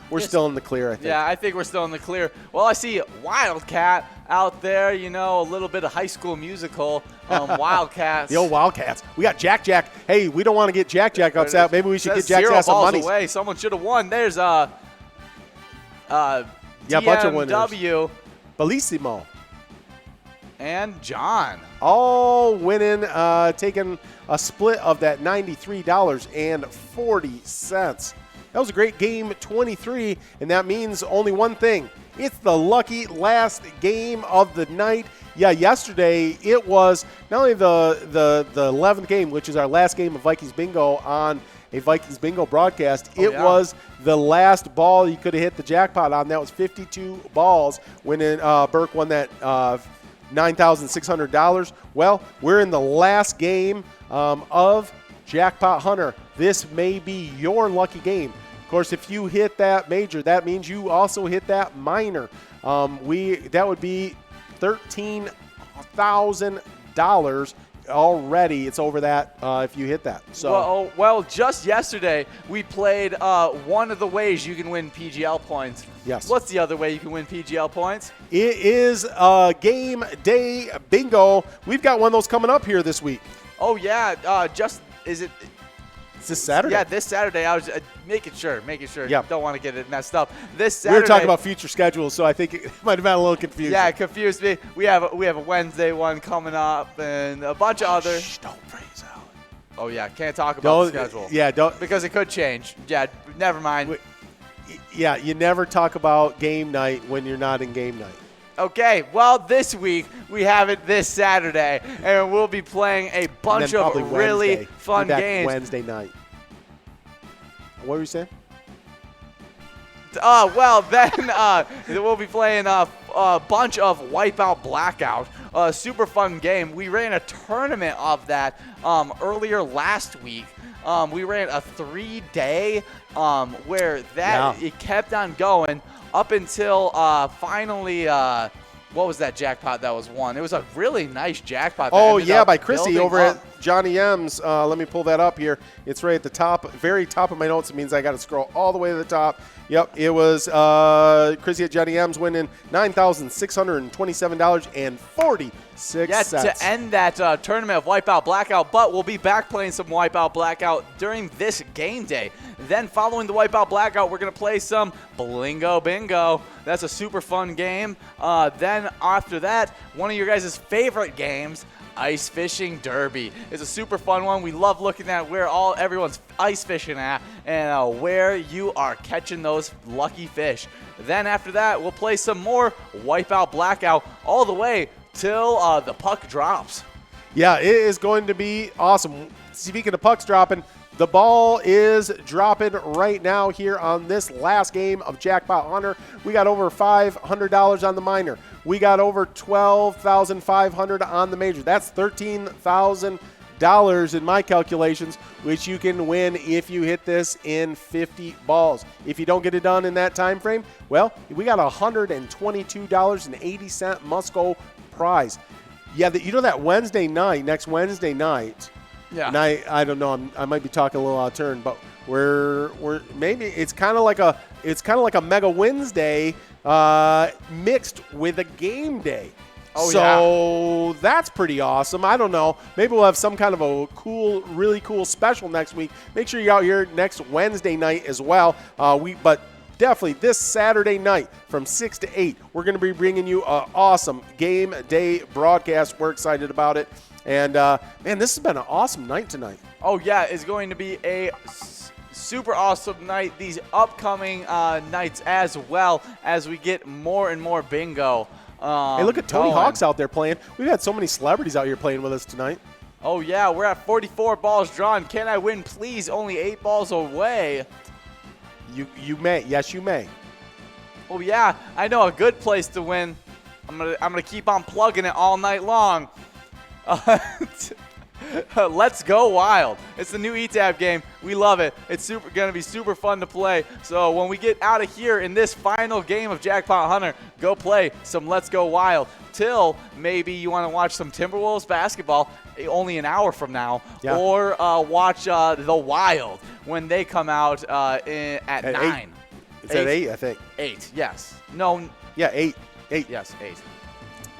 We're still in the clear, I think. Yeah, I think we're still in the clear. Well, I see Wildcat out there, a little bit of High School Musical. Wildcats. The old Wildcats. We got Jack. Hey, we don't want to get Jack upset. Maybe we should get Jack some money. Away. Someone should have won. There's a bunch of winners. DMW. Bellissimo. And John. All winning, taking a split of that $93.40. That was a great game 23, and that means only one thing. It's the lucky last game of the night. Yeah, yesterday it was not only the 11th game, which is our last game of Vikings Bingo on a Vikings Bingo broadcast. It was the last ball you could have hit the jackpot on. That was 52 balls when Burke won that $9,600. Well, we're in the last game of Jackpot Hunter. This may be your lucky game. Of course, if you hit that major, that means you also hit that minor. That would be $13,000 already. It's over that if you hit that. So well, just yesterday we played one of the ways you can win PGL points. Yes. What's the other way you can win PGL points? It is game day bingo. We've got one of those coming up here this week. Oh yeah, is it? It's this Saturday. Yeah, this Saturday. I was making sure. Yeah. Don't want to get it messed up. This Saturday. We were talking about future schedules, so I think it might have been a little confusing. Yeah, it confused me. We have a Wednesday one coming up and a bunch of other. Shh, don't phrase out. Oh yeah, can't talk about the schedule. Yeah, don't. Because it could change. Yeah, never mind. Yeah, you never talk about game night when you're not in game night. Okay, well, this week we have it this Saturday, and we'll be playing a bunch of really fun games. Wednesday night. What were you saying? Well, then we'll be playing a bunch of Wipeout Blackout, a super fun game. We ran a tournament of that earlier last week. We ran a 3-day where it kept on going up until finally, what was that jackpot that was won? It was a really nice jackpot. Oh, yeah, by Chrissy over at Johnny M's. Let me pull that up here. It's right at the top, very top of my notes. It means I got to scroll all the way to the top. Yep, it was Chrissy at Johnny M's winning $9,627.46. Yeah, to end that tournament of Wipeout Blackout, but we'll be back playing some Wipeout Blackout during this game day. Then following the Wipeout Blackout, we're going to play some Blingo Bingo. That's a super fun game. Then after that, one of your guys' favorite games, Ice Fishing Derby. It's a super fun one. We love looking at where everyone's ice fishing at and where you are catching those lucky fish. Then after that, we'll play some more Wipeout Blackout all the way till the puck drops. Yeah, it is going to be awesome. Speaking of pucks dropping, the ball is dropping right now here on this last game of Jackpot Hunter. We got over $500 on the minor. We got over $12,500 on the major. That's $13,000 in my calculations, which you can win if you hit this in 50 balls. If you don't get it done in that time frame, well, we got $122.80 must-go prize. Yeah, that Wednesday night, next Wednesday night. Yeah. And I don't know. I might be talking a little out of turn, but we're maybe it's kind of like a Mega Wednesday mixed with a game day. So that's pretty awesome. I don't know. Maybe we'll have some kind of a really cool special next week. Make sure you're out here next Wednesday night as well. But definitely this Saturday night from 6 to 8, we're going to be bringing you an awesome game day broadcast. We're excited about it. And, man, this has been an awesome night tonight. Oh, yeah, it's going to be a super awesome night these upcoming nights as well as we get more and more bingo. Hey, look at Tony Hawk's out there playing. We've had so many celebrities out here playing with us tonight. Oh, yeah, we're at 44 balls drawn. Can I win, please? Only 8 balls away. You may. Yes, you may. Oh, yeah, I know a good place to win. I'm gonna keep on plugging it all night long. Let's go wild. It's the new ETAP game. We love it. It's going to be super fun to play. So when we get out of here in this final game of Jackpot Hunter, go play some Let's Go Wild. Till maybe you want to watch some Timberwolves basketball only an hour from now. Yeah. Or watch The Wild when they come out at 9. 8. It's at 8, I think. 8, yes. No. Yeah, 8. Yes, 8.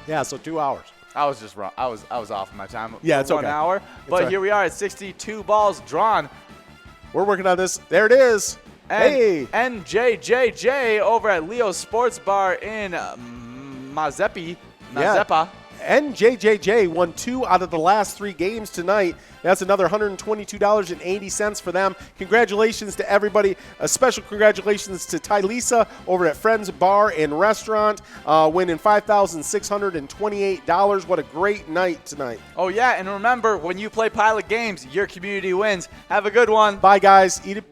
Yeah, so 2 hours. I was just wrong. I was off my time. Yeah, it's 1 hour. But here we are at 62 balls drawn. We're working on this. There it is. And hey. NJJJ over at Leo's Sports Bar in Mazeppa. NJJJ won 2 out of the last 3 games tonight. That's another $122.80 for them. Congratulations to everybody. A special congratulations to Tylisa over at Friends Bar and Restaurant, winning $5,628. What a great night tonight. Oh, yeah, and remember, when you play Pilot games, your community wins. Have a good one. Bye, guys. Eat it.